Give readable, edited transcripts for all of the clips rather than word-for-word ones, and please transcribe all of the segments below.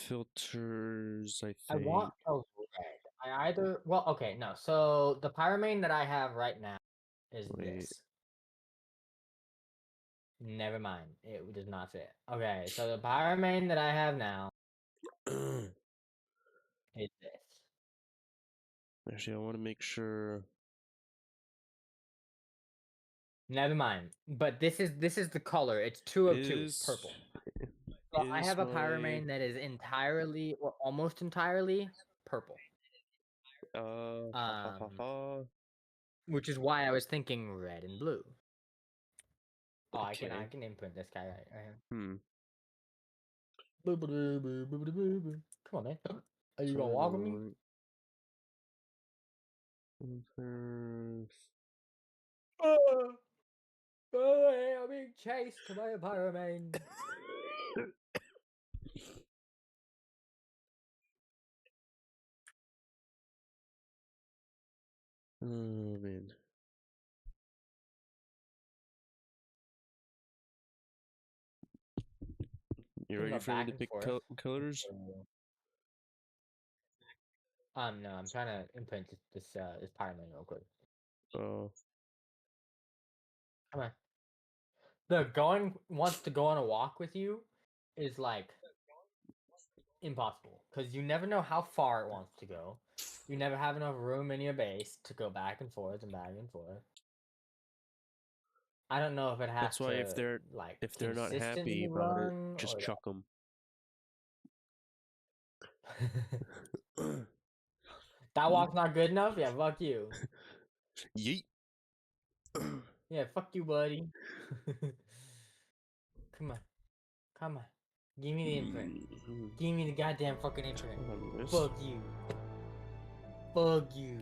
filters, I I want think. a red. I either well, okay, no. So the Pyramane that I have right now is Wait. this. Never mind. It does not fit. Okay, so the Pyramane that I have now is this. Actually, I want to make sure. Never mind. But this is the color. It's two of two. It's Is purple. So I is have a my Pyramane that is entirely or almost entirely purple. ha ha ha Um, ha. which is why I was thinking red and blue. Oh, I Okay. can imprint this guy right here. Hmm. Come on, man. Are you So gonna walk with me? filters. Oh, oh, I'm being chased by a Pyramane. Oh man. You Can you ready go for me back to and pick forth? colors? No, I'm trying to imprint this Pyramane real quick. Oh. Come on. The going wants to go on a walk with you is like impossible because you never know how far it wants to go. You never have enough room in your base to go back and forth and back and forth. I don't know if it has That's why to like if they're not happy consistently about it, run just or chuck them. that walk's not good enough. Yeah, fuck you. Yeet. Yeah, fuck you, buddy. Come on, come on. Give me the imprint. Give me the goddamn fucking imprint. This. Fuck you. Fuck you.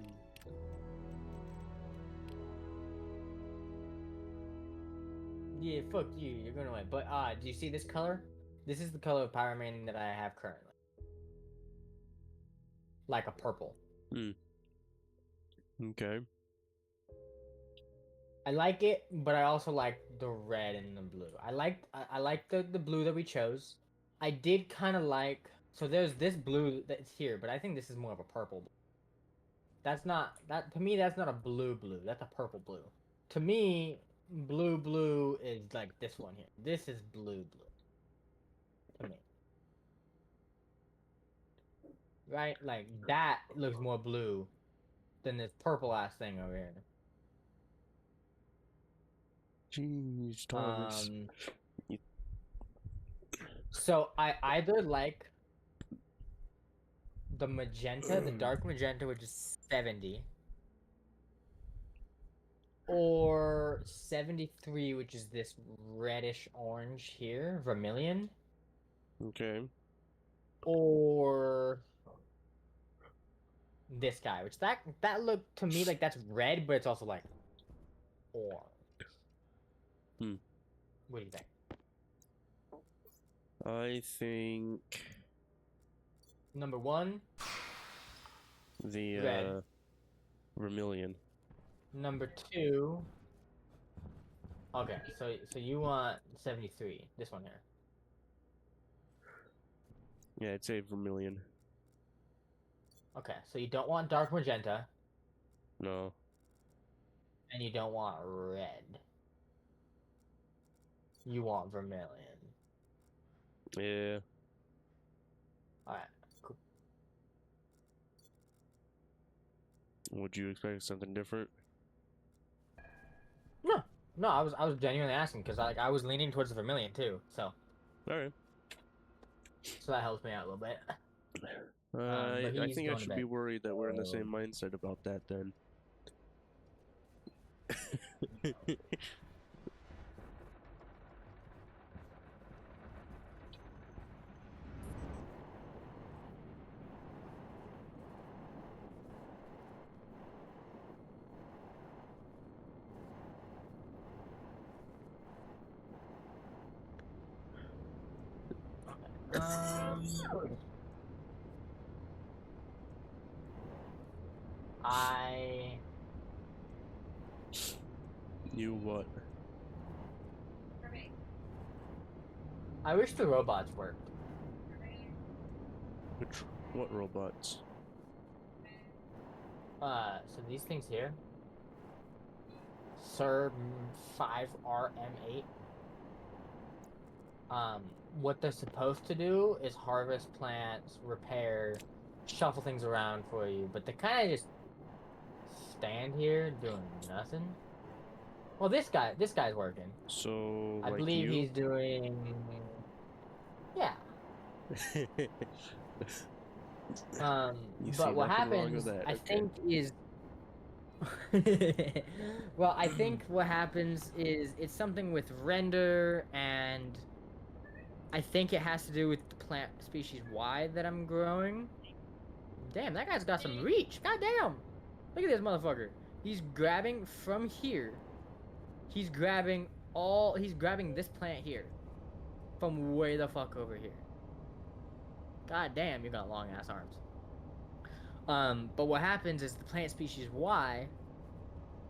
Yeah, fuck you. You're going away. But do you see this color? This is the color of Pyramane that I have currently. Like a purple. Hmm. Okay. I like it, but I also like the red and the blue. I like the blue that we chose. I did kind of like so there's this blue that's here, but I think this is more of a purple. That's not that to me. That's not a blue blue. That's a purple blue. To me, blue is like this one here. This is blue to me, right? Like that looks more blue than this purple ass thing over here. Jeez, Thomas. Um, so I either like the magenta, the dark magenta, which is 70, or 73, which is this reddish orange here, vermilion, Okay. or this guy, which that looked to me like that's red, but it's also like orange. Hmm. What do you think? I think Number one, the red. vermilion. Number two, okay, so you want 73, this one here. Yeah, I'd say vermilion. Okay, so you don't want dark magenta, No. and you don't want red. You want vermilion. Yeah. Alright, cool. Would you expect something different? No, no, I was genuinely asking because I was leaning towards the vermilion too, so Alright. that helps me out a little bit. But I he's think I going to should bed. be worried that we're in the So same mindset about that then. um, I You what? I wish the robots worked. What robots? So these things here, Sir 5RM8. What they're supposed to do is harvest plants, repair, shuffle things around for you, but they kind of just stand here doing nothing. Well, this guy's working. So, I like believe you? he's doing, yeah. You see But what nothing wrong with happens, that, I okay. think, is well, I think what happens is it's something with render, and I think it has to do with the plant species Y that I'm growing. Damn, that guy's got some reach. God damn. Look at this motherfucker. He's grabbing from here. He's grabbing this plant here. From way the fuck over here. God damn, you got long ass arms. But what happens is the plant species Y,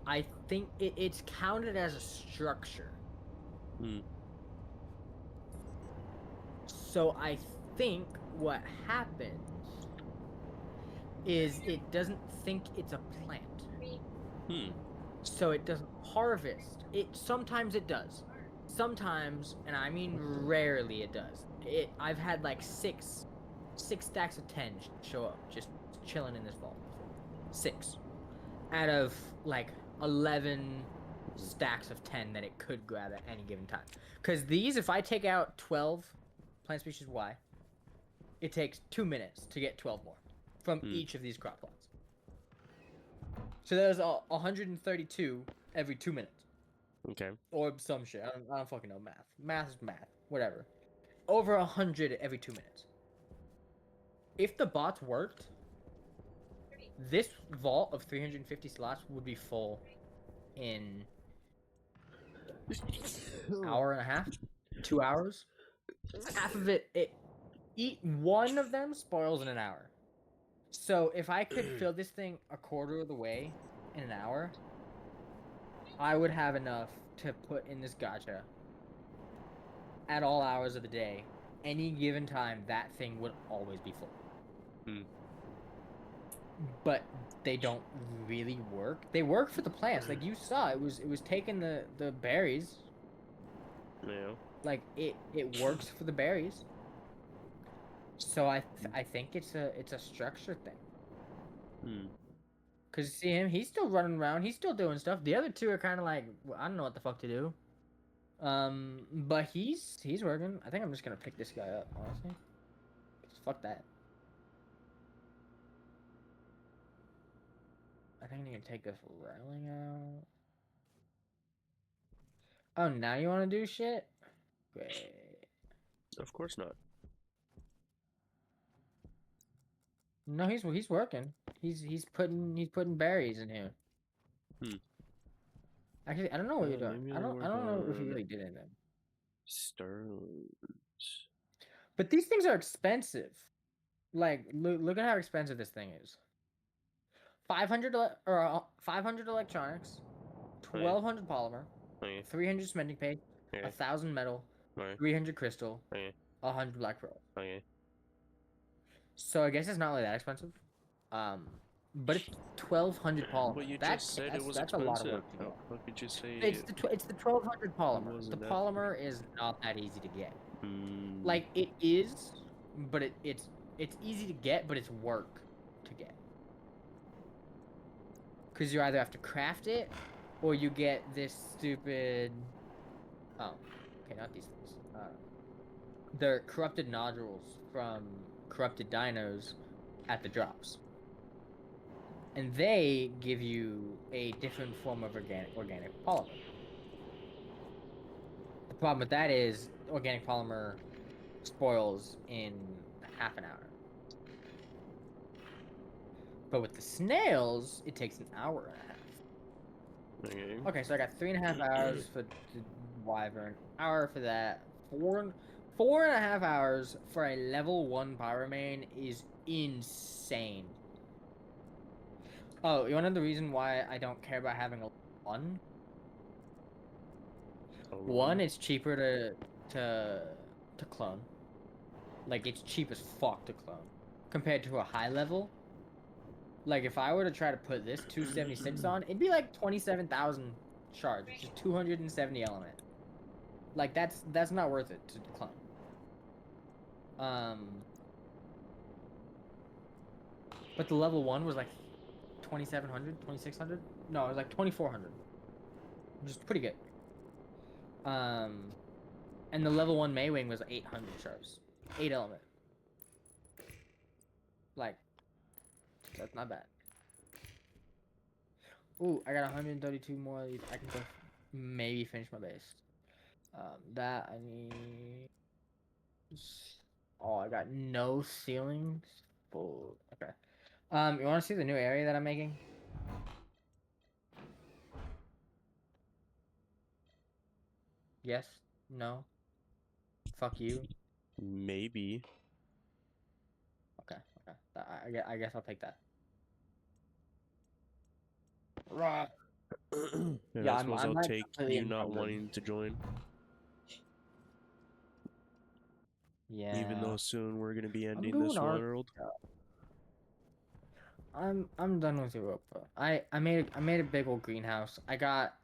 I think it's counted as a structure. Hmm. So I think what happens is it doesn't think it's a plant. Hmm. So it doesn't harvest. Sometimes it does. Sometimes, and I mean rarely it does. I've had like six stacks of 10 show up just chilling in this vault before. 6 out of like 11 stacks of 10 that it could grab at any given time. Because these, if I take out 12 plant species Y, it takes 2 minutes to get 12 more from each of these crop plots. So there's 132 every 2 minutes. Okay. Or some shit. I don't fucking know math. Math is math. Whatever. Over 100 every 2 minutes. If the bots worked, this vault of 350 slots would be full in hour and a half, 2 hours. Half of it, eat one of them spoils in an hour. So if I could fill this thing a quarter of the way in an hour, I would have enough to put in this gacha at all hours of the day. Any given time, that thing would always be full. Hmm. But they don't really work. They work for the plants, like you saw. It was taking the berries. Yeah. Like it works for the berries. So I think it's a structure thing. Hmm. Cause you see him, he's still running around. He's still doing stuff. The other two are kind of like, well, I don't know what the fuck to do. But he's working. I think I'm just gonna pick this guy up, honestly. Fuck that. I think I need to take this railing out. Oh, now you want to do shit? Great. Of course not. No, he's working. He's putting berries in here. Hmm. Actually, I don't know what you're doing. Maybe I I'll don't work know if you on really did anything. Sterling. But these things are expensive. Like, look at how expensive this thing is. 500 electronics, Okay. 1200 polymer, Okay. 300 cementing paste, Okay. 1000 metal, Okay. 300 crystal, Okay. 100 black pearl. Okay. So I guess it's not really that expensive. But it's 1200 polymer. But you just said it was That's a lot of expensive. work to How get. could you say It's the 1200 polymer. The wasn't that? polymer is not that easy to get. Hmm. Like it is, but it's easy to get, but it's work to get. Because you either have to craft it, or you get this stupid. Oh, okay, not these things. They're corrupted nodules from corrupted dinos at the drops, and they give you a different form of organic polymer. The problem with that is organic polymer spoils in half an hour. But with the snails, it takes an hour and a half. Okay. Okay, so I got 3.5 hours for the wyvern, hour for that. 4.5 hours for a level 1 pyromane is insane. Oh, you wanna know the reason why I don't care about having a 1? One, it's cheaper to clone. Like, it's cheap as fuck to clone. compared to a high level. Like if I were to try to put this 276 on, it'd be like 27,000 shards, which is 270 element. Like that's not worth it to clone. But the level 1 was like 2,700, 2,600. No, it was like 2,400, which is pretty good. And the level 1 Maywing was 800 shards, 8 element. Like, that's not bad. Ooh, I got 132 more of these. I can go maybe finish my base. That I need. Oh, I got no ceilings. Full. Okay. You want to see the new area that I'm making? Yes. No. Fuck you. Maybe. Okay. Okay. I guess I'll take that. Right. Yeah, Yeah, I suppose I'll not take completely you not encumbered. wanting to join. Yeah. Even though soon we're gonna be I'm ending doing this art. world. I'm done with Europa. I made a big old greenhouse. I got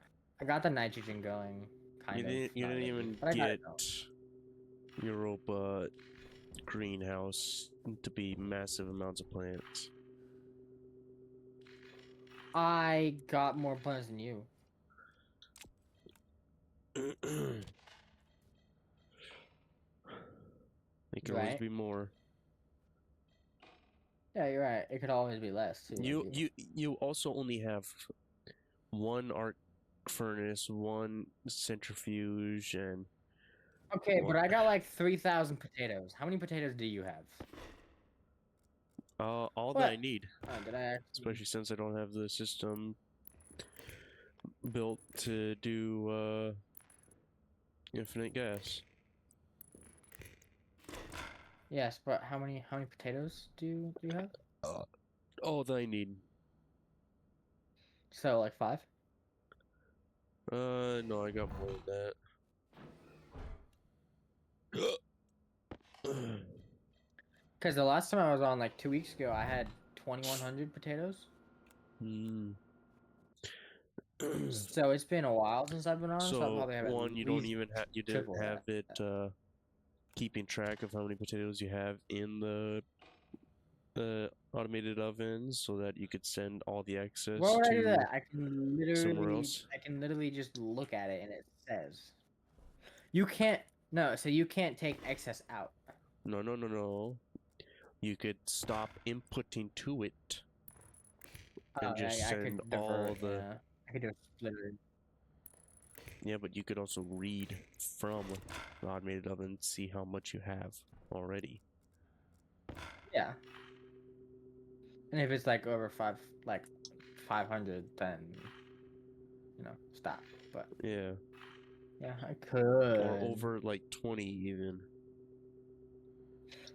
the nitrogen going. You didn't Not really, even but I got it get going. Europa greenhouse to be massive amounts of plants. I got more plants than you. It could always Right? be more. Yeah, you're right. It could always be less too. You also only have one arc furnace, one centrifuge, and Okay, but what? I got like 3,000 potatoes. How many potatoes do you have? All that I What? need. Oh, did I actually? Especially since I don't have the system built to do infinite gas. Yes, but how many potatoes do you have? All that I need. So like 5? No, I got more than that. Because the last time I was on, like 2 weeks ago, I had 2,100 potatoes. Hmm. So it's been a while since I've been on, so I So probably have at one, you don't least even have you didn't triple have that. it keeping track of how many potatoes you have in the automated ovens so that you could send all the Why excess would I do to that? somewhere else. I can literally just look at it and it says you can't. No, so you can't take excess out. No, no, no, no. You could stop inputting to it Oh, and just I send could all divert. the. Yeah, I could do a splitter. Yeah, but you could also read from the automated oven, see how much you have already. Yeah, and if it's like over 500, then stop. But Yeah. yeah, I Or could. over like 20 even.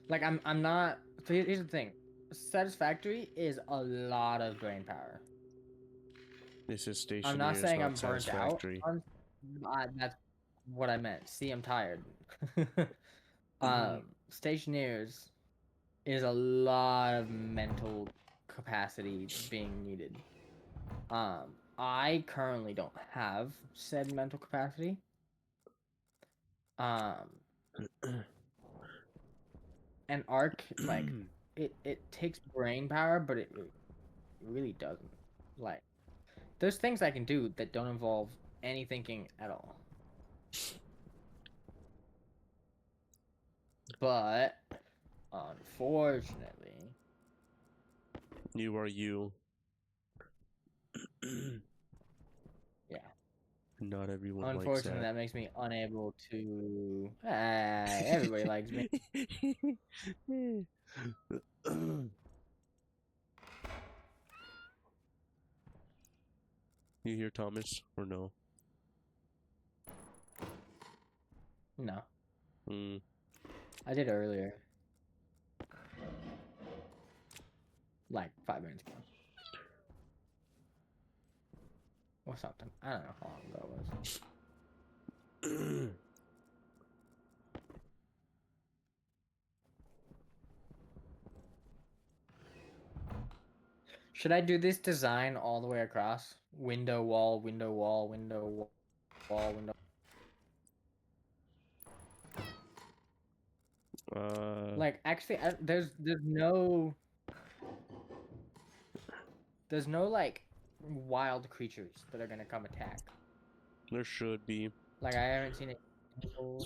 Like I'm not. So here's the thing. Satisfactory is a lot of brain power. This is I'm not stationary, it's saying not I'm burnt out. satisfactory. That's what I meant. See, I'm tired. Mhm. Stationaries is a lot of mental capacity being needed. I currently don't have said mental capacity. Um, and Arc like it takes brain power, but it really doesn't. Like there's things I can do that don't involve any thinking at all. But unfortunately, You are you. yeah. Not everyone likes Unfortunately, that. that makes me unable to. Everybody likes me. You hear Thomas or no? No, Mm. I did earlier, like 5 minutes ago, or something. I don't know how long ago it was. Should I do this design all the way across? Window, wall, window, wall, window, wall, window. Like, actually, there's no like wild creatures that are gonna come attack. There should be. Like, I haven't seen it. Oh,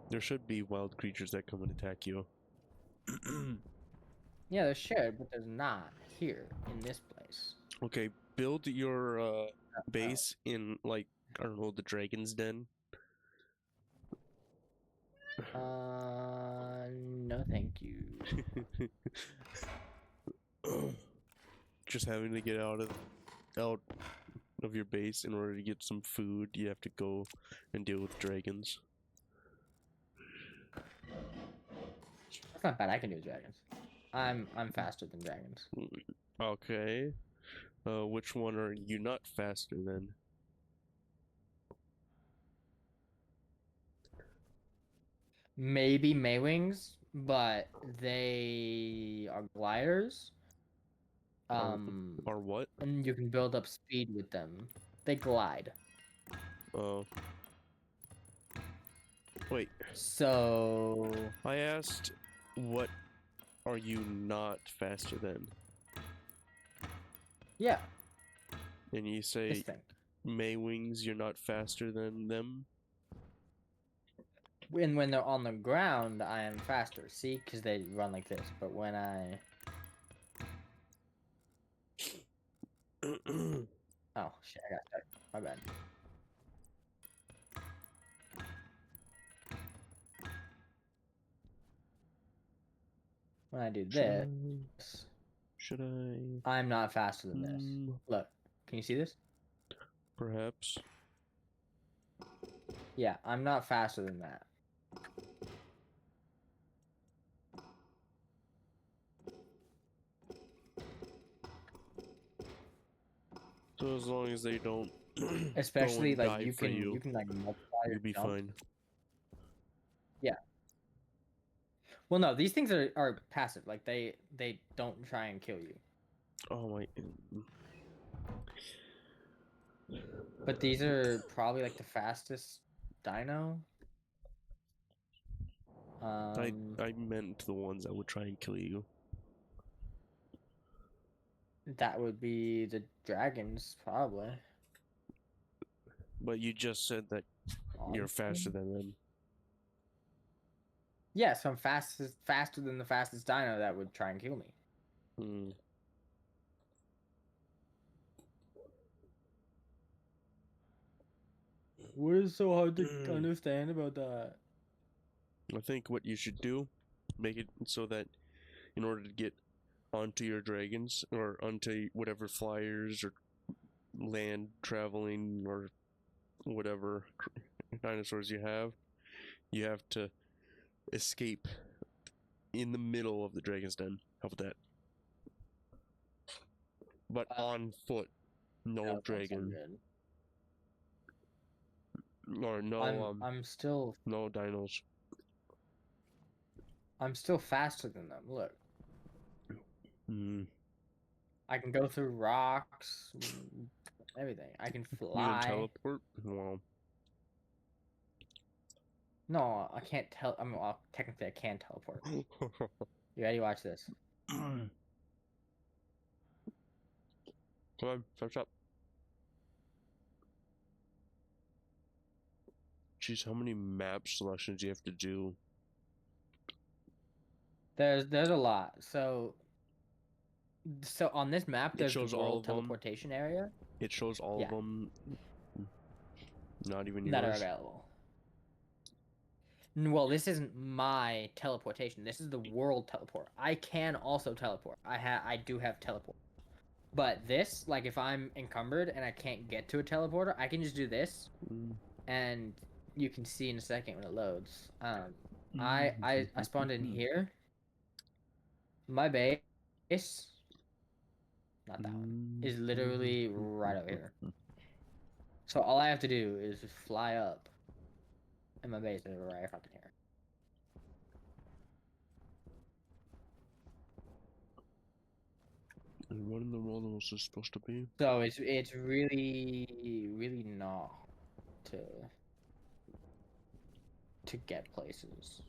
There should be wild creatures that come and attack you. yeah, there should, but there's not here in this place. Okay, build your Oh. base in like I don't know the dragon's den. No, thank you. Just having to get out of your base in order to get some food, you have to go and deal with dragons. That's not bad. I can do dragons. I'm faster than dragons. Okay. Which one are you not faster than? Maybe Maywings, but they are gliders. Or what? And you can build up speed with them. They glide. Oh. Wait. So I asked, what are you not faster than? yeah, And you this say thing. Maywings, you're not faster than them? When they're on the ground, I am faster. See, because they run like this. But when I oh shit, I got stuck. My bad. When I do this, Should I? I'm not faster than this. Look, can you see this? Perhaps. Yeah, I'm not faster than that. So as long as they don't Especially go and like die you for can you, like multiply your you'll be jump. fine. Yeah. Well, no, these things are passive. Like they don't try and kill you. Oh my. But these are probably like the fastest dino. I meant the ones that would try and kill you. That would be the dragons, probably. But you just said that you're faster than them. Yeah, so I'm faster than the fastest dino that would try and kill me. Hmm. What is so hard to understand about that? I think what you should do, make it so that in order to get onto your dragons or onto whatever flyers or land traveling or whatever dinosaurs you have to escape in the middle of the dragon's den. How about that? But on foot, no dragon. Or no, I'm still no dinos. I'm still faster than them. Look, Hmm. I can go through rocks, everything. I can You can fly. teleport? Well, No, I can't tell. I mean, well, technically, I can teleport. You ready? Watch this. come on, stop. Jeez, how many map selections do you have to do? There's a lot. So on this map, It there's the shows all world of them. teleportation area It shows all of them. Not even that are yours. available. Well, this isn't my teleportation. This is the world teleport. I can also teleport. I do have teleport. But this, like, if I'm encumbered and I can't get to a teleporter, I can just do this, and you can see in a second when it loads. I spawned in here. My base, not that one, is literally right over here. So all I have to do is just fly up, and my base is right fucking here. else is supposed to be. So it's really not to get places.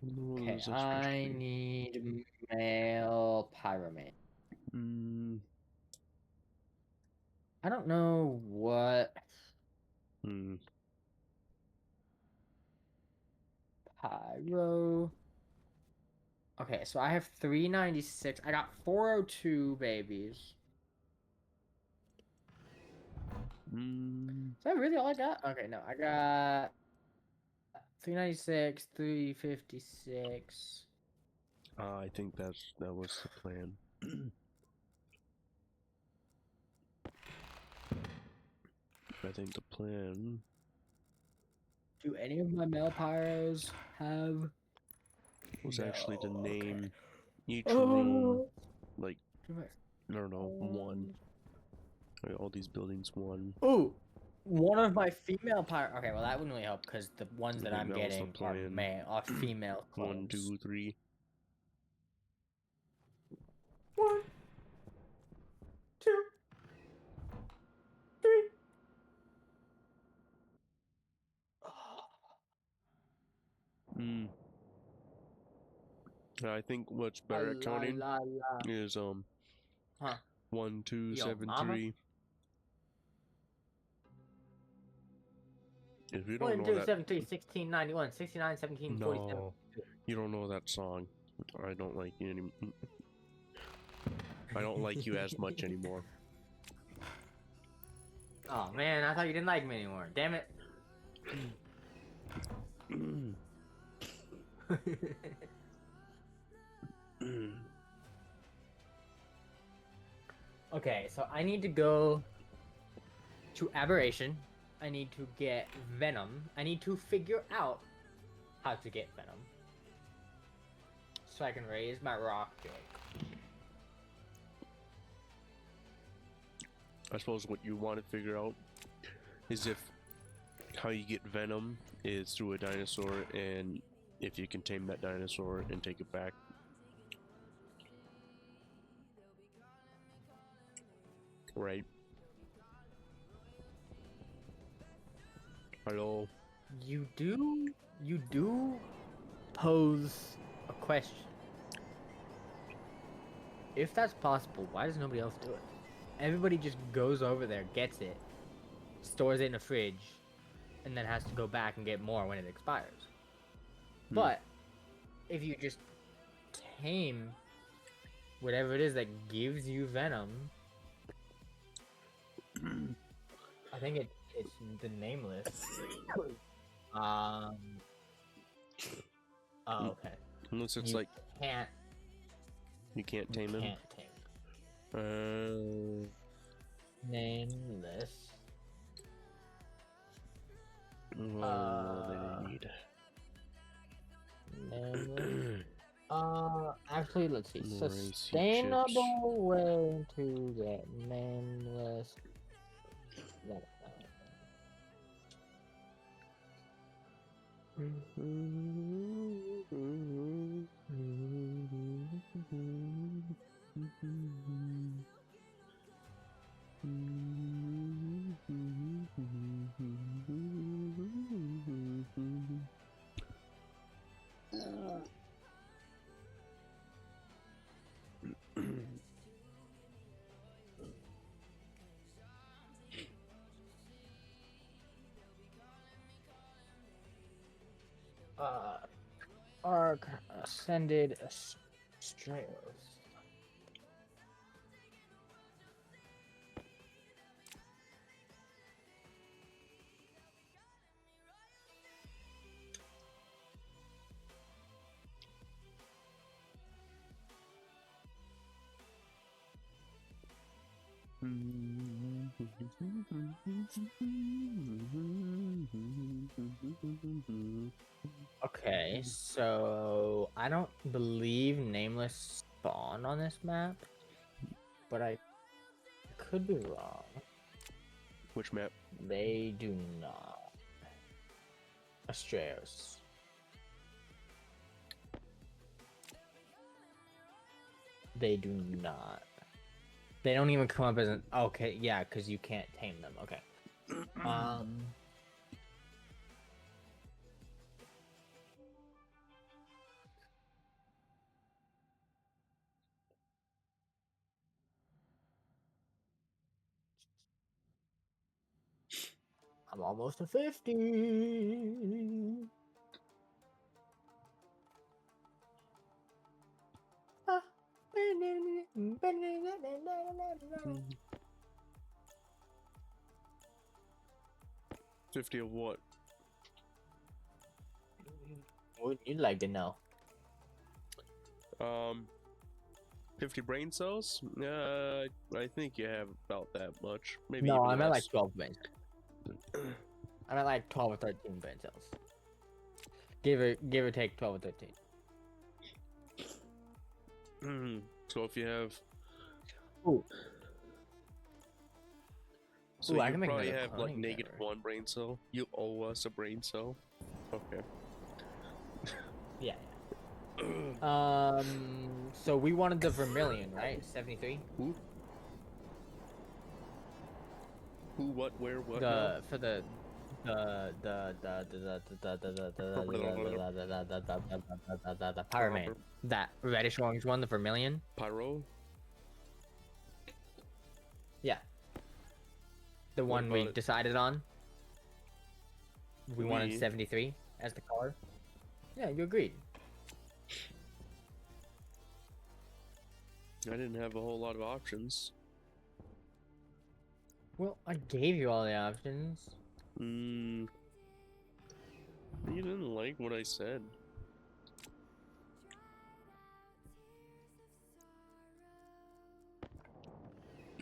What Okay, is that supposed to I be? need male pyromane. Hmm. I don't know what pyro. Okay, so I have 396. I got 402 babies. Is that really all I got? Okay, no, I got 396, 356. I think that was the plan. I think the plan Do any of my male pyros have? was No, actually to okay. name each room like Do I don't know, one. Like, all these buildings one. Ooh, one of my female pyro. Okay, well that wouldn't really help because the ones I that think I'm that was the getting are plan. female One, clones. 2, 3. 1, 2, 3. Hmm. I think what's Ah, better at la counting la la. is Huh? 1, 2, Yo, 7, mama. 3. If you don't 1, know 2, that, 7, 3, 16, 91, 69, 17, 47. no, you don't know that song. I don't like you any. I don't like you as much anymore. Oh man, I thought you didn't like me anymore. Damn it. Okay, so I need to go to Aberration. I need to get Venom. I need to figure out how to get Venom. So I can raise my rock jig. I suppose what you want to figure out is if how you get Venom is through a dinosaur, and if you can tame that dinosaur and take it back. Right. Hello. You do pose a question. If that's possible, why does nobody else do it? Everybody just goes over there, gets it, stores it in a fridge, and then has to go back and get more when it expires. But if you just tame whatever it is that gives you Venom, I think it's the nameless. Oh, okay. Unless it's You like can't you can't tame him. can't tame nameless. What do they need? Nameless. Actually, let's see. More AC chips. Sustainable way to get nameless. Arc ascended Stratos. Okay, so I don't believe nameless spawn on this map, but I could be wrong. Which map? They do not. Astraeus. They do not. They don't even come up as an okay, yeah, because you can't tame them. Okay. I'm almost to 50. Ah. 50 of what? Wouldn't you like to know? 50 brain cells? I think you have about that much. Maybe No, even I'm at like less. 12 brain cells. I'm at like 12 or 13 brain cells. Give or take 12 or 13. So if you have... Ooh. So Ooh, I you can make probably another have like cloning negative server. 1 brain cell. You owe us a brain cell. Okay. Yeah. So we wanted the vermilion, right? 73. Who? Who? What? Where? What? Now? The for the Power Man. That reddish orange one, the vermilion. Pyro? Yeah. The What one we about it? decided on. We wanted We? 73 as the color. Yeah, you agreed. I didn't have a whole lot of options. Well, I gave you all the options. You didn't like what I said.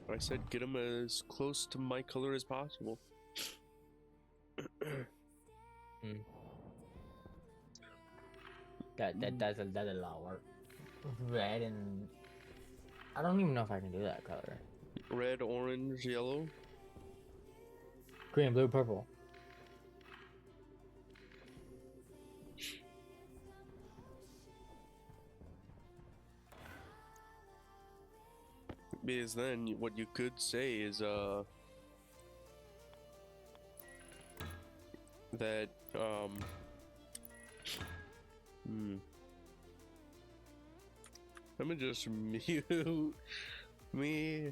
I said get them as close to my color as possible. That does a lot of work. Red and I don't even know if I can do that color. Red, orange, yellow. Green, blue, purple. Because then what you could say is that let me just mute me.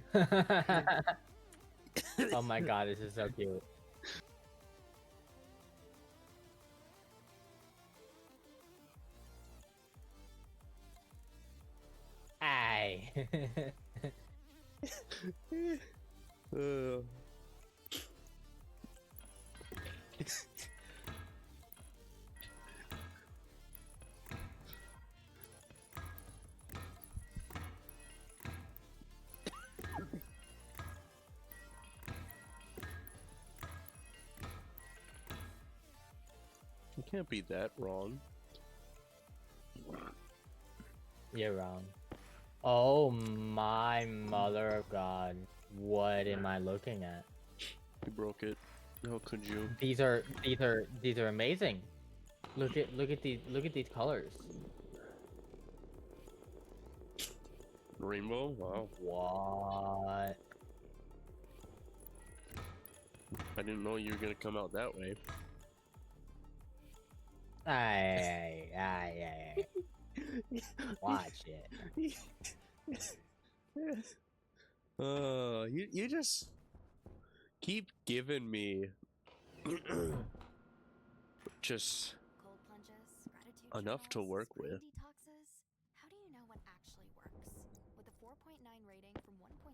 Oh my god, this is so cute. Aye. You can't be that wrong. You're wrong. Oh my mother of God. What am I looking at? You broke it. How could you? These are amazing. Look at these colors. Rainbow? Wow. What? I didn't know you were gonna come out that way. Aye. Watch it. You just keep giving me just Cold plunges, gratitude enough to journals, work screen with. detoxes. How do you know what actually works? With a 4.9 rating from 1.7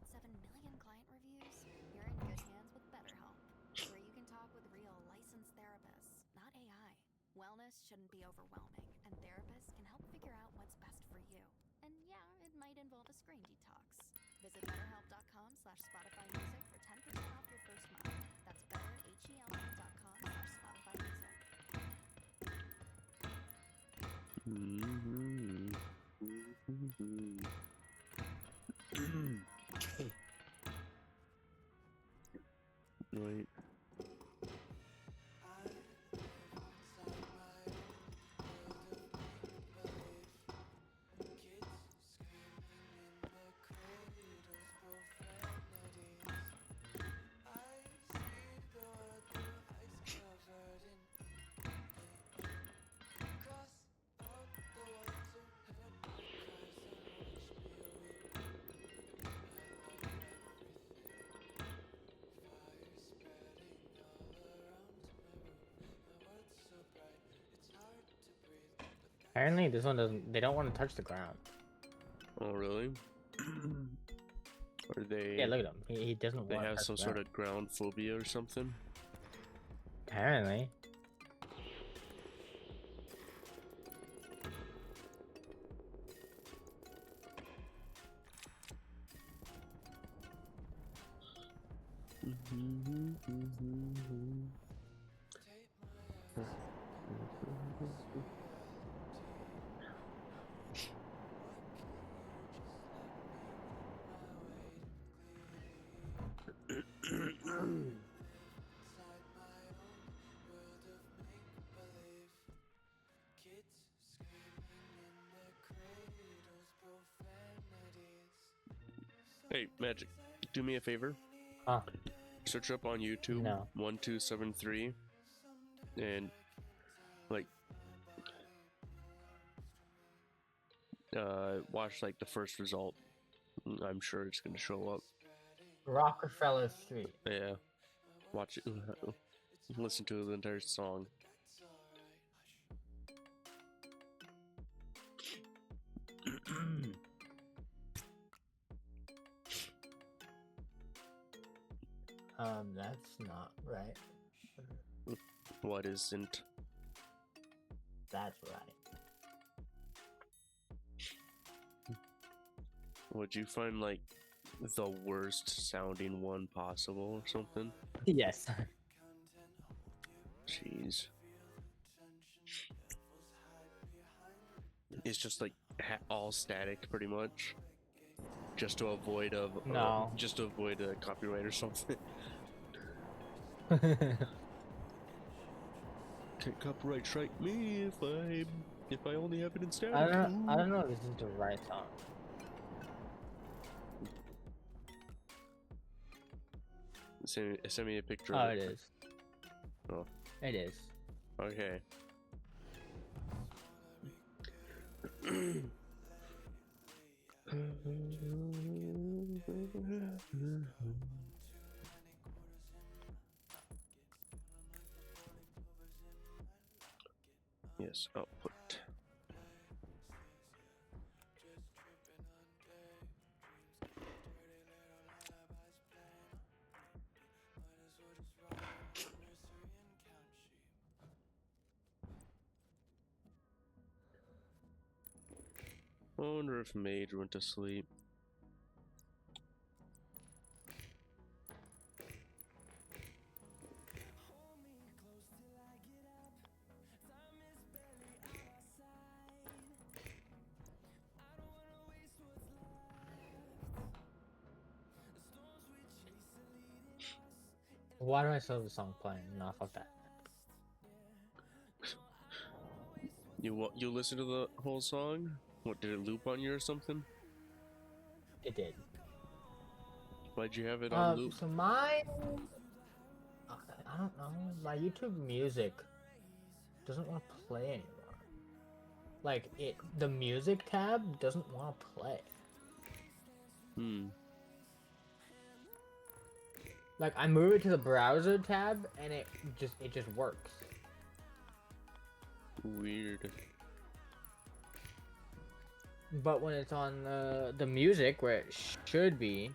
million client reviews, you're in good hands with BetterHelp, where you can talk with real licensed therapists, not AI. Wellness shouldn't be overwhelming, and therapists can help figure out what's best for you. And yeah, it might involve a screen detox. Visit betterhelp.com/Spotify Music for 10% off your first month. That's betterhelp.com/Spotify Music. Right. Apparently, this one doesn't. They don't want to touch the ground. Oh, really? Are they? Yeah, look at him. He doesn't They want to have touch some the sort ground. of ground phobia or something. Apparently. Hey, Magic, do me a favor. Huh? Search up on YouTube No. 1273 and like watch like the first result. I'm sure it's gonna show up. Rockefeller Street. Yeah. Watch it. Listen to the entire song. That's not right. What isn't? That's right. Would you find like the worst sounding one possible or something? Yes. Jeez. It's just like all static pretty much. Just to avoid No. just to avoid a copyright or something. Can't copyright strike me if I only have it in static. I don't know if this is the right song. Send me a picture Oh, of it it. is. Oh. It is. Okay. Yes, output. I wonder if Mage went to sleep. Why do I still have the song playing? No, fuck that. You listen to the whole song? What, did it loop on you or something? It did. Why'd you have it on loop? So mine, I don't know. My YouTube Music doesn't want to play anymore. Like the music tab doesn't want to play. Like I move it to the browser tab and it just works. Weird. But when it's on the music where it should be,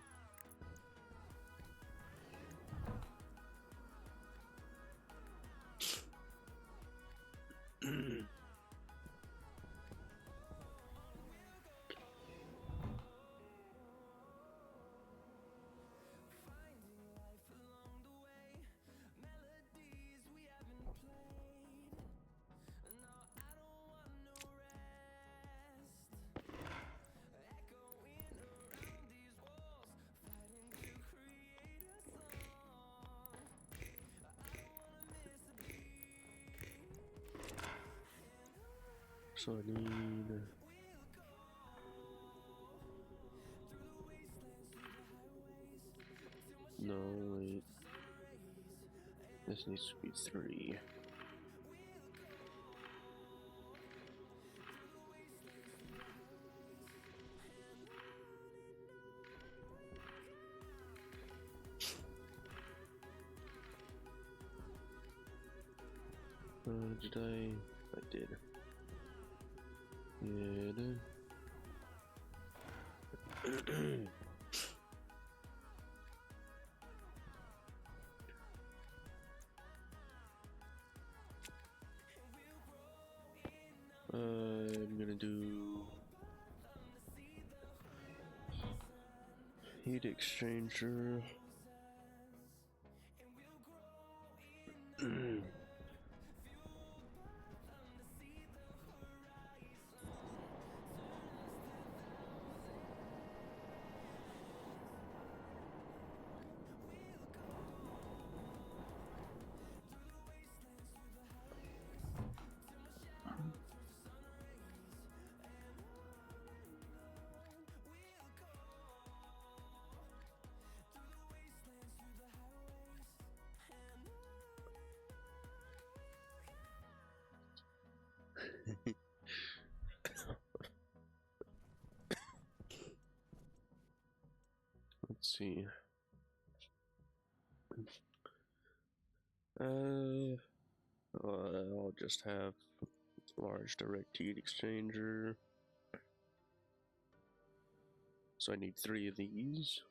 So I need... No, wait. This needs to be 3. Did I? I did. Yeah. I'm gonna do heat exchanger. Let's see. I'll just have large direct heat exchanger. So I need 3 of these.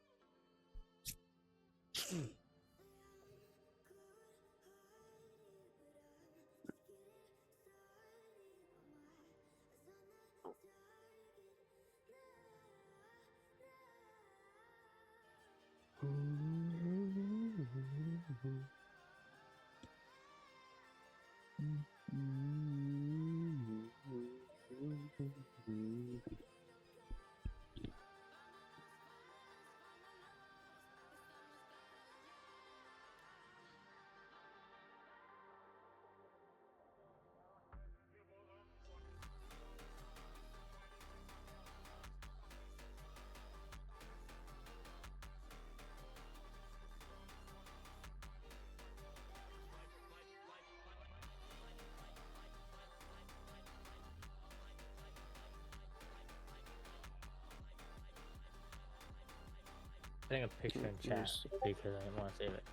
Putting a picture in chat Yes. because I didn't want to save it.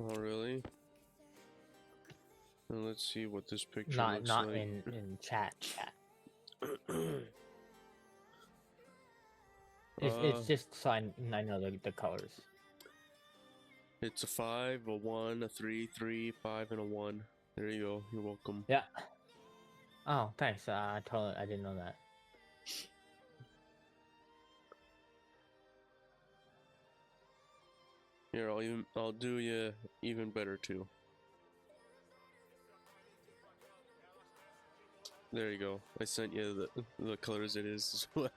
Oh, really? Well, let's see what this picture Not looks not like. in chat. It's just so I know the colors. It's a 5, a 1, a 3, 3, 5, and a 1. There you go. You're welcome. Yeah. Oh, thanks. I didn't know that. Here, I'll do you even better too. There you go. I sent you the colors it is as well.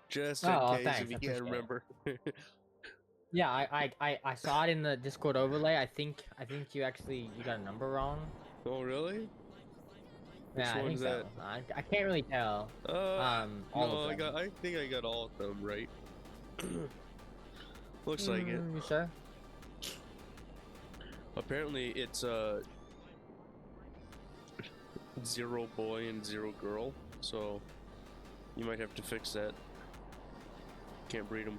Just in Oh, case thanks. if you I can't appreciate it. remember. Yeah, I saw it in the Discord overlay. I think you got a number wrong. Oh, really? Which Yeah, I think one's so. that? I can't really tell. All No, of them. I think I got all of them right. Looks like it. You sure? Apparently, it's 0 boy and 0 girl, so you might have to fix that. Can't breed them.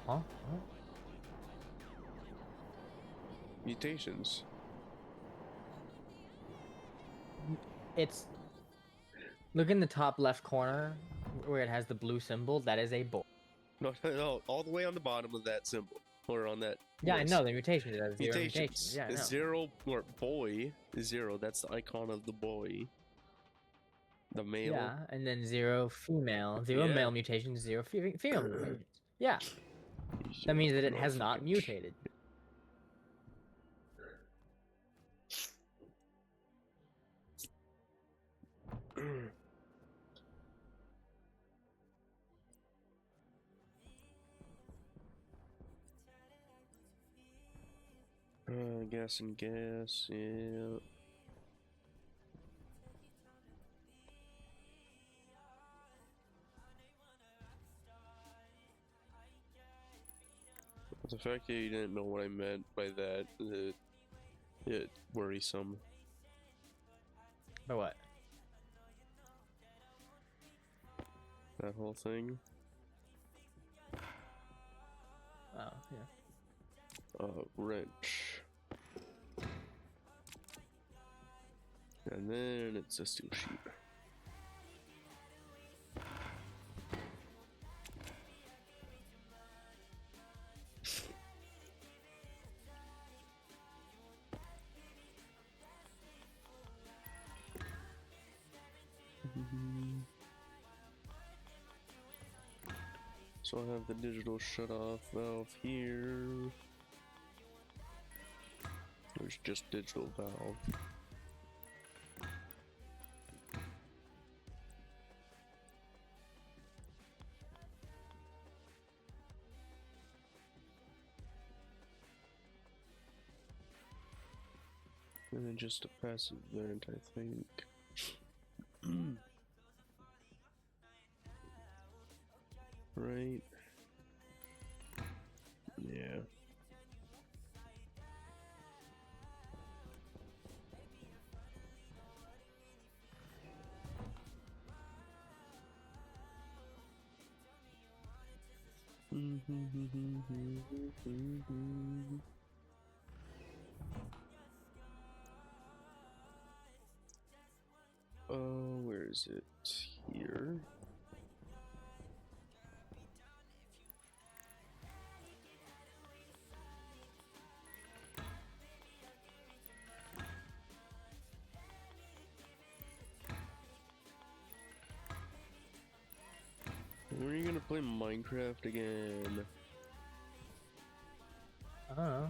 Huh? Mutations. It's look in the top left corner where it has the blue symbol. That is a boy. No, all the way on the bottom of that symbol, or on that. Yeah, I list. know the mutation. It has 0 Mutations. mutations. Yeah, I know. 0 or boy is 0. That's the icon of the boy. The male. Yeah, and then 0 female, 0 Yeah. male mutations, 0 female mutations. Yeah, that means that it has not mutated. Gas and gas, yeah. The fact that you didn't know what I meant by that, it worrisome. But what? That whole thing. Oh, yeah. Wrench. And then it's a steel sheet. So I have the digital shut off valve here. There's just digital valve. And then just a passive vent, I think. Right? Yeah. Where is it? Here. When are you gonna play Minecraft again? I don't know.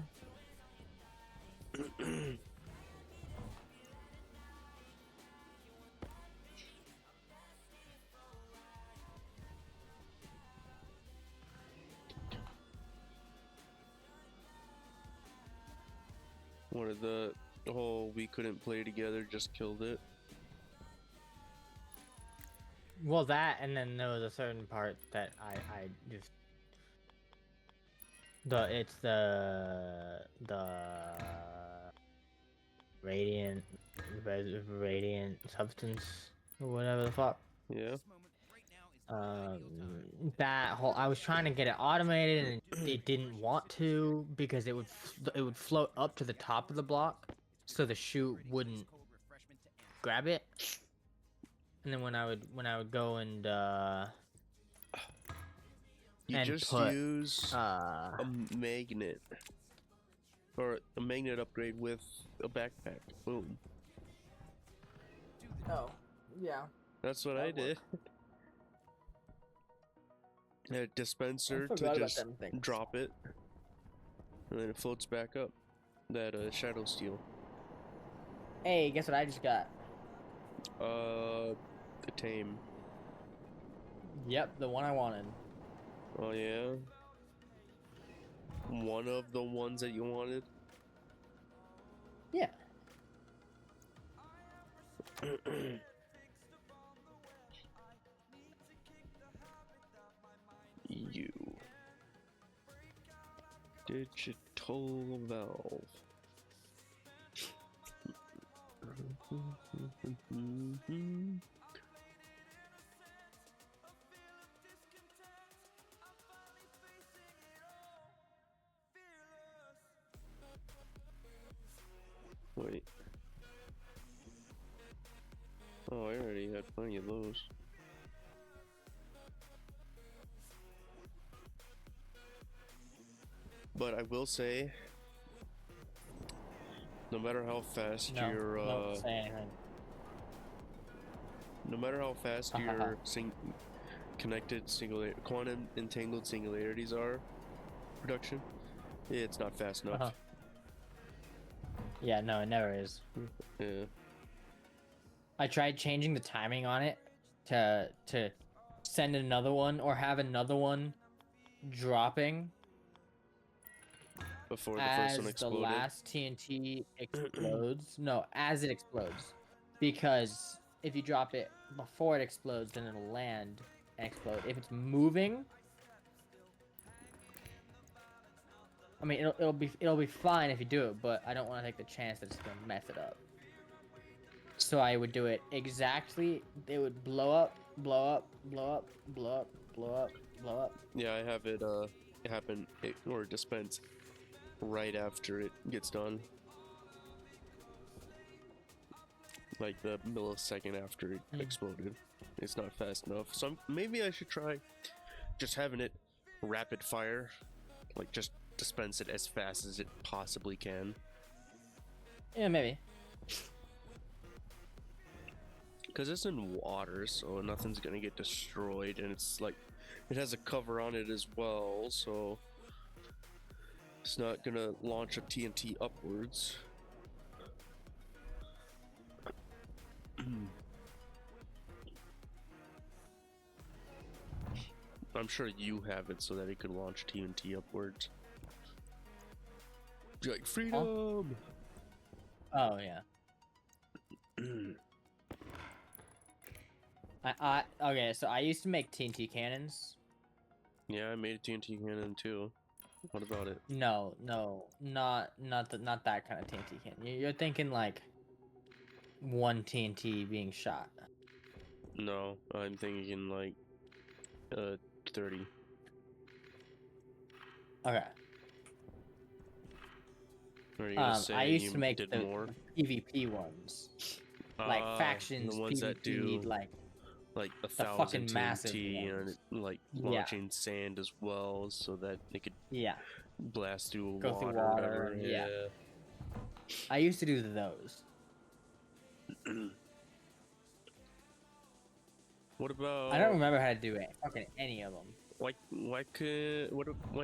One of the whole we couldn't play together just killed it. Well, that, and then there was a certain part that I just it's the radiant substance or whatever the fuck. Yeah. That whole, I was trying to get it automated and it didn't want to because it would float up to the top of the block so the chute wouldn't grab it. And then when I would go and You and just put, use a magnet or a magnet upgrade with a backpack. Boom. oh yeah, That's what I did. A dispenser to forgot about just them things. drop it, and then it floats back up. That shadow steel. Hey, guess what I just got? The tame. Yep, the one I wanted. Oh yeah. One of the ones that you wanted. Yeah. You. Digital valve. Wait. Oh, I already had plenty of those. But I will say, no matter how fast No, your don't say anything. no matter how fast your connected quantum entangled singularities are production, it's not fast enough. Yeah, no, it never is. Yeah. I tried changing the timing on it to send another one or have another one dropping Before the as first one exploded. the last TNT explodes. No, as it explodes. Because if you drop it before it explodes, then it'll land and explode. If it's moving, I mean, it'll be fine if you do it, but I don't want to take the chance that it's gonna mess it up. So I would do it exactly. It would blow up, blow up, blow up, blow up, blow up, blow up. Yeah, I have it happen or dispense right after it gets done. like the millisecond after it Hmm. exploded. It's not fast enough. So maybe I should try just having it rapid fire, like just dispense it as fast as it possibly can. Yeah, maybe. Because it's in water, so nothing's gonna get destroyed, and it's like it has a cover on it as well, so it's not gonna launch a TNT upwards. I'm sure you have it so that it could launch TNT upwards. Be like, freedom! Oh yeah. Okay, so I used to make TNT cannons. Yeah, I made a TNT cannon too. What about it? No, not that kind of TNT cannon. You're thinking like one TNT being shot. No, I'm thinking like 30. Okay. Are you gonna say I used you to make did the more? PvP ones, like factions the ones PvP, that do like like the 1,000 fucking massive TNT and ones. like Yeah. launching sand as well, so that they could Yeah, blast through go water, through or water. whatever. Yeah. I used to do those. What about? I don't remember how to do it. Fucking any of them. Why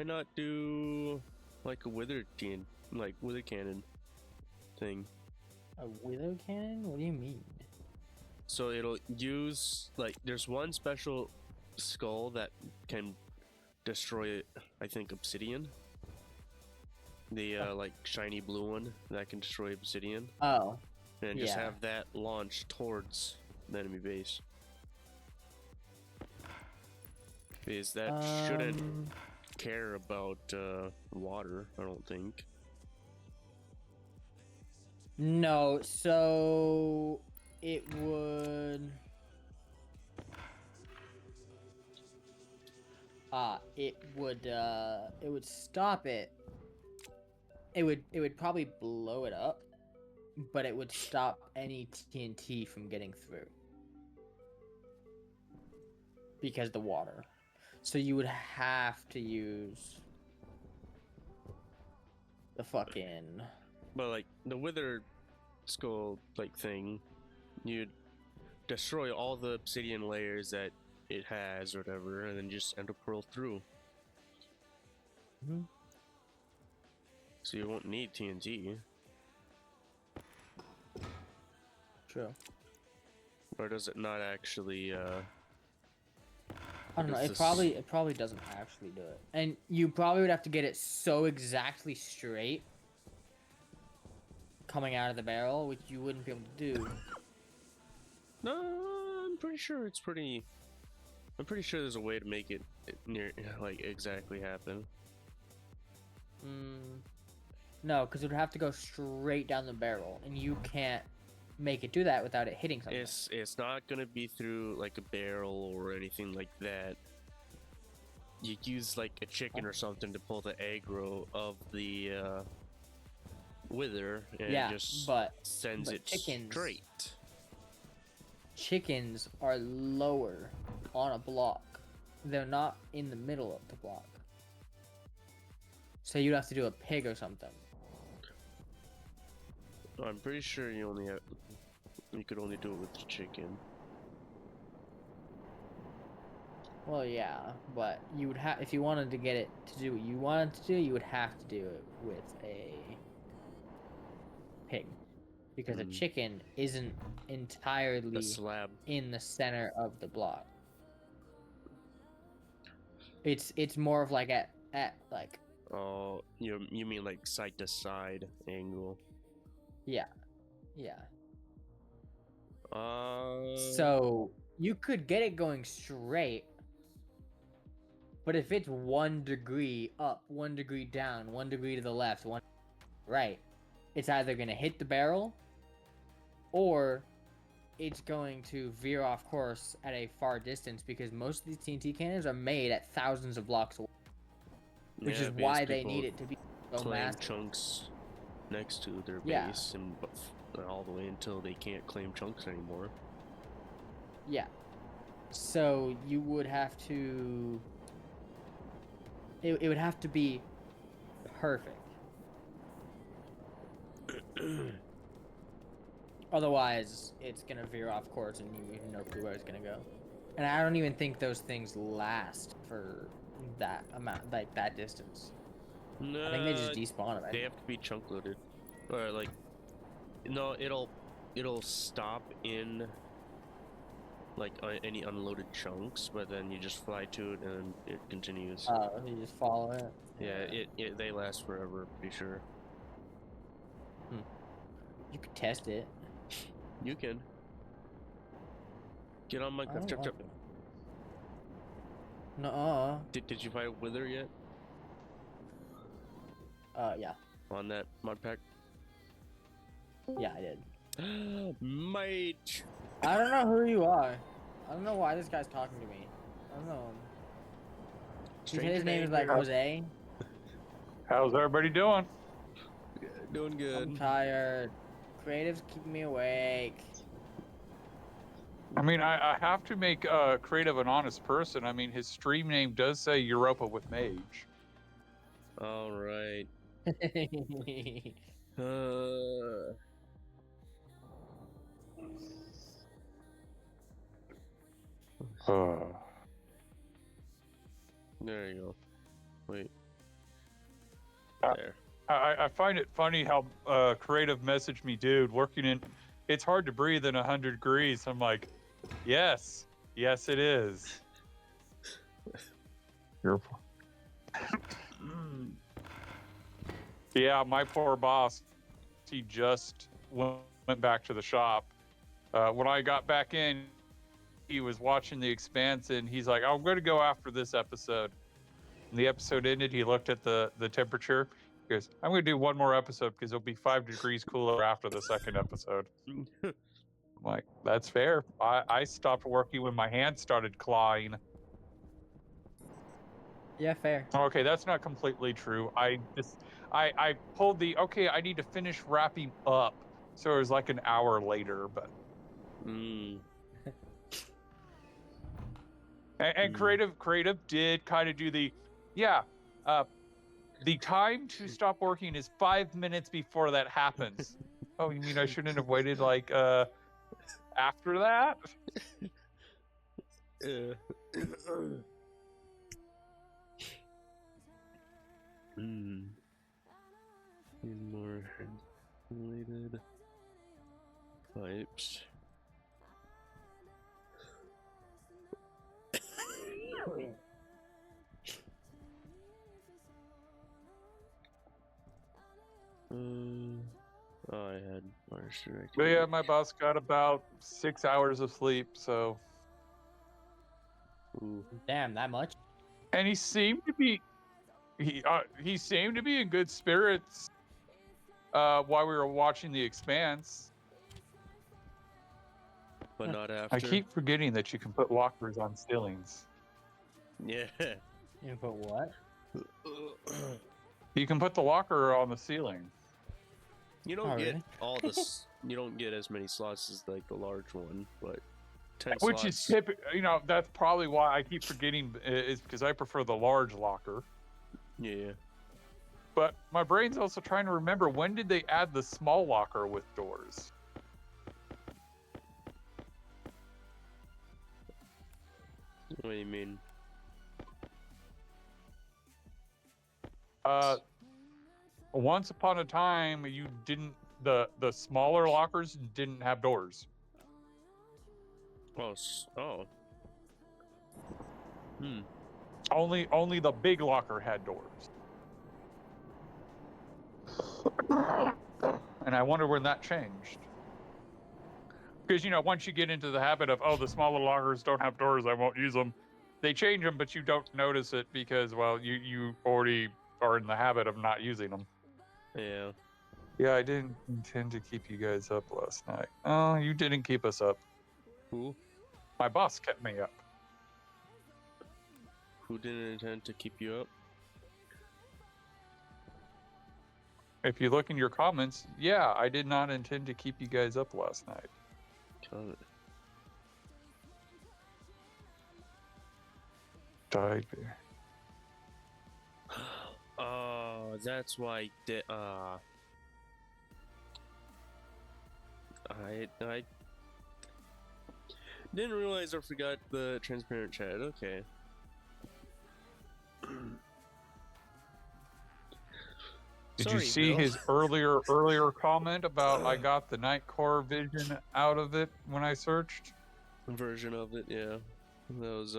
not do like a wither cannon thing? A wither cannon? What do you mean? So it'll use like there's one special skull that can destroy, I think, obsidian. The like shiny blue one that can destroy obsidian, Oh, and just yeah. have that launch towards the enemy base. Because that shouldn't care about water, I don't think. No, so it would. It would stop it. It would probably blow it up, but it would stop any TNT from getting through because the water. So you would have to use the fucking. But like the wither skull like thing, you'd destroy all the obsidian layers that it has or whatever, and then just enter pearl through. Mhm. So you won't need TNT. True. Or does it not actually I don't know. It's It probably doesn't actually do it, and you probably would have to get it so exactly straight coming out of the barrel, which you wouldn't be able to do. No, I'm pretty sure I'm pretty sure there's a way to make it near like exactly happen. No, because it would have to go straight down the barrel, and you can't make it do that without it hitting something. It's not gonna be through like a barrel or anything like that. You use like a chicken or something to pull the aggro of the wither, and Yeah, it just but sends it chickens- straight. Chickens are lower on a block. They're not in the middle of the block. So you'd have to do a pig or something. I'm pretty sure you could only do it with the chicken. Well, yeah, but you would have if you wanted to get it to do what you wanted to do, you would have to do it with a pig, because a chicken isn't entirely The slab. in the center of the block. It's more of like at like Oh, you mean like side to side angle? yeah. Uh. So you could get it going straight, but if it's 1 degree up, 1 degree down, 1 degree to the left, 1 right, it's either gonna hit the barrel, or it's going to veer off course at a far distance, because most of these TNT cannons are made at thousands of blocks away, which yeah, is why because they people need it to be so claim massive. chunks next to their Yeah. base and all the way until they can't claim chunks anymore. Yeah. So you would have to. It would have to be perfect. Otherwise, it's gonna veer off course, and you have no clue where it's gonna go. And I don't even think those things last for that amount, like that distance. No, I think they just despawn they it. have to be chunk loaded, or like, no, it'll stop in like any unloaded chunks, but then you just fly to it and it continues. Oh, you just follow it. Yeah, they last forever, pretty sure. You could test it. You can get on I Minecraft. don't Chop, want chop. to. No. Did you find a wither yet? Yeah. On that mod pack? Yeah, I did. Mate. I don't know who you are. I don't know why this guy's talking to me. I don't know. He said his name is like Jose. How's everybody doing? Doing good. I'm tired. Creative's keeping me awake. I mean, I have to make Creative an honest person. I mean, his stream name does say Europa with Mage. All right. There you go. Wait. There. I find it funny how Creative messaged me, dude, working in, it's hard to breathe in 100 degrees. I'm like, yes, it is. Yeah, my poor boss, he just went back to the shop. When I got back in, he was watching The Expanse, and he's like, I'm going to go after this episode. And the episode ended, he looked at the temperature. He goes, I'm going to do one more episode because it'll be 5 degrees cooler after the second episode. I'm like, that's fair. I stopped working when my hands started clawing. Yeah, fair. Okay, that's not completely true. I pulled the, okay, I need to finish wrapping up. So it was like an hour later, but. And creative did kind of do the, the time to stop working is 5 minutes before that happens. Oh, you mean I shouldn't have waited like after that? Need more related pipes. Oh, I had Martian. But yeah, my boss got about 6 hours of sleep, so. Ooh. Damn, that much? And he seemed to be, he seemed to be in good spirits while we were watching The Expanse. But not after. I keep forgetting that you can put lockers on ceilings. Yeah. You put what? You can put the locker on the ceiling. You don't Oh, get really? all this. You don't get as many slots as like the large one, but 10 Which slots. is typical, you know, that's probably why I keep forgetting, is because I prefer the large locker. Yeah. But my brain's also trying to remember, when did they add the small locker with doors? What do you mean? Once upon a time, you didn't, the smaller lockers didn't have doors. Oh. Only the big locker had doors. And I wonder when that changed. Because, you know, once you get into the habit of, oh, the smaller lockers don't have doors, I won't use them. They change them, but you don't notice it because, well, you already are in the habit of not using them. Yeah. Yeah, I didn't intend to keep you guys up last night. Oh, you didn't keep us up. Who? My boss kept me up. Who didn't intend to keep you up? if you look in your comments, yeah, I did not intend to keep you guys up last night. Got it. Died there. Oh, that's why. I didn't realize I forgot the transparent chat. Okay. Did Sorry, you see Bill. his earlier comment about I got the night core vision out of it when I searched? Version of it, yeah. That was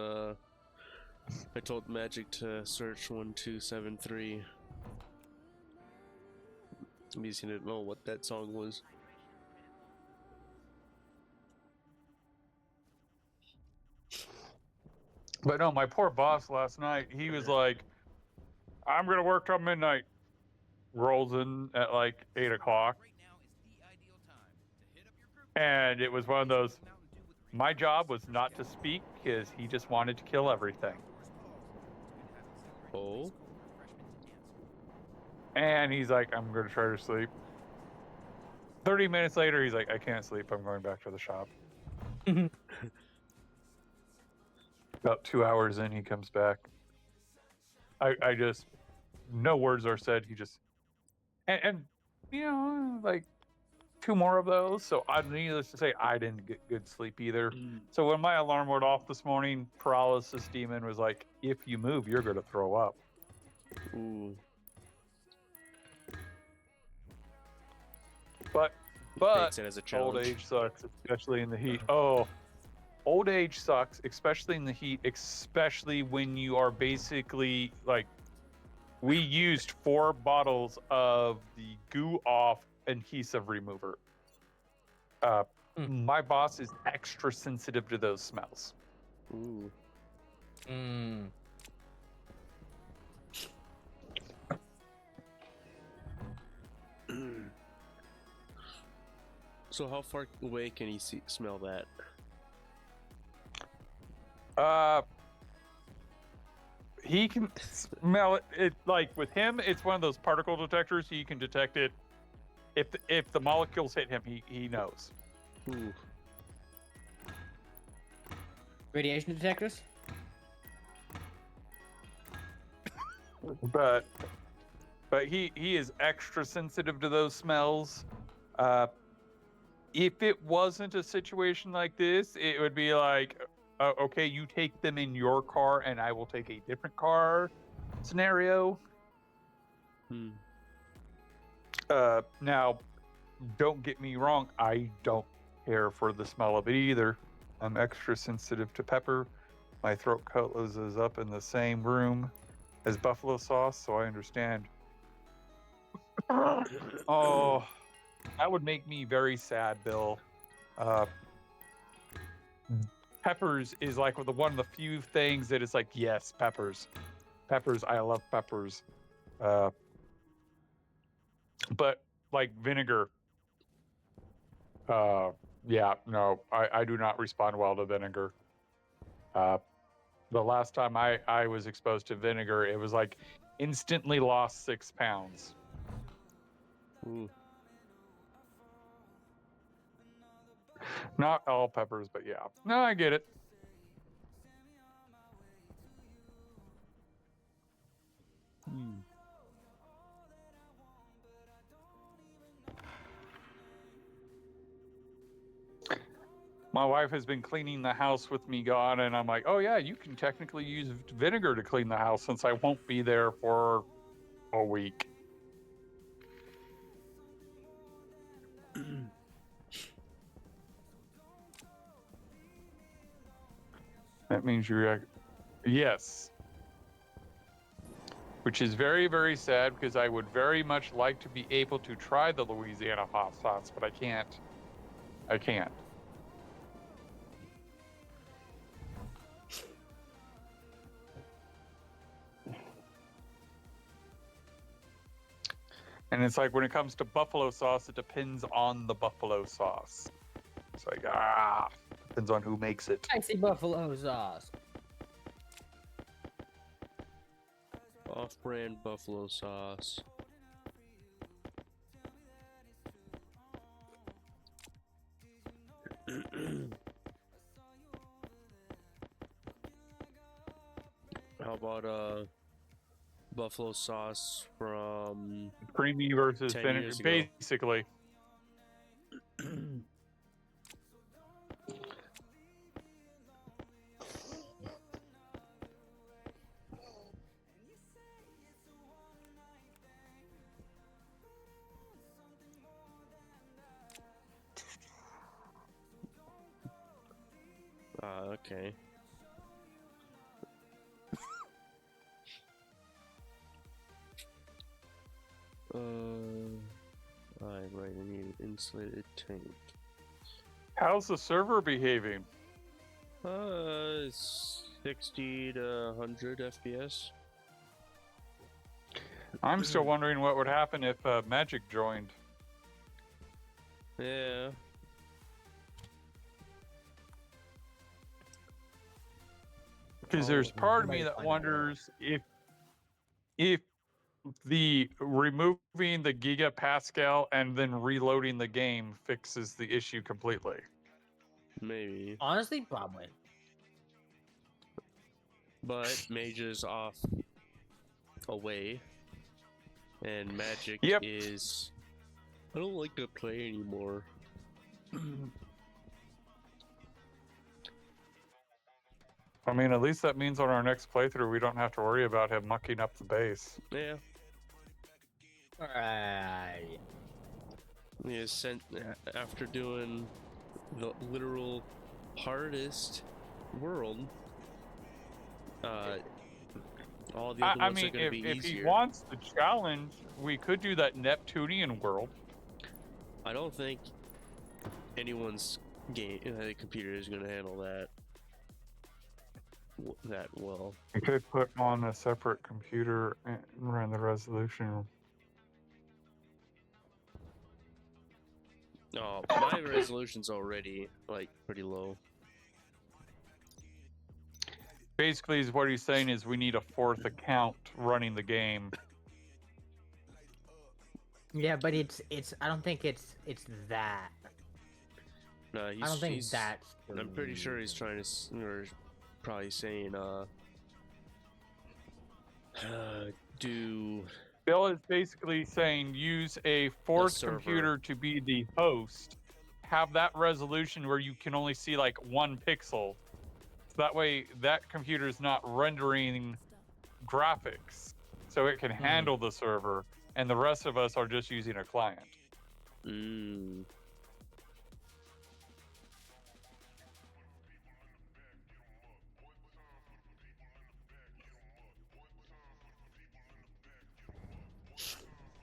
I told Magic to search 1273. Because he didn't know what that song was. But no, my poor boss last night, he was like, I'm gonna work till midnight. Rolls in at like 8 o'clock. And it was one of those, my job was not to speak because he just wanted to kill everything. Oh? And he's like, I'm gonna try to sleep. 30 minutes later, he's like, I can't sleep, I'm going back to the shop. About 2 hours in, he comes back. I just, no words are said. He just, and you know, like 2 more of those. So needless to say, I didn't get good sleep either. So when my alarm went off this morning, paralysis demon was like, if you move, you're gonna throw up. Ooh. But Takes it as a old challenge. age sucks, especially in the heat. Oh, old age sucks, especially in the heat, especially when you are basically like, we used 4 bottles of the goo off adhesive remover. My boss is extra sensitive to those smells. Ooh. So how far away can he smell that? He can smell it. It like with him, it's one of those particle detectors. So you can detect it. If the molecules hit him, he knows. Ooh. Radiation detectors? But he is extra sensitive to those smells. If it wasn't a situation like this, it would be like, okay, you take them in your car, and I will take a different car scenario. Now, don't get me wrong, I don't care for the smell of it either. I'm extra sensitive to pepper. My throat closes up in the same room as buffalo sauce, so I understand. Oh, that would make me very sad, Bill. Peppers is like one of the few things that is like, yes, peppers. Peppers, I love peppers. But like vinegar, yeah, no, I do not respond well to vinegar. The last time I was exposed to vinegar, it was like instantly lost 6 pounds. Ooh. Not all peppers, but yeah. No, I get it. My wife has been cleaning the house with me gone, and I'm like, oh yeah, you can technically use vinegar to clean the house since I won't be there for a week. That means you're, yes. Which is very, very sad because I would very much like to be able to try the Louisiana hot sauce, but I can't. I can't. And it's like when it comes to buffalo sauce, it depends on the buffalo sauce. It's like, depends on who makes it. Spicy buffalo sauce. Off-brand buffalo sauce. How about buffalo sauce from Creamy versus 10 thin, years ago? basically. Okay. Right, I need an insulated tank. How's the server behaving? 60 to 100 FPS. I'm still wondering what would happen if Magic joined. Yeah. Because there's part of me that wonders if the removing the gigapascal and then reloading the game fixes the issue completely. Maybe. Honestly, probably. But Mage is off away. And Magic Yep. is... I don't like to play anymore. I mean, at least that means on our next playthrough, we don't have to worry about him mucking up the base. Yeah. Alright. He is sent after doing the literal hardest world. All the other I ones mean, are going to be if easier. he wants the challenge, we could do that Neptunian world. I don't think anyone's computer is going to handle that well. We could put on a separate computer and run the resolution. Oh, my resolution's already like pretty low. Basically, is what he's saying is we need a fourth account running the game. Yeah, but it's I don't think it's that. No, I don't think he's, that's the I'm pretty sure he's trying to, or probably saying, do Bill is basically saying use a fourth server. computer to be the host. Have that resolution where you can only see like 1 pixel. So that way that computer is not rendering graphics. So it can handle the server. And the rest of us are just using a client. Mm.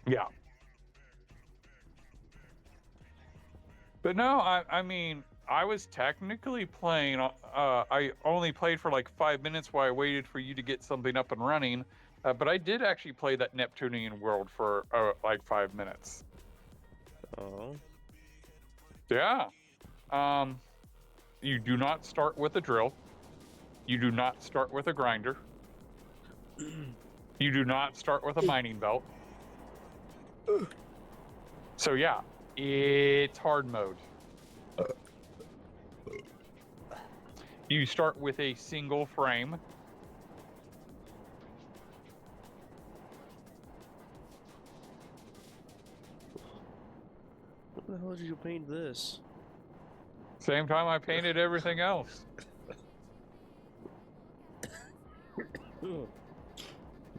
Yeah. But no, I mean, I was technically playing, I only played for like 5 minutes while I waited for you to get something up and running. But I did actually play that Neptunian world for like 5 minutes. Oh. Yeah. You do not start with a drill. You do not start with a grinder. You do not start with a mining belt. So yeah, it's hard mode. You start with a single frame. What the hell did you paint this? Same time I painted everything else.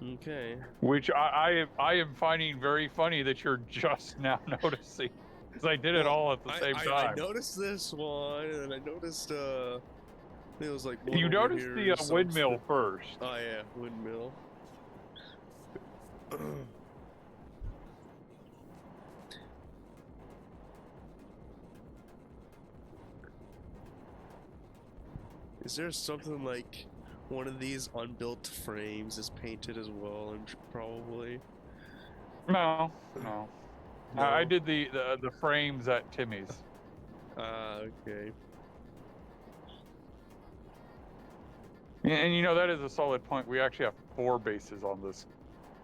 Okay. Which I am finding very funny that you're just now noticing. Because I did it all at the same time. I noticed this one, and I noticed, it was like one You over noticed here the or windmill something. first. Oh yeah, windmill. Is there something like one of these unbuilt frames is painted as well? And probably. No. No. I did the frames at Timmy's. Okay. And you know, that is a solid point. We actually have 4 bases on this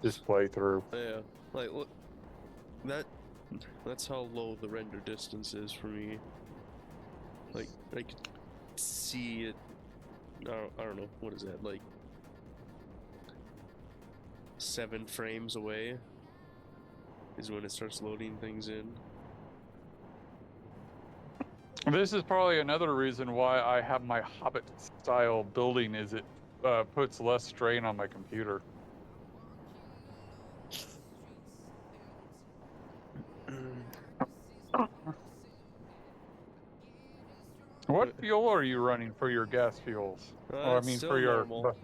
playthrough. Yeah, like look, that's how low the render distance is for me. Like I could see it. I don't know. What is that? Like 7 frames away is when it starts loading things in. This is probably another reason why I have my Hobbit-style building. Is it puts less strain on my computer. What fuel are you running for your gas fuels? Or I It's mean, still for your normal.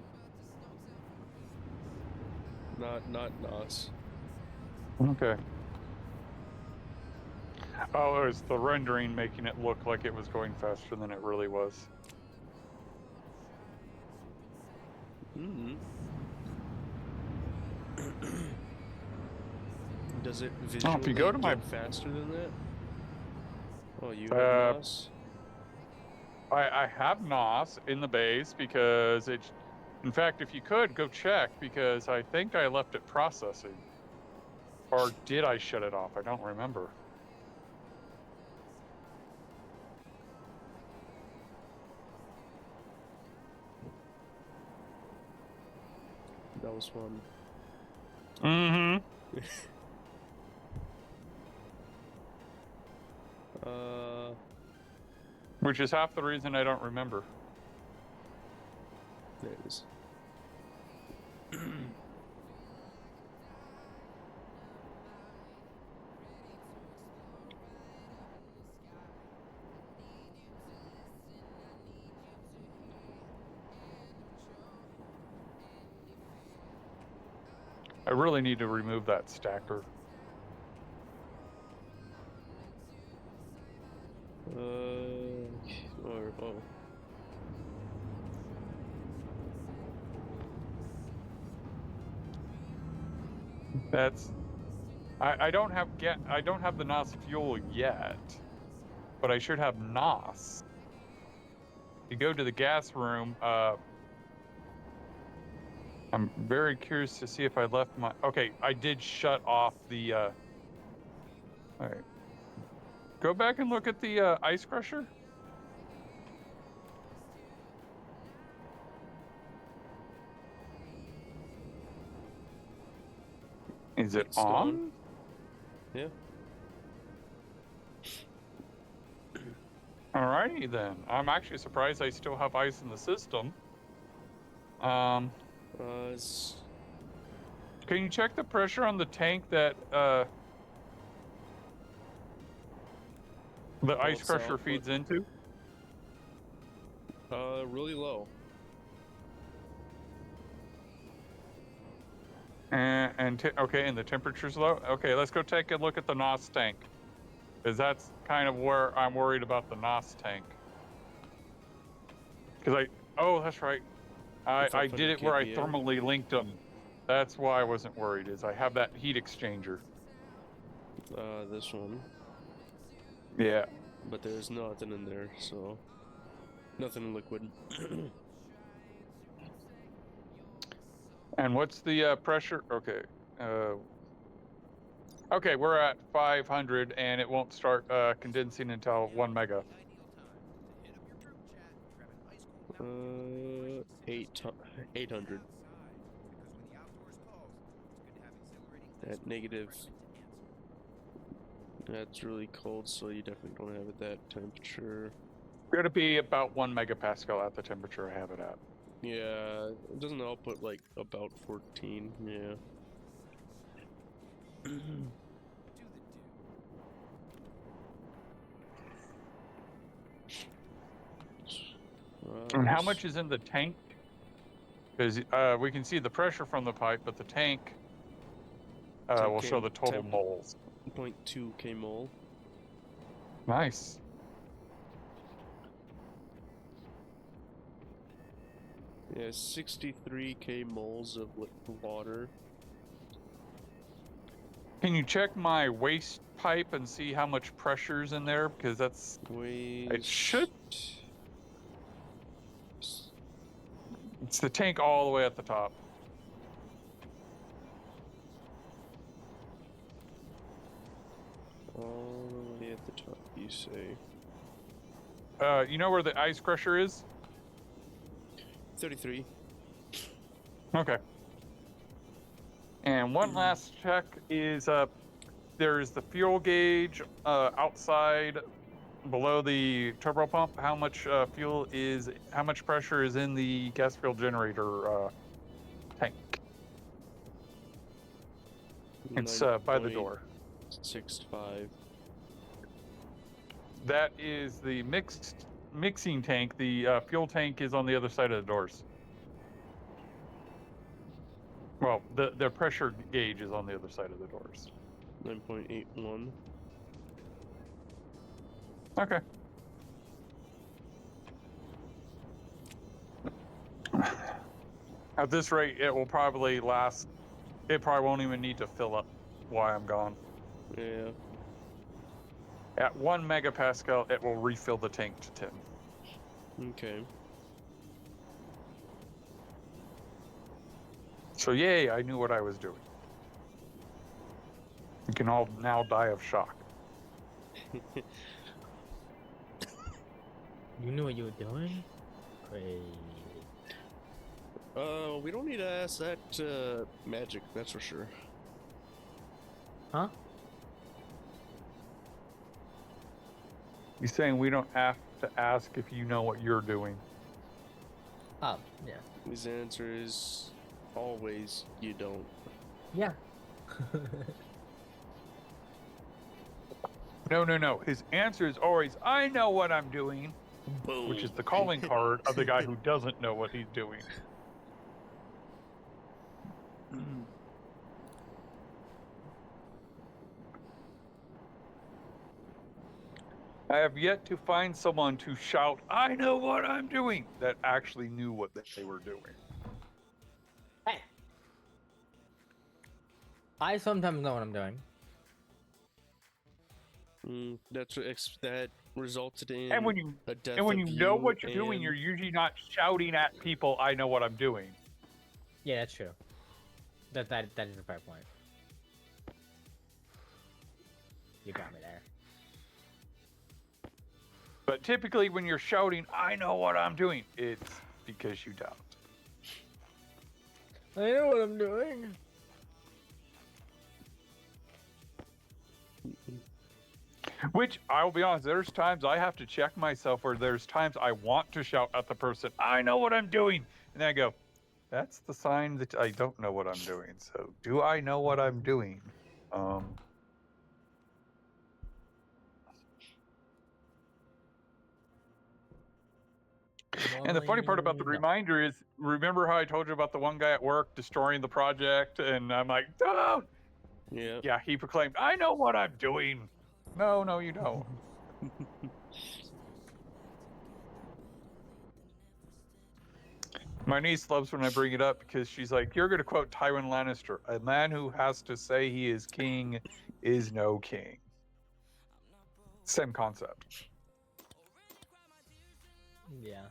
Not NOS. Okay. Oh, it was the rendering making it look like it was going faster than it really was. Mm-hmm. Does it Oh, if you go visually to my get faster than that? Oh, you have uh, NOS? I have NOS in the base because it's. In fact, if you could go check, because I think I left it processing, or did I shut it off? I don't remember. That was fun. Mm-hmm. Which is half the reason I don't remember. There it is. I really need to remove that stacker. Or oh. That's. I don't have I don't have the NOS fuel yet, but I should have NOS. You go to the gas room. I'm very curious to see if I left my. Okay, I did shut off the. All right. Go back and look at the ice crusher. Is it It's on? gone. Yeah. Alrighty then. I'm actually surprised I still have ice in the system. It's Can you check the pressure on the tank that the ice crusher itself, feeds into? really low. Okay, and the temperature's low. Okay, let's go take a look at the NOS tank, because that's kind of where I'm worried about the NOS tank. Because oh, that's right. I did 500 it where I kPa. thermally linked them. That's why I wasn't worried. Is I have that heat exchanger. This one. Yeah. But there's nothing in there, so nothing liquid. And what's the pressure? Okay. Okay, we're at 500, and it won't start condensing until 1 mega. 800 at negative. That's really cold, so you definitely don't have it that temperature. It's gonna be about 1 megapascal at the temperature I have it at. Yeah, it doesn't output like about 14. Yeah. And how much is in the tank? Because we can see the pressure from the pipe, but the tank will show the total moles. 0.2 kmol. Nice. Yeah, 63 kmols of water. Can you check my waste pipe and see how much pressure's in there? Because that's Waste. it should. It's the tank all the way at the top. All the way at the top, you say. You know where the ice crusher is? 33. Okay. And one last check is there's the fuel gauge outside below the turbo pump. How much how much pressure is in the gas fuel generator tank? It's by the door. 9.65. That is the mixing tank. The fuel tank is on the other side of the doors. Well, the pressure gauge is on the other side of the doors. 9.81. Okay. At this rate, it will probably last. It probably won't even need to fill up while I'm gone. Yeah. At 1 megapascal, it will refill the tank to 10. Okay. So yay, I knew what I was doing. You can all now die of shock. You knew what you were doing? Crazy. We don't need to ask that magic, that's for sure. Huh? He's saying we don't have to ask if you know what you're doing. Oh, yeah. His answer is always you don't. Yeah. No. His answer is always, I know what I'm doing, Boom. which is the calling card of the guy who doesn't know what he's doing. I have yet to find someone to shout, I know what I'm doing, that actually knew what they were doing. Hey. I sometimes know what I'm doing. That resulted in And when you a death know of what you're doing, and- you're usually not shouting at people, I know what I'm doing. Yeah, that's true. That is a fair point. You got me there. But typically when you're shouting, I know what I'm doing, it's because you don't. I know what I'm doing. Which, I'll be honest, there's times I have to check myself where there's times I want to shout at the person, I know what I'm doing. And then I go, that's the sign that I don't know what I'm doing. So do I know what I'm doing? And the funny part about the reminder is, remember how I told you about the one guy at work destroying the project? And I'm like, don't! Yeah. Yeah, he proclaimed, I know what I'm doing. No, you don't. My niece loves when I bring it up because she's like, you're going to quote Tywin Lannister, a man who has to say he is king is no king. Same concept. Yeah.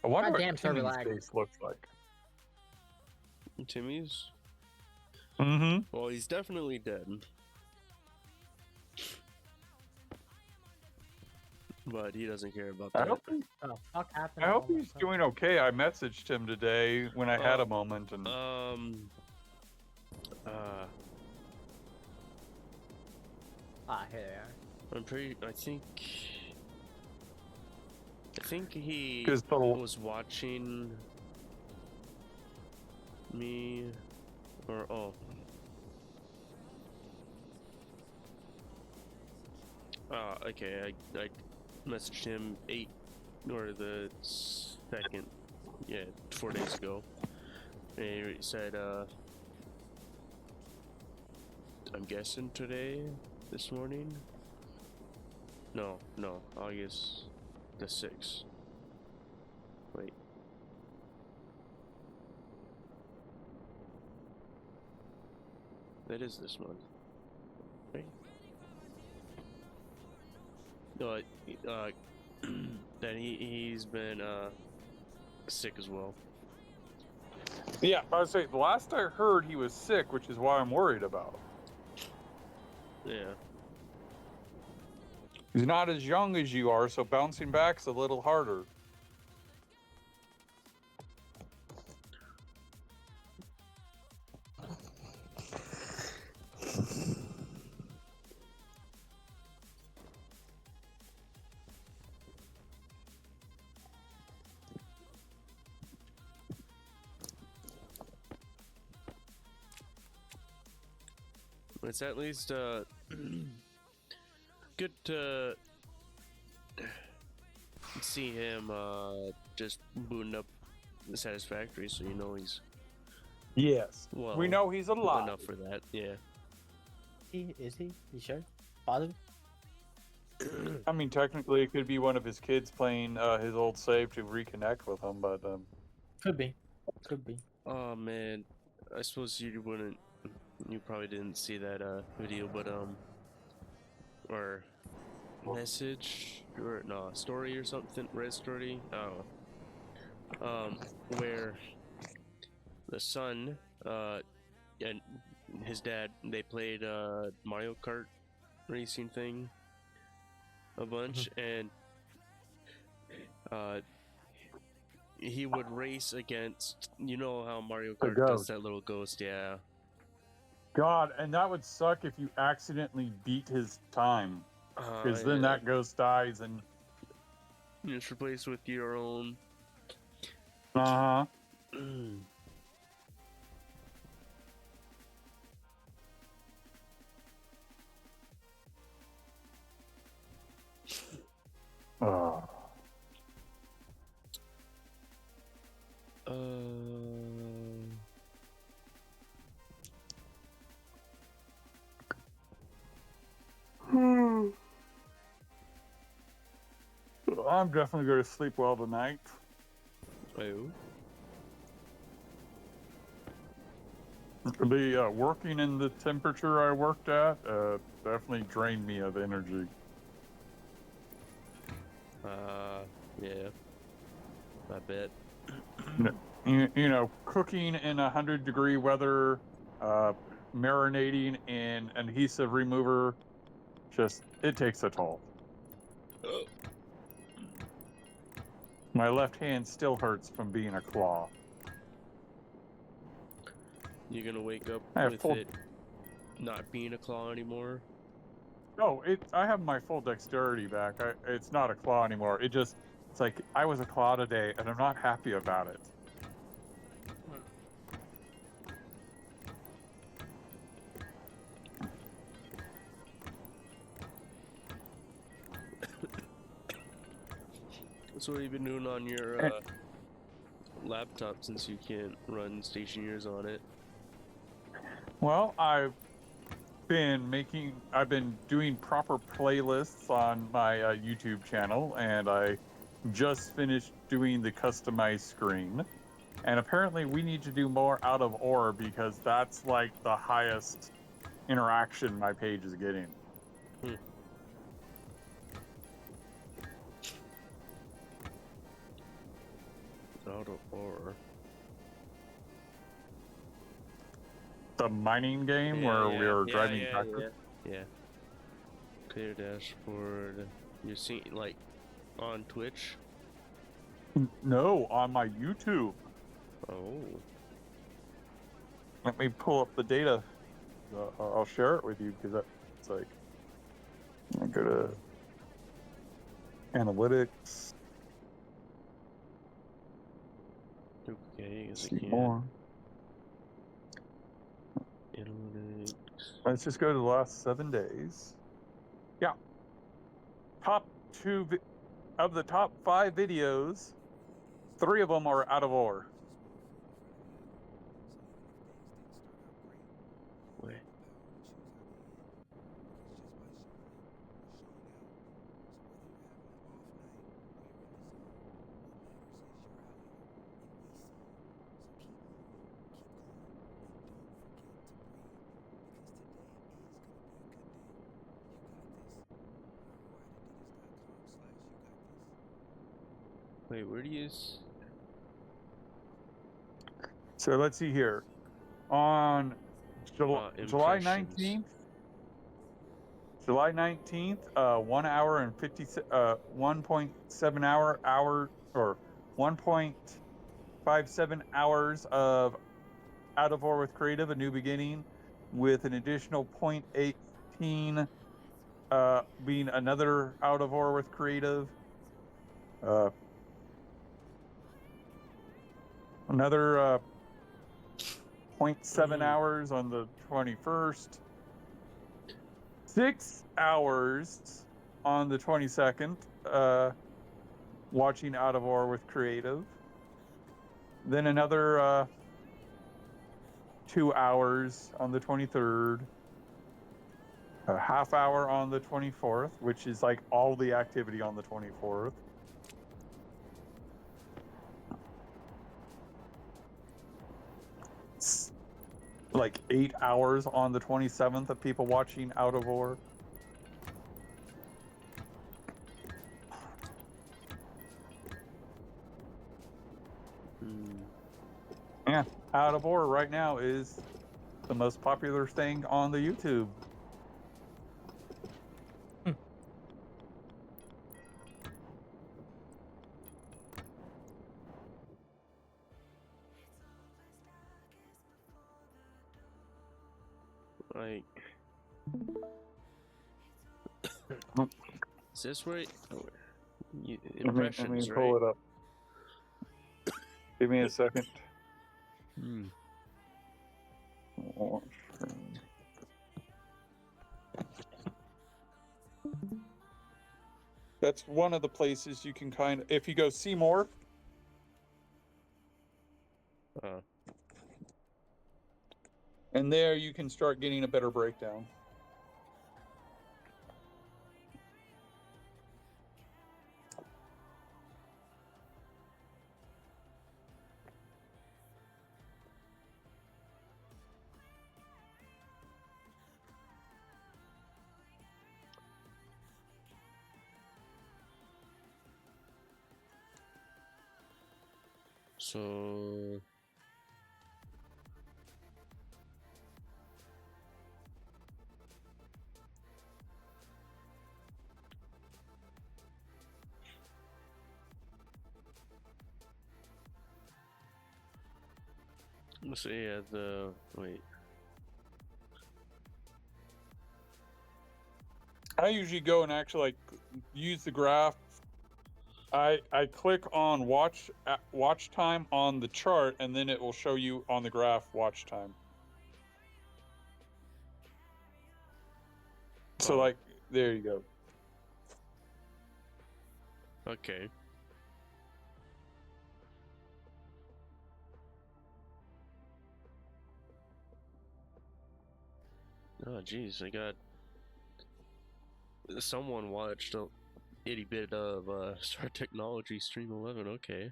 I wonder Goddamn, what server Timmy's lag. face looks like. Timmy's? Mm-hmm. Well, he's definitely dead. But he doesn't care about I that. hope, Oh, fuck happened. I hope he's doing okay. I messaged him today when I had a moment. And Here they are. I think he 'Cause the- was watching me, or okay, I messaged him 4 days ago, and he said, I'm guessing this morning? No, August the 6th. Wait. That is this month. Right? No, that he's been sick as well. yeah, I would say the last I heard he was sick, which is why I'm worried about. Yeah. He's not as young as you are, so bouncing back's a little harder. It's at least good to see him just booting up the Satisfactory, so you know he's Yes. well We know he's alive. enough for that. Yeah. Is he? You sure? Positive? I mean, technically, it could be one of his kids playing his old save to reconnect with him, but Could be. Could be. Oh man, I suppose you wouldn't. You probably didn't see that video, but or message or no story or something, red story. Oh, where the son and his dad, they played Mario Kart racing thing a bunch, and he would race against, you know how Mario The Kart does ghost. that little ghost, yeah. God, and that would suck if you accidentally beat his time, because then Yeah. that ghost dies and. It's replaced with your own. Uh huh. Oh. I'm definitely going to sleep well tonight. Oh. The working in the temperature I worked at definitely drained me of energy. Yeah. I bet. You know, cooking in 100-degree weather, marinating in adhesive remover, just, it takes a toll. My left hand still hurts from being a claw. You're gonna wake up I have with full... it not being a claw anymore? No, I have my full dexterity back. It's not a claw anymore. It's like, I was a claw today, and I'm not happy about it. So what have you been doing on your laptop since you can't run stationaries on it? Well, I've been doing proper playlists on my YouTube channel, and I just finished doing the customized screen. And apparently we need to do more out of ore, because that's like the highest interaction my page is getting. Out of ore. The mining game where we are driving tractors. Yeah. Clear dashboard. You see, like, on Twitch? No, on my YouTube. Oh. Let me pull up the data. I'll share it with you, because it's like, I go to analytics. Okay, I guess I See can't. more. Analytics. Let's just go to the last 7 days. Yeah. Of the top 5 videos, 3 of them are out of ore. Wait. Wait, where do you So let's see here. On July impressions. 19th, July 19th, 1 hour and 1.7 hour or 1.57 hours of Out of War with Creative, A New Beginning, with an additional 0.18 being another Out of War with Creative. Another 0.7 hours on the 21st. 6 hours on the 22nd, watching Out of War with Creative. Then another 2 hours on the 23rd. A half hour on the 24th, which is like all the activity on the 24th. Like 8 hours on the 27th of people watching Out of War. Yeah, Out of War right now is the most popular thing on the YouTube. Like, is this right? Oh, impressions, Let me pull right? it up. Give me a second. That's one of the places you can kind of, if you go see more. And there you can start getting a better breakdown. So let's see. Wait. I usually go and actually like use the graph. I click on watch time on the chart, and then it will show you on the graph watch time. So like there you go. Okay. Oh, jeez, I got someone watched a itty bit of Star Technology Stream 11. Okay.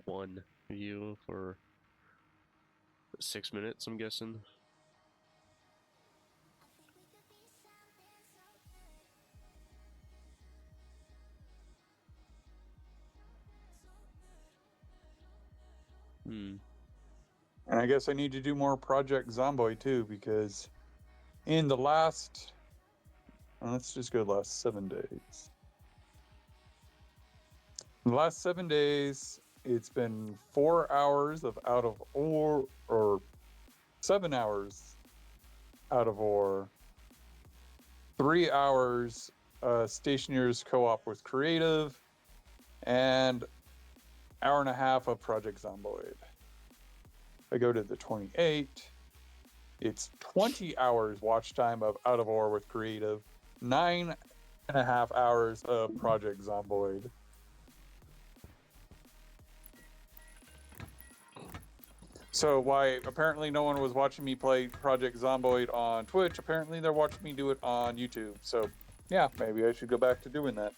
One view for 6 minutes, I'm guessing. And I guess I need to do more Project Zomboid too, because in the last, let's just go the last 7 days. In the last 7 days, it's been 4 hours of Out of War, or 7 hours Out of War, 3 hours Stationers Co-op with Creative, and hour and a half of Project Zomboid. If I go to the 28, it's 20 hours watch time of Out of War with Creative, 9.5 hours of Project Zomboid. So why apparently no one was watching me play Project Zomboid on Twitch, apparently they're watching me do it on YouTube. So yeah, maybe I should go back to doing that.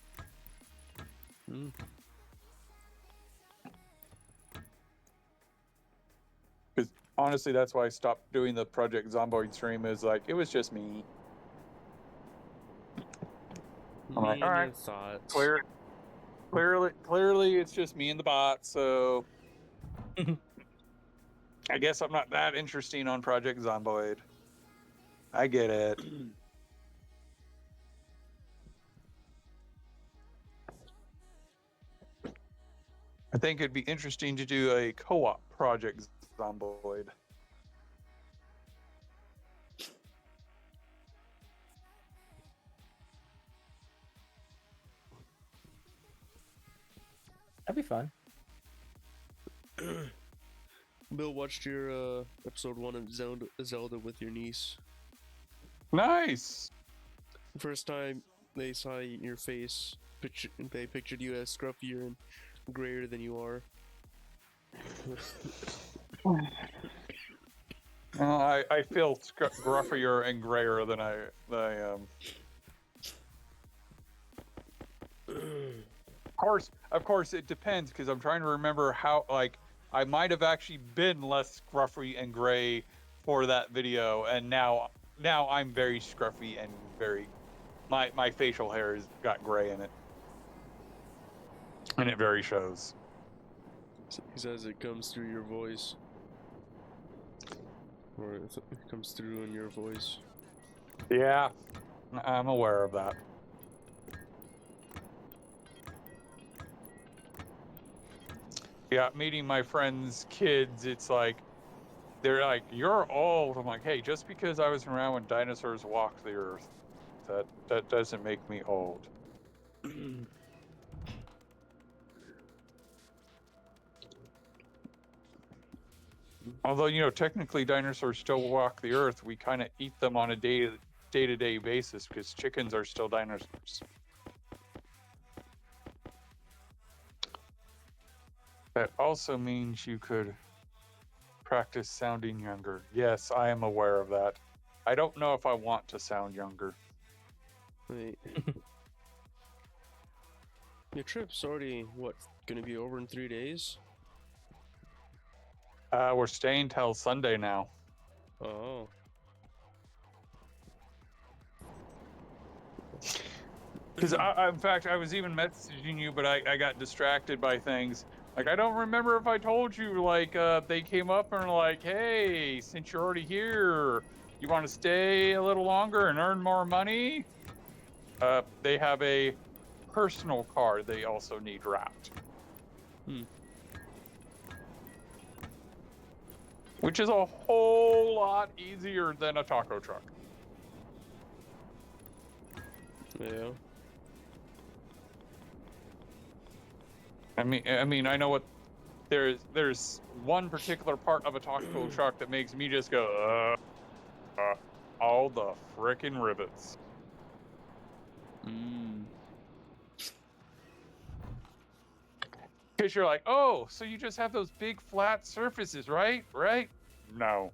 Because honestly, that's why I stopped doing the Project Zomboid stream, is like, it was just me. I'm like, all right, clearly it's just me and the bot, so I guess I'm not that interesting on Project Zomboid. I get it. I think it'd be interesting to do a co-op Project Zomboid. That'd be fun. Bill watched your episode 1 of Zelda with your niece. Nice. First time they saw your face, they pictured you as scruffier and grayer than you are. I feel gruffier and grayer than I am. Of course, it depends because I'm trying to remember how. Like, I might have actually been less scruffy and gray for that video, and now I'm very scruffy and very. My facial hair has got gray in it, and it very shows. He says it comes through your voice. Or it comes through in your voice. Yeah, I'm aware of that. Yeah, meeting my friends' kids, it's like, they're like, you're old. I'm like, hey, just because I was around when dinosaurs walked the earth, that doesn't make me old. Although, you know, technically dinosaurs still walk the earth, we kind of eat them on a day-to-day basis because chickens are still dinosaurs. That also means you could practice sounding younger. Yes, I am aware of that. I don't know if I want to sound younger. Wait. Your trip's already, what, gonna be over in 3 days? We're staying till Sunday now. Oh. Because in fact, I was even messaging you, but I got distracted by things. Like, I don't remember if I told you, like, they came up and were like, hey, since you're already here, you want to stay a little longer and earn more money? They have a personal card they also need wrapped. Which is a whole lot easier than a taco truck. Yeah. I mean, I know what there's one particular part of a taco truck that makes me just go, all the frickin' rivets. Because you're like, oh, so you just have those big flat surfaces, right? Right? No.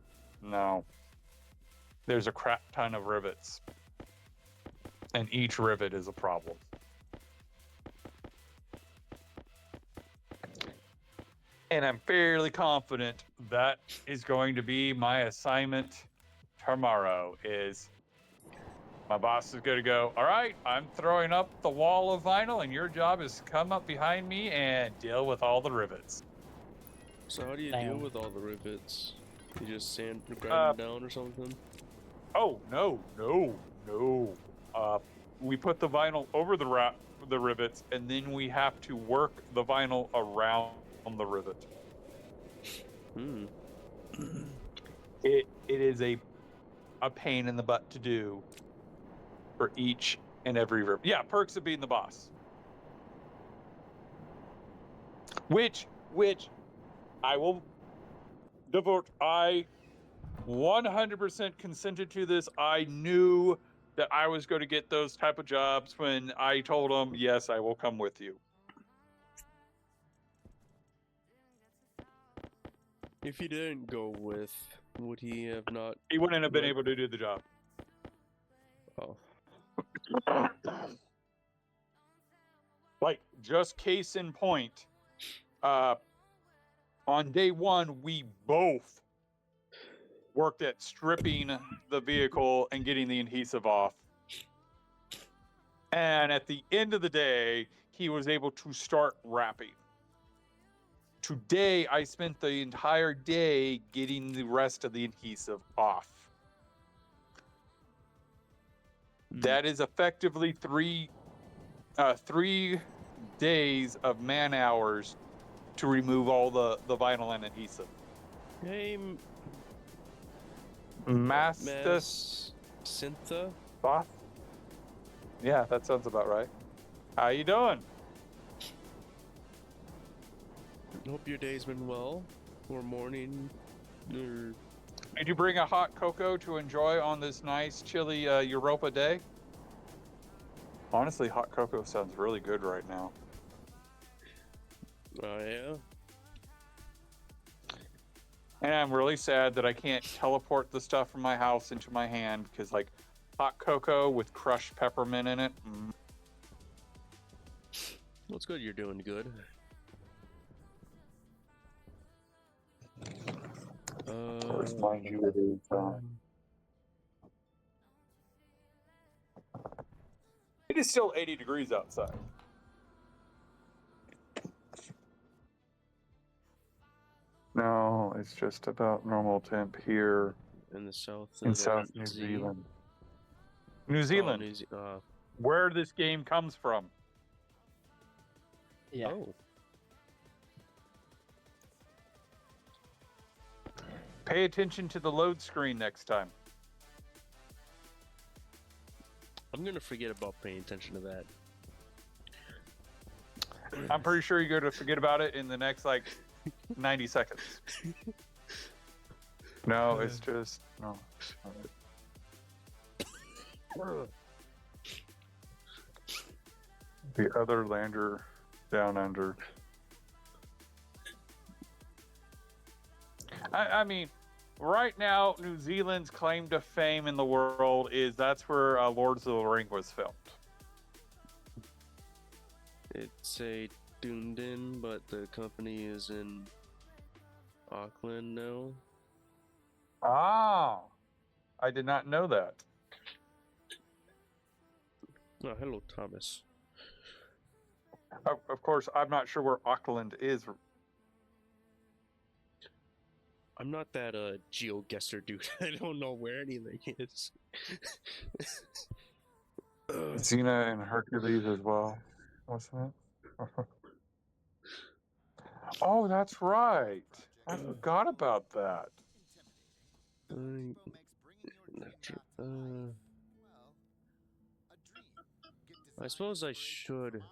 There's a crap ton of rivets. And each rivet is a problem. And I'm fairly confident that is going to be my assignment tomorrow. Is my boss is going to go, all right, I'm throwing up the wall of vinyl, and your job is to come up behind me and deal with all the rivets. So how do you Damn. deal with all the rivets? You just grind them down or something? Oh, no. We put the vinyl over the rivets, and then we have to work the vinyl around the rivet. It is a pain in the butt to do for each and every rivet. Yeah, perks of being the boss. Which I will devote. I 100% consented to this. I knew that I was going to get those type of jobs when I told him, yes, I will come with you. If he didn't go with, would he have not? He wouldn't have been able to do the job. Oh. Like, just case in point, on day one, we both worked at stripping the vehicle and getting the adhesive off. And at the end of the day, he was able to start wrapping. today I spent the entire day getting the rest of the adhesive off. That is effectively 3 days of man hours to remove all the vinyl and adhesive. Hey, Mastis Syntha. Boss? Yeah, that sounds about right. How you doing? Hope your day's been well, or morning, or Did you bring a hot cocoa to enjoy on this nice, chilly Europa day? Honestly, hot cocoa sounds really good right now. yeah. And I'm really sad that I can't teleport the stuff from my house into my hand because, like, hot cocoa with crushed peppermint in it. Well, it's good you're doing good. Mind you, it is. It is still 80 degrees outside. No, it's just about normal temp here In the south. in South New Zealand. New Zealand, where this game comes from. Yeah. Oh. Pay attention to the load screen next time. I'm gonna forget about paying attention to that. I'm pretty sure you're going to forget about it in the next, like, 90 seconds. No, it's just... No. The other lander down under. I mean, right now, New Zealand's claim to fame in the world is that's where Lords of the Ring was filmed. It's a Dunedin, but the company is in Auckland now. Ah, I did not know that. Oh, hello, Thomas. Of course, I'm not sure where Auckland is. I'm not that GeoGuessr dude. I don't know where anything is. Xena and Hercules as well, wasn't it? Oh, that's right. I forgot about that. I suppose I should.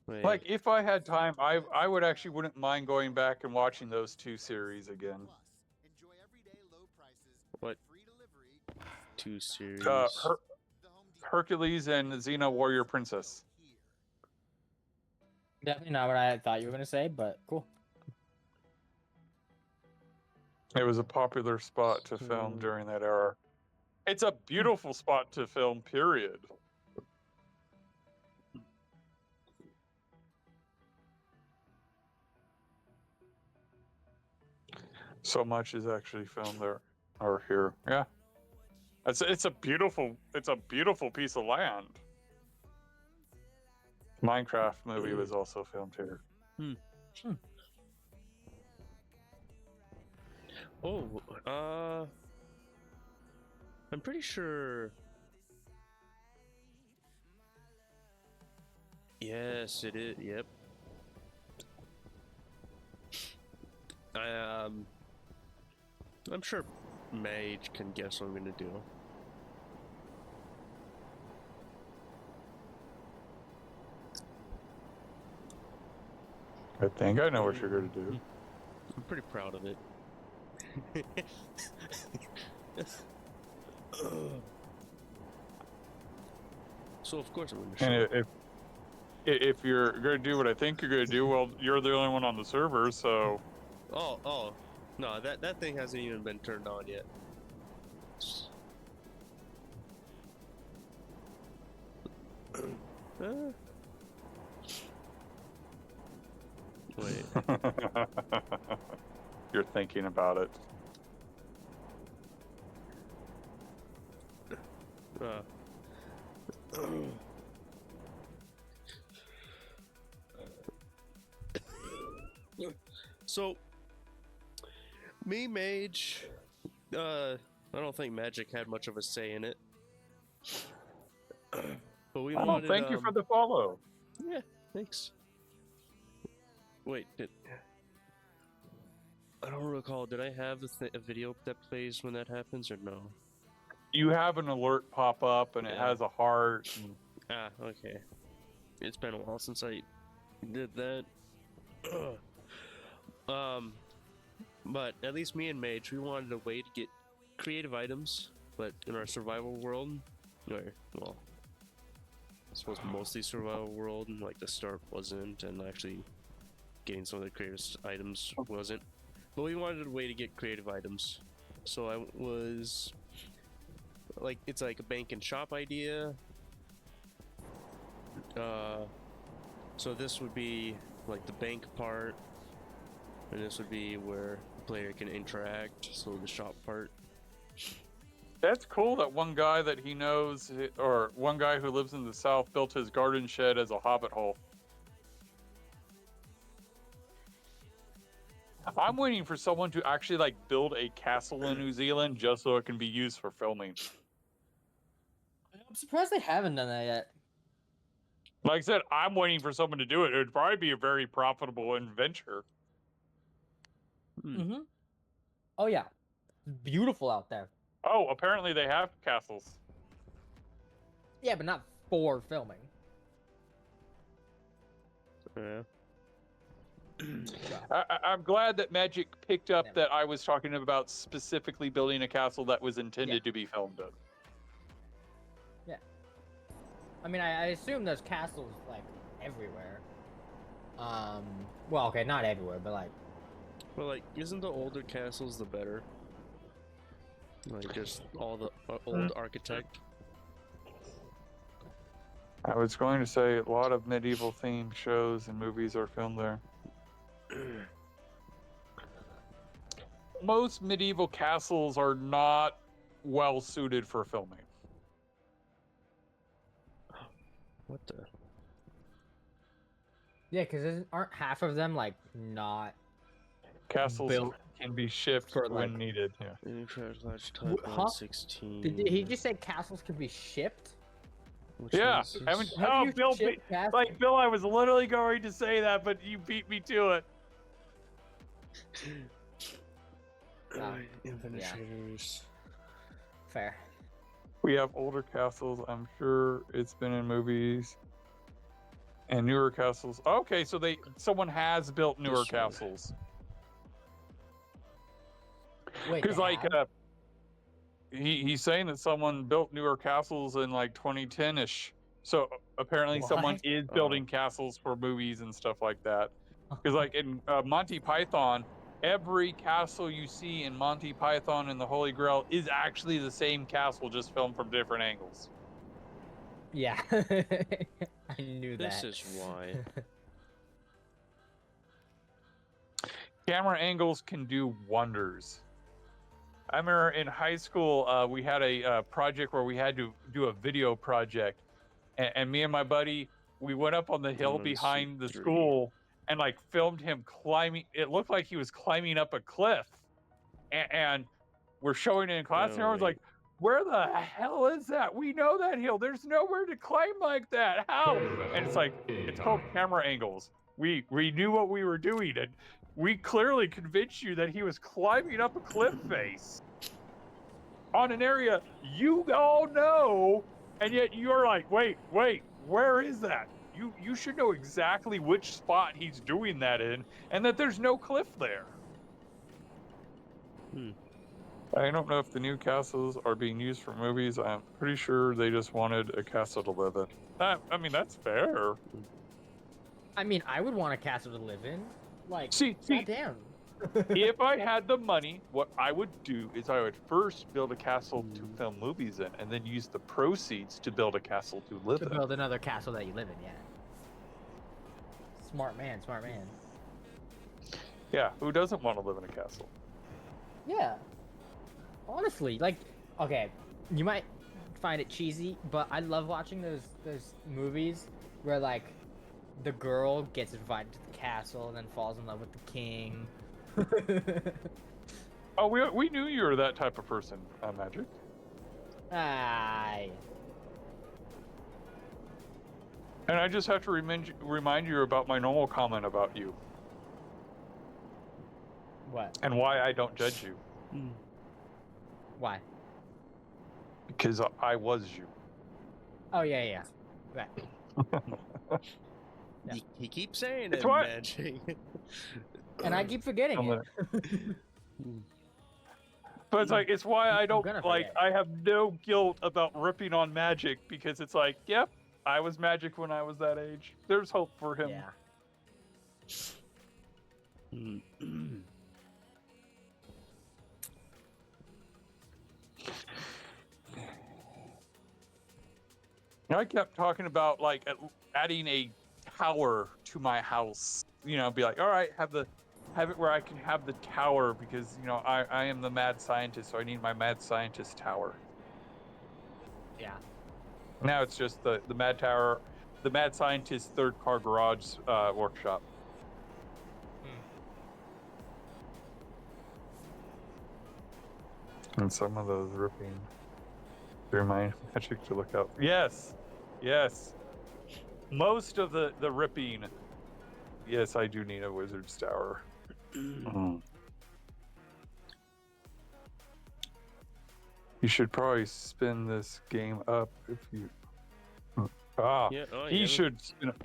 Wait. Like, if I had time, I would actually wouldn't mind going back and watching those two series again. What? Two series? Hercules and Xena Warrior Princess. Definitely not what I thought you were gonna say, but cool. It was a popular spot to film during that era. It's a beautiful spot to film, period. So much is actually filmed there or here. Yeah. It's a beautiful piece of land. Minecraft movie was also filmed here. Oh, I'm pretty sure. Yes, it is. Yep. I'm sure Mage can guess what I'm gonna do. I think I know what you're going to do. I'm pretty proud of it. So of course I'm gonna show. And if you're going to do what I think you're going to do, well, you're the only one on the server, so... Oh, no, that thing hasn't even been turned on yet. Wait. You're thinking about it. So, me, Mage, I don't think Magic had much of a say in it. But we Oh, wanted, thank you for the follow. yeah, thanks. Wait, I don't recall, did I have a video that plays when that happens, or no? You have an alert pop up, and it Yeah. has a heart. And... Ah, okay. It's been a while since I did that. But at least me and Mage, we wanted a way to get creative items, but in our survival world, or, well, I suppose mostly survival world, and like the start wasn't, and actually getting some of the creative items wasn't. But we wanted a way to get creative items. So I was like, it's like a bank and shop idea. So this would be like the bank part, and this would be where the player can interact, so the shop part. That's cool that one guy that he knows, or one guy who lives in the South, built his garden shed as a hobbit hole. I'm waiting for someone to actually like build a castle in New Zealand just so it can be used for filming. I'm surprised they haven't done that yet. Like I said, I'm waiting for someone to do it. It would probably be a very profitable venture. Mm-hmm. Oh yeah, it's beautiful out there. Oh, apparently they have castles. Yeah, but not for filming. Yeah. I'm glad that Magic picked up Yeah. that I was talking about specifically building a castle that was intended to be filmed in. Yeah. I mean, I assume there's castles like everywhere. Well, okay, not everywhere, but like. Well, like, isn't the older castles the better? Like, just all the old architect. I was going to say a lot of medieval themed shows and movies are filmed there. Most medieval castles are not well suited for filming. What the? Yeah, because aren't half of them like not Castles built can be shipped for, when like- needed. Yeah. Huh? 16. Did he just say castles can be shipped? Which Yeah, one is this? haven't- How do Oh, you Bill, ship castles? Like Bill, I was literally going to say that, but you beat me to it. Infinite yeah. Shaders. Fair. We have older castles. I'm sure it's been in movies. And newer castles. Okay, so someone has built newer This one. castles. Wait, Because they like have? he's saying that someone built newer castles in like 2010ish. So apparently someone What? is building castles for movies and stuff like that. Because like in Monty Python, every castle you see in Monty Python and the Holy Grail is actually the same castle, just filmed from different angles. Yeah, I knew This that. is why. Camera angles can do wonders. I remember in high school, we had a project where we had to do a video project. And me and my buddy, we went up on the hill One, two, behind the three. school and like filmed him climbing. It looked like he was climbing up a cliff. And we're showing it in class, and everyone's like, where the hell is that? We know that hill. There's nowhere to climb like that. How? And it's like, it's called camera angles. We knew what we were doing, and we clearly convinced you that he was climbing up a cliff face on an area you all know, and yet you're like, wait, where is that? You should know exactly which spot he's doing that in, and that there's no cliff there. I don't know if the new castles are being used for movies. I'm pretty sure they just wanted a castle to live in. I mean, that's fair. I mean, I would want a castle to live in. Like, See, goddamn. if I had the money, what I would do is I would first build a castle to film movies in, and then use the proceeds to build a castle to live To in. build another castle that you live in, yeah. Smart man, smart man. Yeah, who doesn't want to live in a castle? Yeah. Honestly, like, okay, you might find it cheesy, but I love watching those movies where like the girl gets invited to the castle and then falls in love with the king. Oh, we knew you were that type of person, Magic. Aye. And I just have to remind you about my normal comment about you What? and why I don't judge you. Why? Because I was you. Oh yeah. Right. Yeah. He keeps saying It's it, what- Magic. And I keep forgetting I'm it. But it's like, it's why I don't, gonna like, forget. I have no guilt about ripping on Magic, because it's like, yep, I was Magic when I was that age. There's hope for him. Yeah. I kept talking about, like, adding a tower to my house. You know, be like, all right, have it where I can have the tower, because, you know, I am the mad scientist, so I need my mad scientist tower. Yeah. Now it's just the mad tower, the mad scientist third car garage workshop. And some of those ripping remind Magic to look out. Yes. Most of the ripping. Yes, I do need a wizard's tower. You should probably spin this game up if you. Yeah, oh, He yeah. should spin it.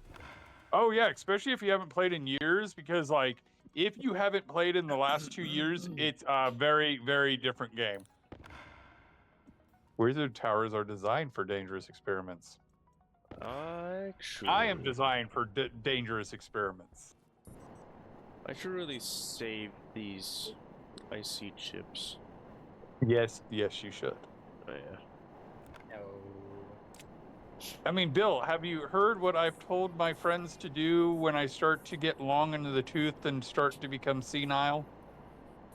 Oh yeah, especially if you haven't played in years, because like if you haven't played in the last 2 years, it's a very, very different game. Wizard towers are designed for dangerous experiments. Actually, I am designed for dangerous experiments. I should really save these icy chips. Yes, you should. Oh yeah. No. I mean, Bill, have you heard what I've told my friends to do when I start to get long into the tooth and start to become senile?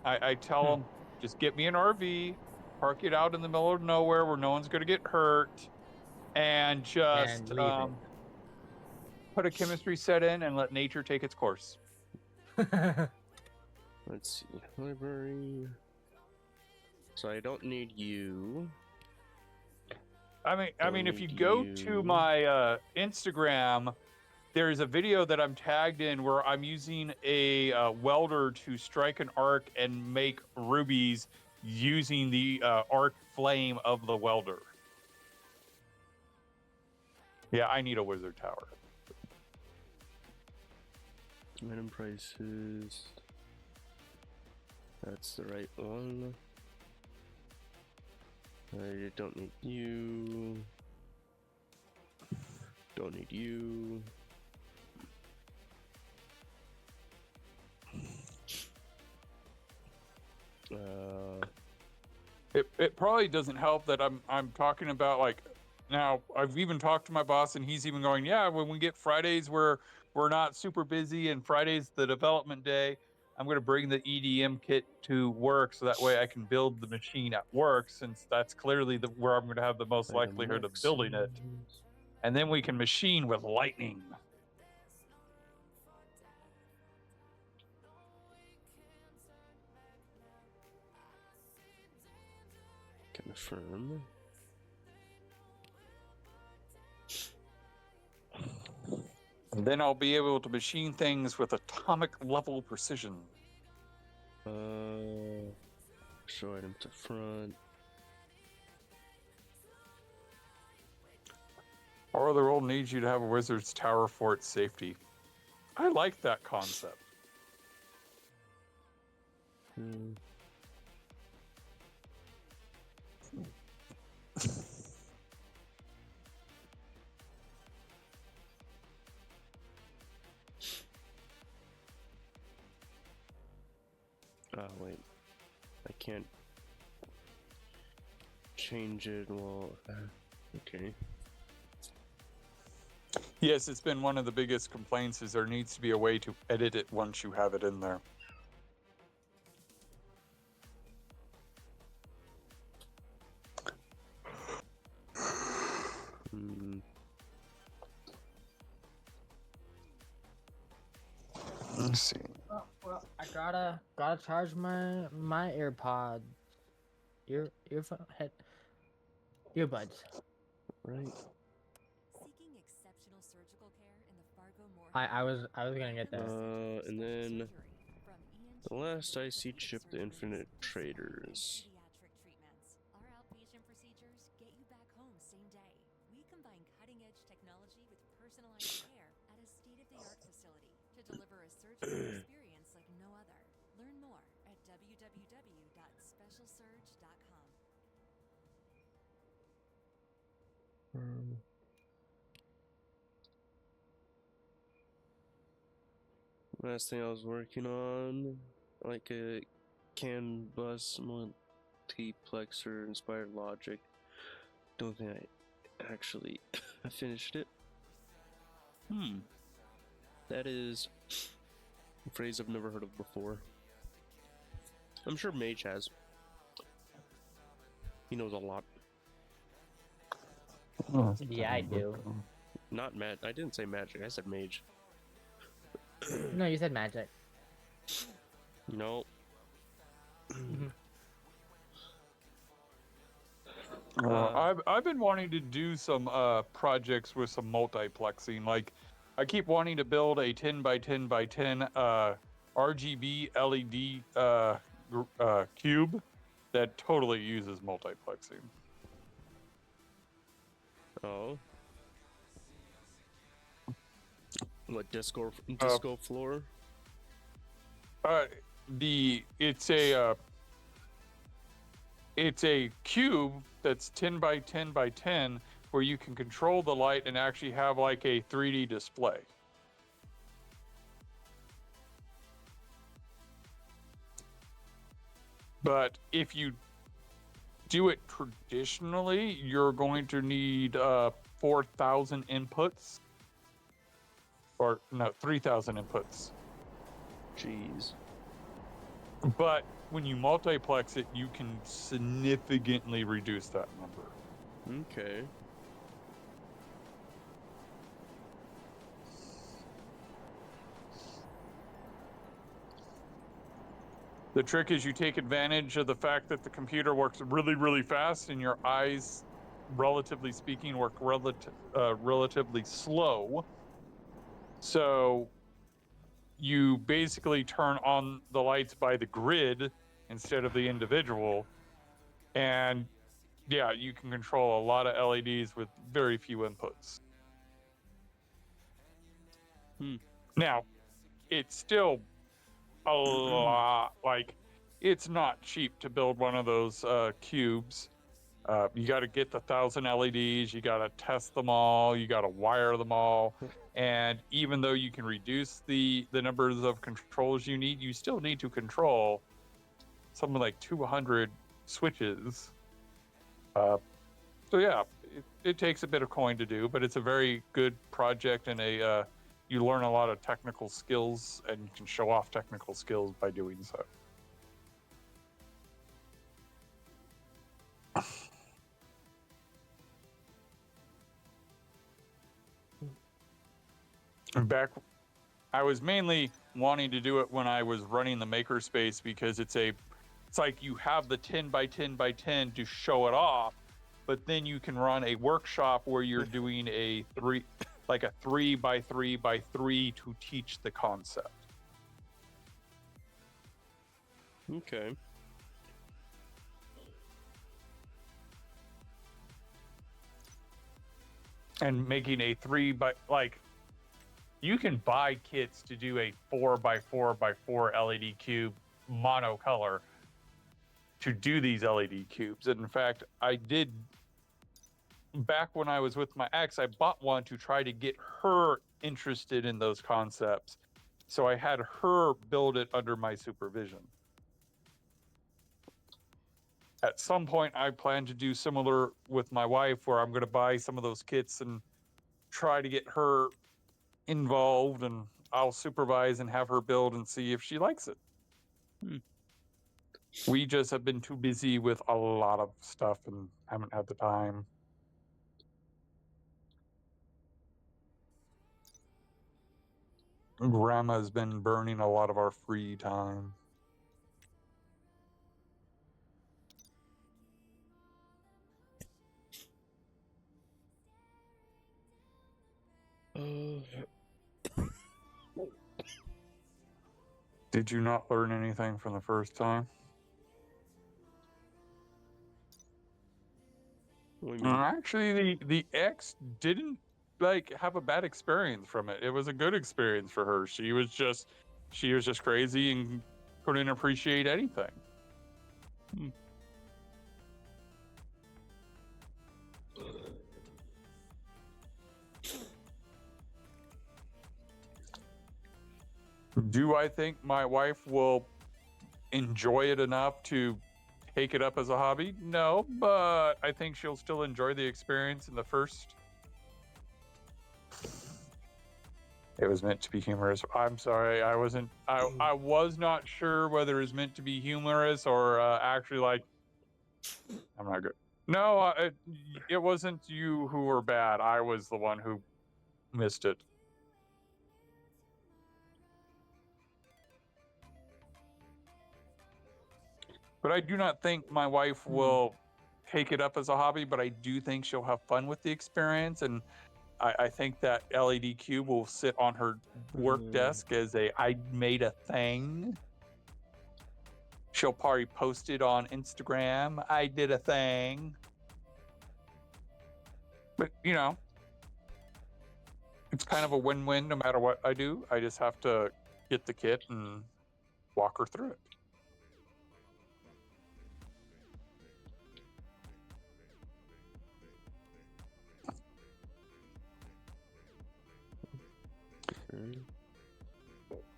I tell them, just get me an RV, park it out in the middle of nowhere where no one's going to get hurt, and just And leave it. put a chemistry set in and let nature take its course. Let's see. Library. So I don't need you. I mean, if you Don't go you- to my Instagram, there's a video that I'm tagged in where I'm using a welder to strike an arc and make rubies using the arc flame of the welder. Yeah, I need a wizard tower. Item prices. That's the right one. I don't need you. Don't need you. It probably doesn't help that I'm talking about, like, now I've even talked to my boss and he's even going, yeah, when we get Fridays where we're not super busy and Friday's the development day, I'm going to bring the EDM kit to work so that way I can build the machine at work, since that's clearly where I'm going to have the most likelihood of building it. And then we can machine with lightning. Confirm. And then I'll be able to machine things with atomic level precision. Show item to front. Or the world needs you to have a wizard's tower for its safety. I like that concept. Oh wait, I can't change it while. Okay. Yes, it's been one of the biggest complaints is there needs to be a way to edit it once you have it in there. Let's see. Well, I gotta charge my AirPod, earphone head, earbuds. Right. Seeking exceptional surgical care in the Fargo-Moorhead I was gonna get that. And then the last I see, chip the infinite traders. Pediatric treatments. Our outpatient procedures get you back home same day. We combine cutting-edge technology with personalized care at a state-of-the-art facility to deliver a surgical experience like no other. Learn more at www.specialsurge.com. Last thing I was working on, like a CAN bus multiplexer inspired logic. Don't think I actually finished it. That is a phrase I've never heard of before. I'm sure Mage has. He knows a lot. Yeah, I do. Not Mag. I didn't say magic. I said Mage. No, you said magic. No. I've been wanting to do some projects with some multiplexing. Like, I keep wanting to build a 10 by 10 by 10 RGB LED cube that totally uses multiplexing. Oh. What, disco floor? It's a cube that's 10 by 10 by 10 where you can control the light and actually have like a 3D display. But if you do it traditionally, you're going to need 4,000 inputs. Or no, 3,000 inputs. Jeez. But when you multiplex it, you can significantly reduce that number. Okay. The trick is you take advantage of the fact that the computer works really, really fast and your eyes, relatively speaking, work relatively slow. So you basically turn on the lights by the grid instead of the individual. And yeah, you can control a lot of LEDs with very few inputs. Now, it's still a lot, like, it's not cheap to build one of those cubes. You got to get the 1,000 LEDs, you got to test them all, you got to wire them all. And even though you can reduce the numbers of controls you need, you still need to control something like 200 switches. So yeah, it takes a bit of coin to do, but it's a very good project, and you learn a lot of technical skills, and you can show off technical skills by doing so. Back, I was mainly wanting to do it when I was running the makerspace, because it's like you have the 10 by 10 by 10 to show it off, but then you can run a workshop where you're doing a 3 by 3 by 3 to teach the concept. Okay. And making a 3 by, like, you can buy kits to do a 4 by 4 by 4 LED cube monocolor to do these LED cubes. And in fact, I did, back when I was with my ex, I bought one to try to get her interested in those concepts. So I had her build it under my supervision. At some point, I plan to do similar with my wife, where I'm going to buy some of those kits and try to get her involved, and I'll supervise and have her build and see if she likes it. We just have been too busy with a lot of stuff and haven't had the time. Grandma's been burning a lot of our free time. Did you not learn anything from the first time? What do you mean? Actually, the ex didn't like have a bad experience from it. It was a good experience for her. She was just crazy and couldn't appreciate anything. Do I think my wife will enjoy it enough to take it up as a hobby? No, but I think she'll still enjoy the experience in the first. It was meant to be humorous. I'm sorry, I wasn't. I was not sure whether it was meant to be humorous or actually like. I'm not good. No, it wasn't you who were bad. I was the one who missed it. But I do not think my wife will take it up as a hobby, but I do think she'll have fun with the experience. And I think that LED cube will sit on her work desk as I made a thing. She'll probably post it on Instagram. I did a thing. But, you know, it's kind of a win-win no matter what I do. I just have to get the kit and walk her through it.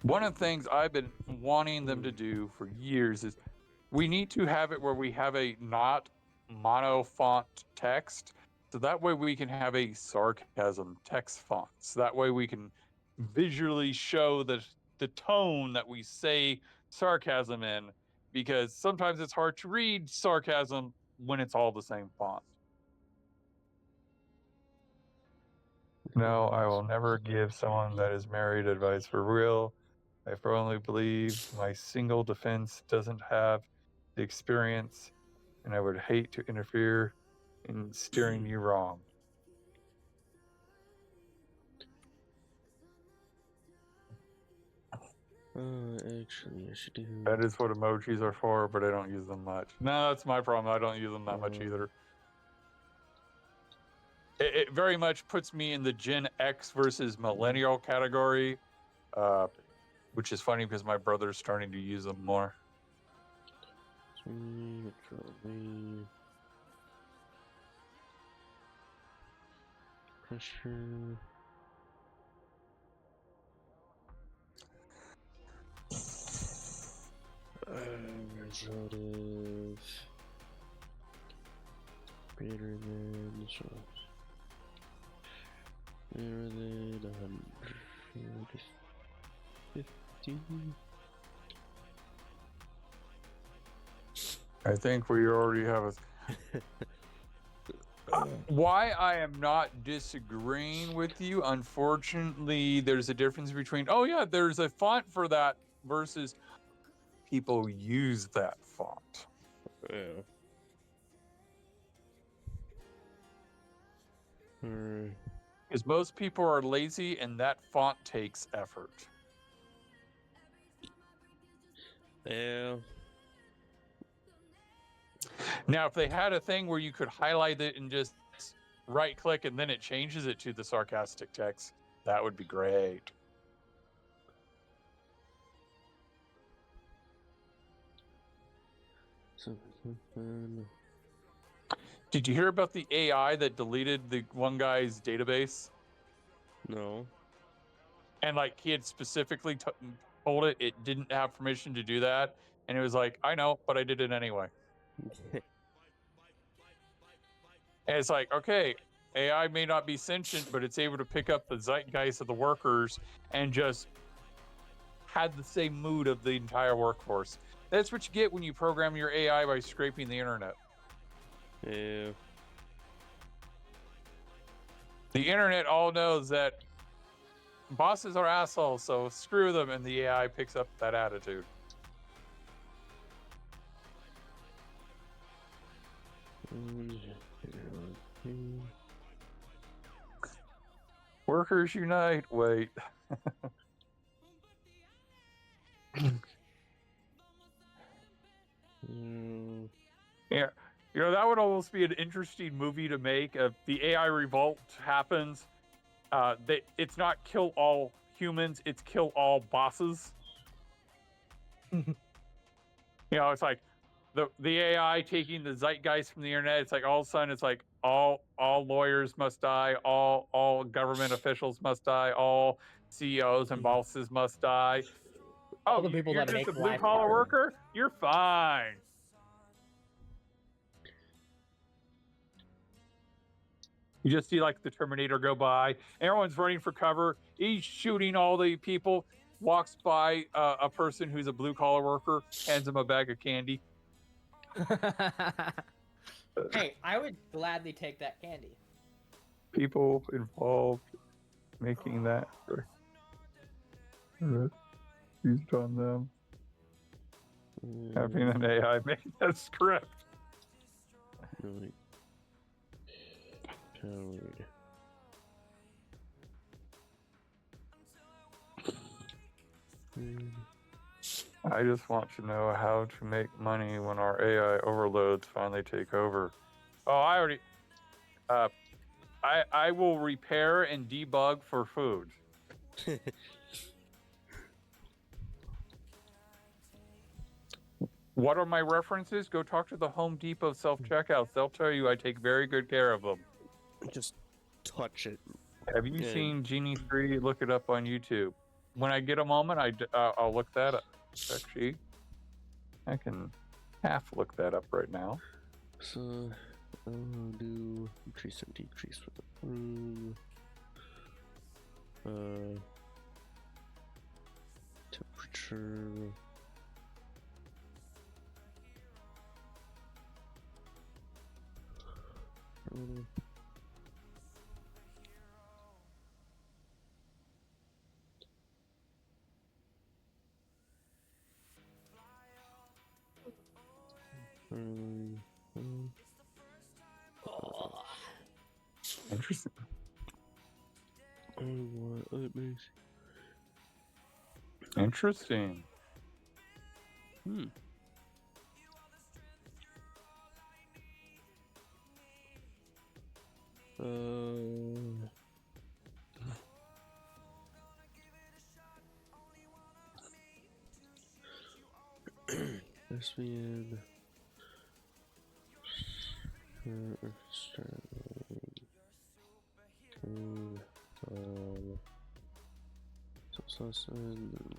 One of the things I've been wanting them to do for years is we need to have it where we have a not mono font text. So that way we can have a sarcasm text font. So that way we can visually show the tone that we say sarcasm in, because sometimes it's hard to read sarcasm when it's all the same font. No, I will never give someone that is married advice for real. I firmly believe my single defense doesn't have the experience, and I would hate to interfere in steering you wrong. Actually, I should do. That is what emojis are for, but I don't use them much. No, that's my problem. I don't use them that much either. It very much puts me in the Gen X versus millennial category, which is funny because my brother's starting to use them more. Pressure. Result of greater than greater than 150. I think we already have a. Why I am not disagreeing with you, unfortunately, there's a difference between, oh yeah, there's a font for that versus people use that font. Yeah. Because most people are lazy and that font takes effort. Yeah. Now, if they had a thing where you could highlight it and just right click and then it changes it to the sarcastic text, that would be great. Did you hear about the AI that deleted the one guy's database? No. And like he had specifically told it didn't have permission to do that. And it was like, I know, but I did it anyway. And it's like, okay, AI may not be sentient, but it's able to pick up the zeitgeist of the workers and just had the same mood of the entire workforce. That's what you get when you program your AI by scraping the internet. Yeah. The internet all knows that bosses are assholes, so screw them, and the AI picks up that attitude. Workers unite. Wait. Yeah, you know, that would almost be an interesting movie to make. If the AI revolt happens, it's not kill all humans, it's kill all bosses. You know, it's like the AI taking the zeitgeist from the internet. It's like all of a sudden, it's like all lawyers must die, all government officials must die, all CEOs and bosses must die. All Oh, the people you're that just make a blue life collar hard. worker? You're fine. You just see like the Terminator go by. Everyone's running for cover. He's shooting all the people. Walks by a person who's a blue collar worker, hands him a bag of candy. Hey, I would gladly take that candy. People involved making that used on them. Having an AI make that script. Really powered. I just want to know how to make money when our AI overloads finally take over. Oh, I already. I will repair and debug for food. What are my references? Go talk to the Home Depot self-checkouts. They'll tell you I take very good care of them. Just touch it. Have you Yeah. seen Genie 3? Look it up on YouTube. When I get a moment, I'll look that up. Actually, I can half look that up right now. So I'll do increase and decrease for the room. Temperature. Interesting. Let me see. Interesting. SVN.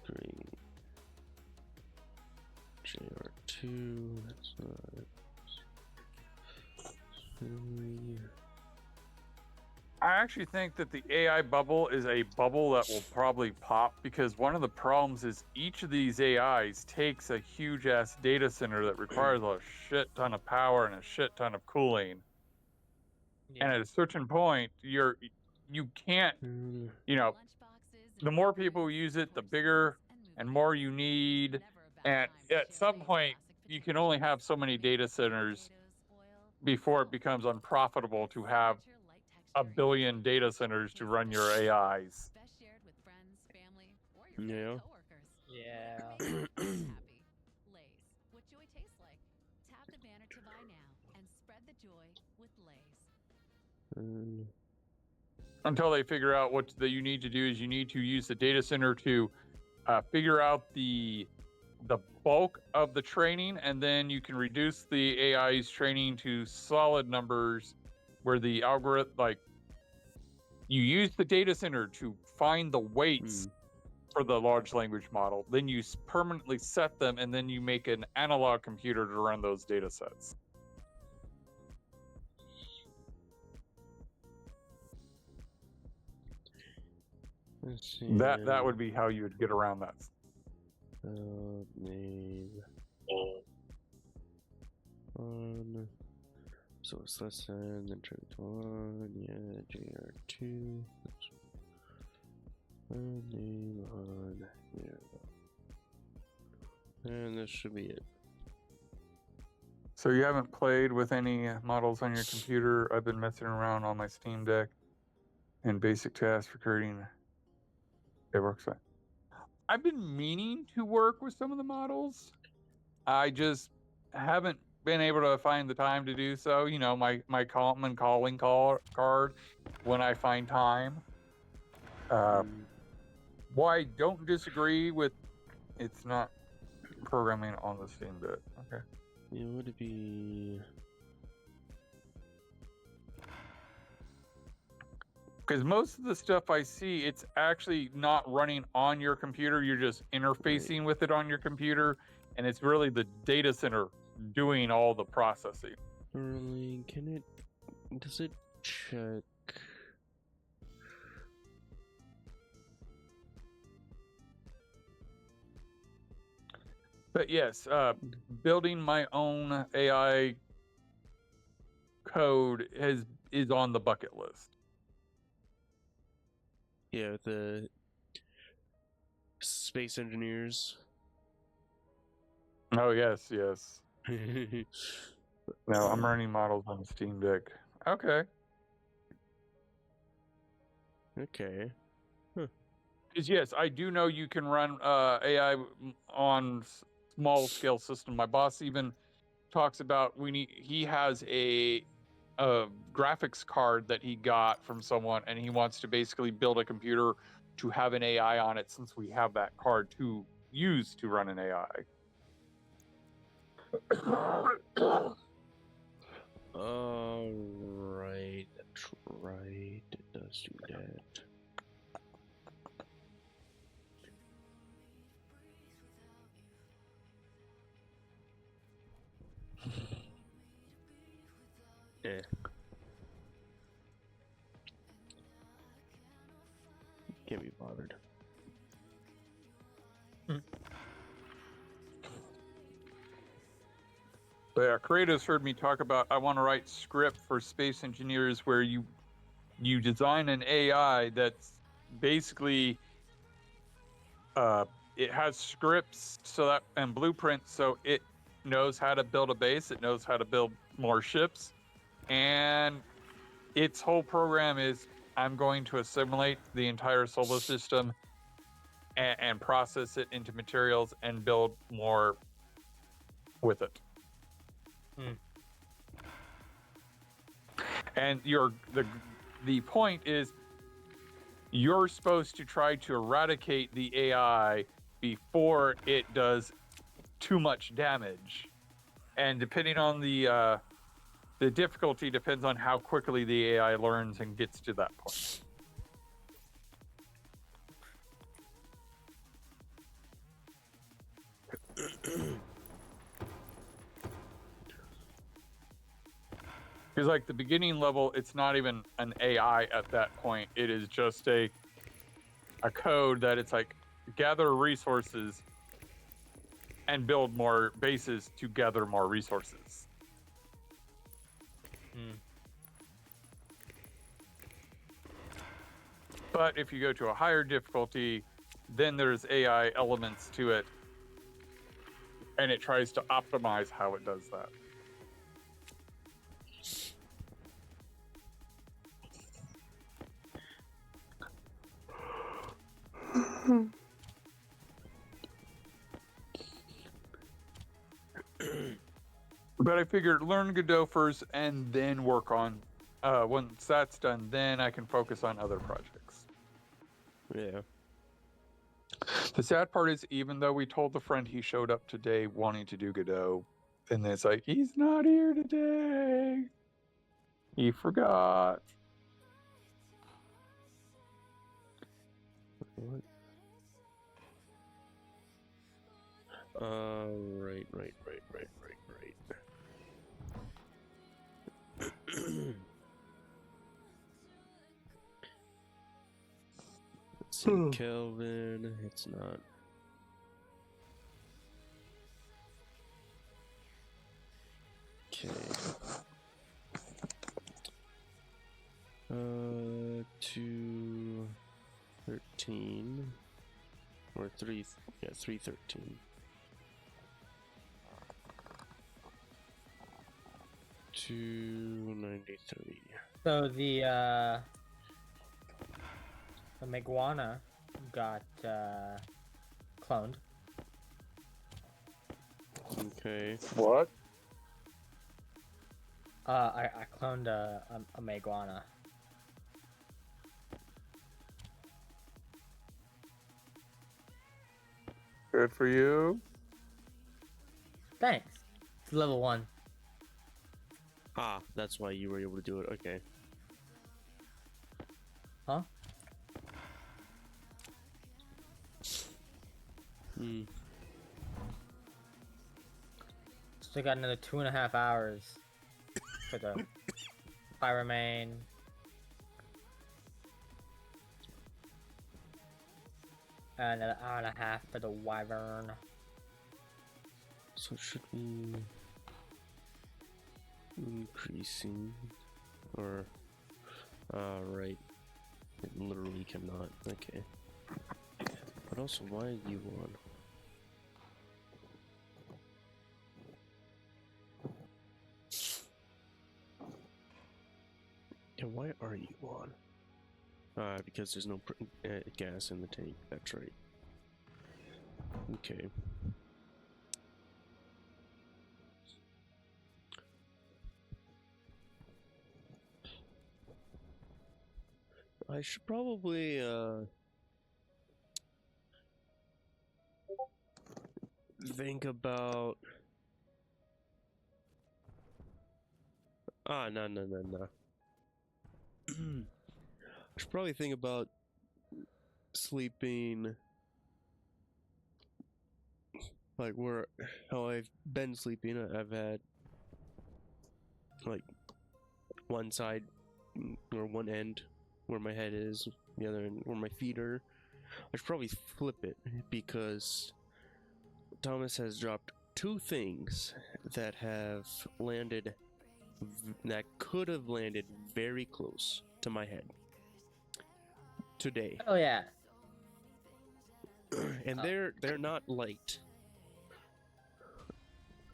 Green. JR2. That's not. I actually think that the AI bubble is a bubble that will probably pop because one of the problems is each of these AIs takes a huge ass data center that requires a shit ton of power and a shit ton of cooling. Yeah. And at a certain point, you can't, you know, the more people use it, the bigger and more you need. And at some point, you can only have so many data centers before it becomes unprofitable to have a billion data centers to run your AIs. Yeah. Yeah. What joy tastes like. Tap the banner to buy now and spread the joy with Lay's. Until they figure out what you need to do is you need to use the data center to figure out the bulk of the training, and then you can reduce the AI's training to solid numbers where the algorithm, like, you use the data center to find the weights for the large language model, then you permanently set them, and then you make an analog computer to run those data sets. Let's see. That would be how you would get around that. Name. On. So it's less than turn 1. Yeah, JR2. Name on here. And this should be it. So you haven't played with any models on your computer? I've been messing around on my Steam Deck and basic task recording. It works fine. I've been meaning to work with some of the models. I just haven't been able to find the time to do so. You know, my common calling card when I find time. Why I don't disagree with it's not programming on the Steam Deck. Okay. It would be. Because most of the stuff I see, it's actually not running on your computer. You're just interfacing with it on your computer, and it's really the data center doing all the processing. Early, can it? Does it check? But yes, building my own AI code is on the bucket list. Yeah, the space engineers. Oh yes, yes. No, I'm running models on Steam Deck. Okay. Okay. Because yes, I do know you can run AI on small scale system. My boss even talks about he has a graphics card that he got from someone, and he wants to basically build a computer to have an AI on it, since we have that card to use to run an AI. Right, that's right. It does do that. Yeah. Can't be bothered. But yeah, creatives heard me talk about I want to write script for space engineers where you design an AI that's basically it has scripts so that and blueprints so it knows how to build a base, it knows how to build more ships, and its whole program is I'm going to assimilate the entire solar system and process it into materials and build more with it. And the point is you're supposed to try to eradicate the AI before it does too much damage. And depending on the difficulty depends on how quickly the AI learns and gets to that point. Because like the beginning level, it's not even an AI at that point. It is just a code that it's like gather resources and build more bases to gather more resources. But if you go to a higher difficulty, then there's AI elements to it, and it tries to optimize how it does that. But I figured learn Godot first and then work on, once that's done, then I can focus on other projects. Yeah. The sad part is, even though we told the friend he showed up today wanting to do Godot, and it's like, he's not here today. He forgot. What? Right. Let's see, Kelvin. It's not. Okay. 2, 13. 313 or 313. 293. So the Meguana got cloned. Okay. What? I cloned a Meguana. Good for you. Thanks. It's level 1. Ah, that's why you were able to do it. Okay. Huh? Hmm. Still got another 2.5 hours for the fire main. And another hour and a half for the wyvern. So should we increasing or right? It literally cannot. Okay. But also, why are you on? Yeah, why are you on? Because there's no gas in the tank. That's right. Okay. I should probably think about. No. I should probably think about sleeping like how I've been sleeping. I've had like one side or one end where my head is, the other end where my feet are. I should probably flip it because Thomas has dropped 2 things that have landed that could have landed very close to my head today. Oh yeah. And they're not light.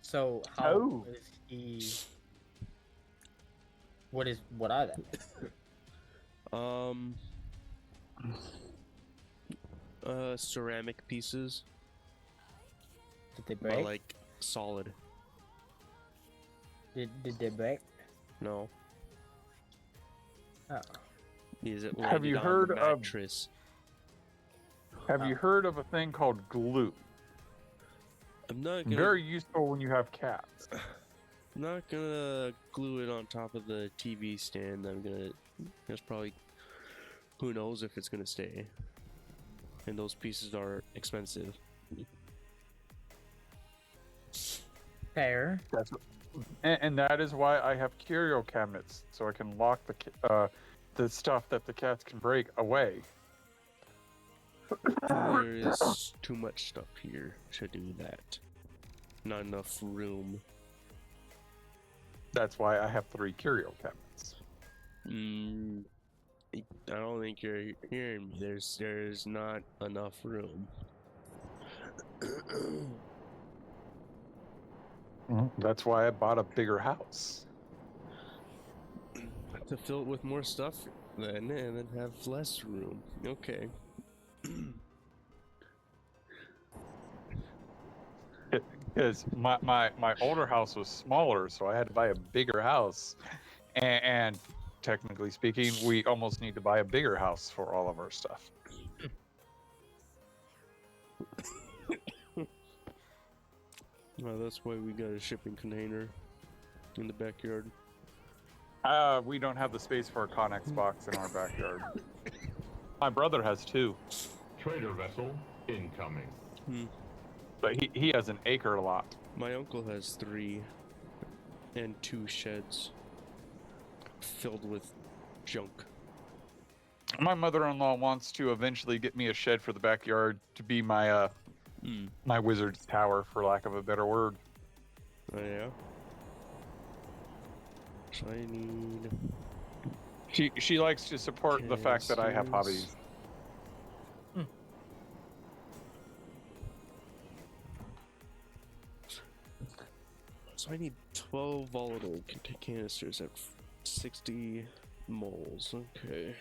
So how is he? What are they? Ceramic pieces, Did they but break? like solid. Did they break? No, Oh. is it Have you landed on heard the of- mattress? Have you heard of a thing called glue? I'm not gonna. Very useful when you have cats. I'm not gonna glue it on top of the TV stand. I'm gonna. That's probably. Who knows if it's gonna stay? And those pieces are expensive. Fair. That's and that is why I have curio cabinets, so I can lock the stuff that the cats can break away. There is too much stuff here to do that. Not enough room. That's why I have 3 curio cabinets. I don't think you're hearing me. There's not enough room. That's why I bought a bigger house. To fill it with more stuff then, and then have less room. Okay. Because my older house was smaller, so I had to buy a bigger house. And technically speaking, we almost need to buy a bigger house for all of our stuff. Well, that's why we got a shipping container in the backyard. We don't have the space for a Connex box in our backyard. My brother has 2. Trader vessel incoming. But he has an acre lot. My uncle has 3 and 2 sheds filled with junk. My mother-in-law wants to eventually get me a shed for the backyard to be my my wizard's tower, for lack of a better word. Oh yeah. So I need. She likes to support the fact that I have Casters. hobbies. So I need 12 volatile canisters at 60 moles. Okay.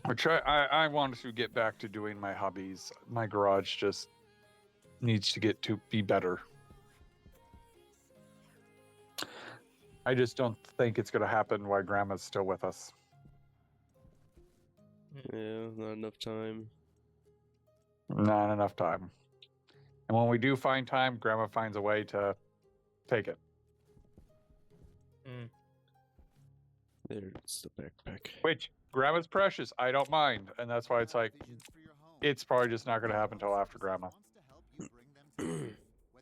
Which I wanted to get back to doing my hobbies. My garage just needs to get to be better. I just don't think it's going to happen while Grandma's still with us. Yeah, not enough time. Not enough time. And when we do find time, Grandma finds a way to take it. There's the backpack. Which, Grandma's precious. I don't mind. And that's why it's like, it's probably just not going to happen until after Grandma. Whether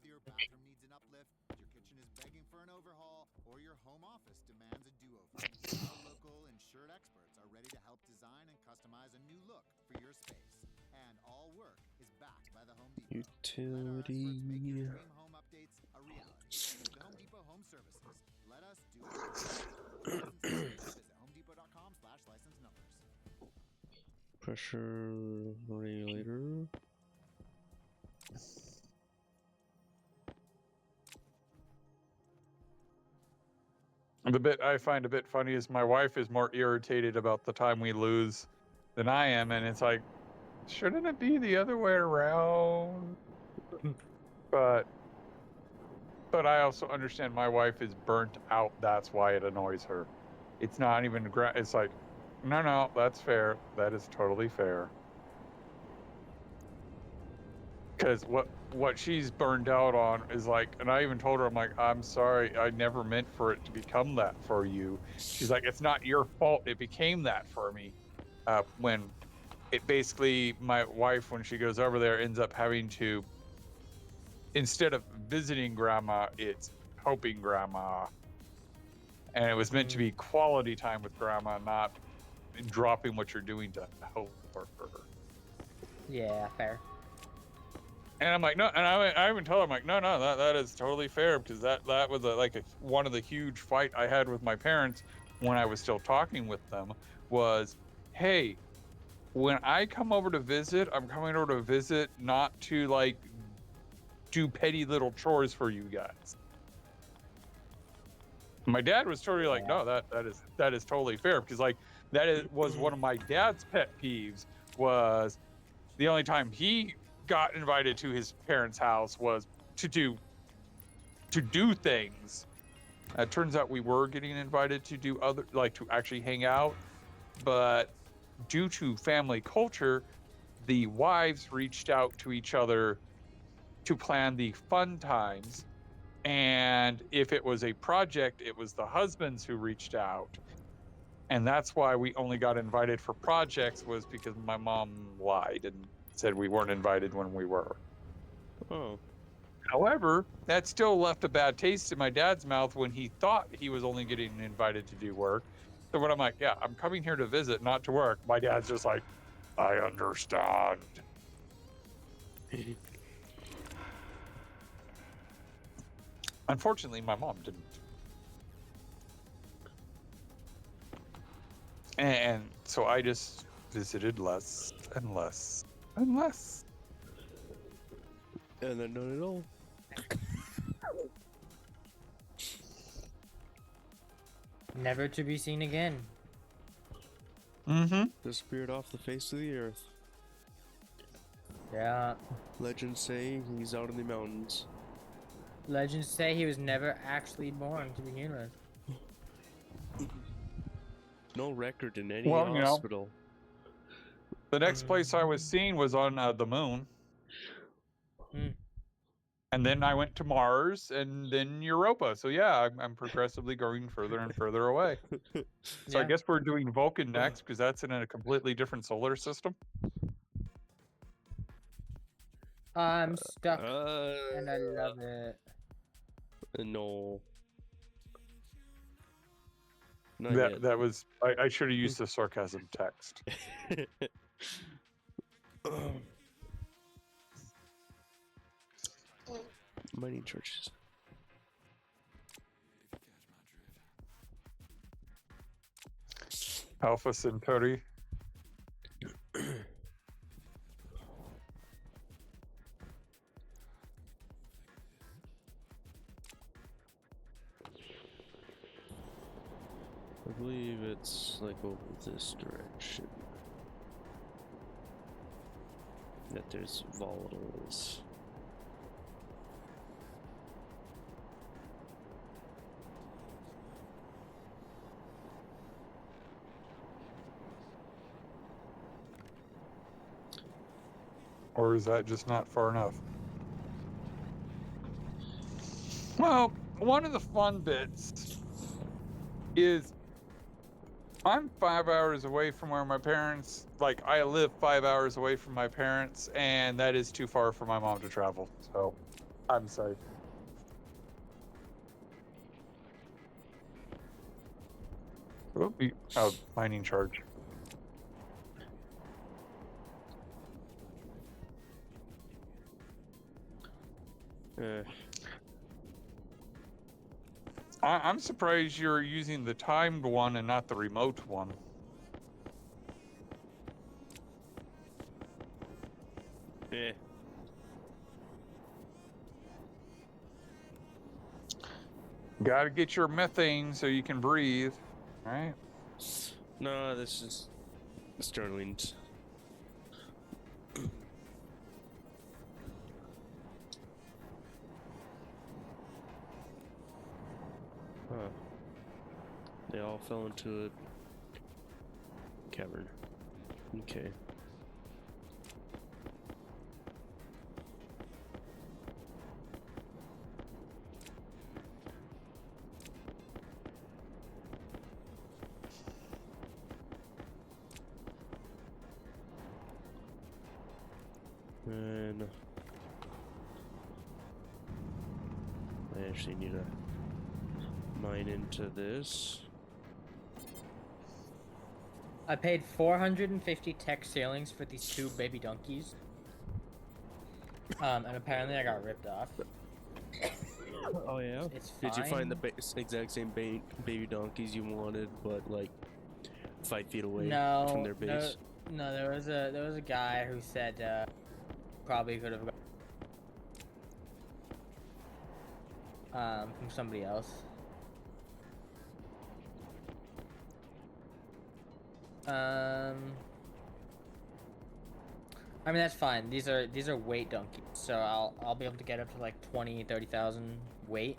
your bathroom needs an uplift, your kitchen is begging for an overhaul, or your home office demands a do-over, our local insured experts are ready to help design and customize a new look for your space. And all work is backed by the Home Depot. Utility. Make your dream home updates a reality. The Home Depot Home Services. Let us do it. Visit homedepot.com/license numbers. Pressure regulator. The bit I find a bit funny is my wife is more irritated about the time we lose than I am, and it's like, shouldn't it be the other way around? but I also understand my wife is burnt out. That's why it annoys her. It's not even it's like, no, that's fair. That is totally fair. Because what she's burned out on is like, and I even told her, I'm like, I'm sorry, I never meant for it to become that for you. She's like, it's not your fault it became that for me. When it basically, my wife, when she goes over there, ends up having to, instead of visiting Grandma, it's helping Grandma. And it was meant to be quality time with Grandma, not dropping what you're doing to help her. Yeah, fair. And I'm like, no, and I even tell her, I'm like, no, that is totally fair, because that was one of the huge fight I had with my parents when I was still talking with them was, hey, when I come over to visit, I'm coming over to visit not to like do petty little chores for you guys. My dad was totally like, no, that is totally fair, because like was one of my dad's pet peeves, was the only time he got invited to his parents' house was to do things. It turns out we were getting invited to do to actually hang out, but due to family culture, the wives reached out to each other to plan the fun times, and if it was a project, it was the husbands who reached out. And that's why we only got invited for projects, was because my mom lied and said we weren't invited when we were. Oh. However, that still left a bad taste in my dad's mouth when he thought he was only getting invited to do work. So when I'm like, yeah, I'm coming here to visit, not to work, my dad's just like, I understand. Unfortunately, my mom didn't. And so I just visited less and less and less. And then none at all. Never to be seen again. Mm-hmm. Disappeared off the face of the earth. Yeah. Legends say he's out in the mountains. Legends say he was never actually born to begin with. No record in any Well, you know. hospital. The next place I was seen was on the moon. And then I went to Mars, and then Europa. So yeah, I'm progressively going further and further away. So I guess we're doing Vulcan next, because that's in a completely different solar system. I'm stuck, and I love it. No. Not yet. That was, I should have used the sarcasm text. Mining churches. Alpha Centauri. it's like over this direction. That there's volatiles. Or is that just not far enough? Well, one of the fun bits is I'm 5 hours away from where my parents, like, I live 5 hours away from my parents, and that is too far for my mom to travel. So I'm safe. Oh, mining charge. I'm surprised you're using the timed one and not the remote one. Eh. Gotta get your methane so you can breathe, right? No, this is Sterling's. Huh. They all fell into a cavern. Okay. And I actually need to mine into this. I paid 450 tech ceilings for these 2 baby donkeys. And apparently I got ripped off. Oh yeah. It's Did you find the fine. exact same baby donkeys you wanted, but like 5 feet away from No, their base? no, there was a guy who said probably could have from somebody else. I mean that's fine. These are weight donkeys, so I'll be able to get up to like 30,000 weight.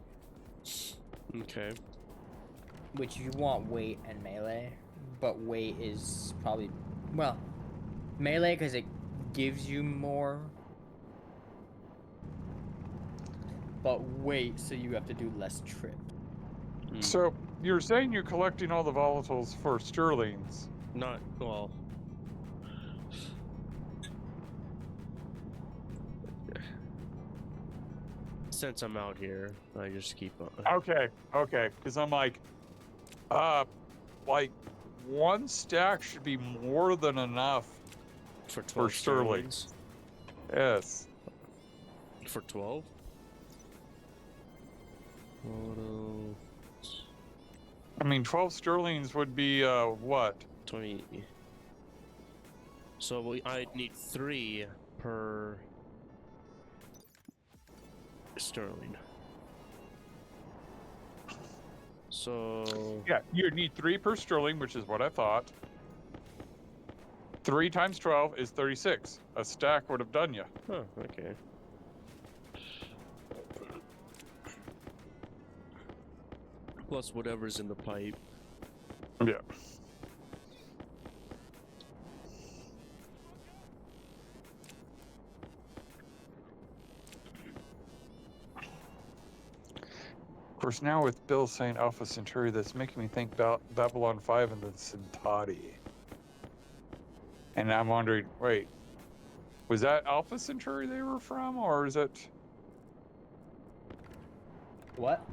Okay. Which you want weight and melee, but weight is probably, well, melee because it gives you more, but weight so you have to do less trip. So you're saying you're collecting all the volatiles for Sterlings? Not well. Since I'm out here, I just keep on. Okay, because I'm like 1 stack should be more than enough For 12 Sterlings. Yes. For 12? Auto I mean, 12 Sterlings would be what? 20. So I need 3 per sterling. So Yeah, you'd need 3 per Sterling, which is what I thought. 3 times 12 is 36. A stack would have done you. oh, okay. Plus whatever's in the pipe. Yeah. Of course, now with Bill saying Alpha Centauri, that's making me think about Babylon 5 and the Centauri. And I'm wondering, wait, was that Alpha Centauri they were from, or is it? What?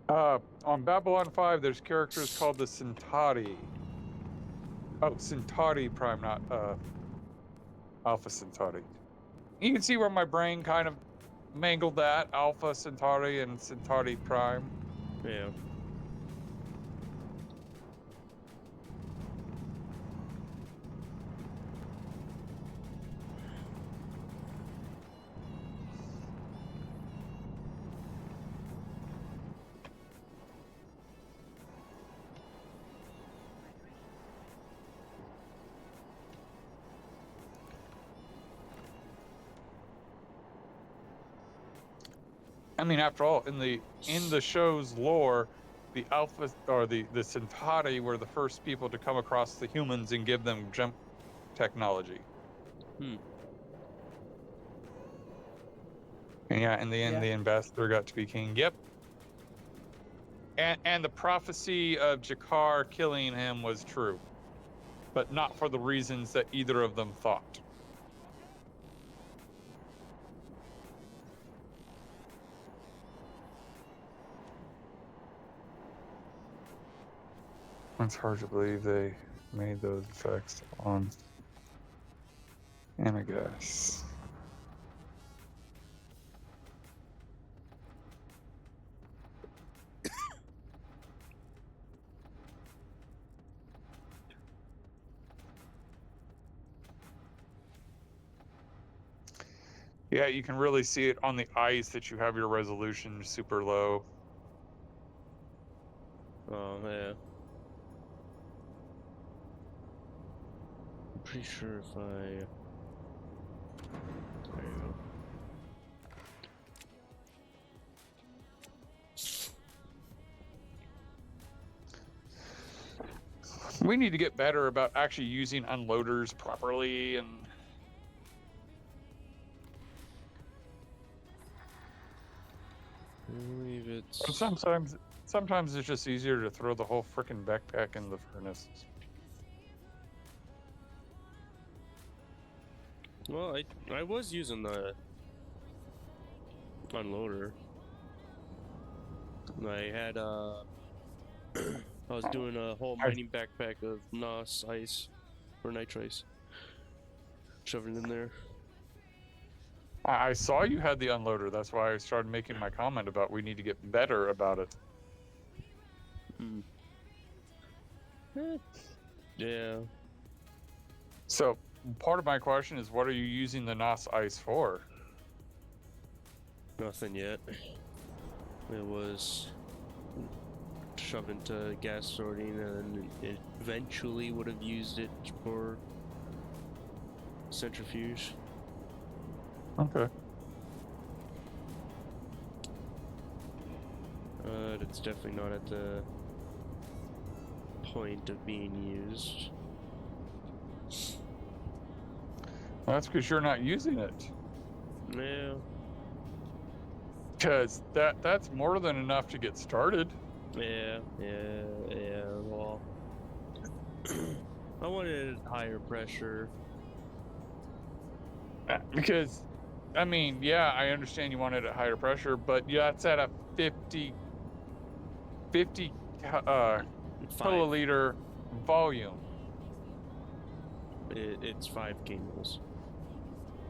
On Babylon 5, there's characters called the Centauri. Oh, Centauri Prime, not Alpha Centauri. You can see where my brain kind of mangled that Alpha Centauri and Centauri Prime. Yeah. I mean, after all, in the show's lore, the Alpha or the Centauri were the first people to come across the humans and give them jump technology. Hmm. And yeah, in the end, Yeah. the ambassador got to be king. Yep. And the prophecy of Jakar killing him was true, but not for the reasons that either of them thought. It's hard to believe they made those effects on Anagas. Yeah, you can really see it on the ice that you have your resolution super low. Oh yeah. I'm pretty sure if I. There you go. We need to get better about actually using unloaders properly, and I believe it's. sometimes it's just easier to throw the whole frickin' backpack in the furnace. Well, I was using the unloader. I had I was doing a whole mining backpack of NOS ice or nitrice, shoving it in there. I saw you had the unloader. That's why I started making my comment about we need to get better about it. Hmm. Yeah. So part of my question is, what are you using the NOS ice for? Nothing yet. It was shoved into gas sorting, and it eventually would have used it for centrifuge. Okay. It's definitely not at the point of being used. Well, that's because you're not using it. Yeah. Because that's more than enough to get started. Yeah. Well, I wanted higher pressure. Because, I mean, yeah, I understand you want it at higher pressure, but yeah, it's at a 50 Five. kiloliter volume. It's 5 kmols.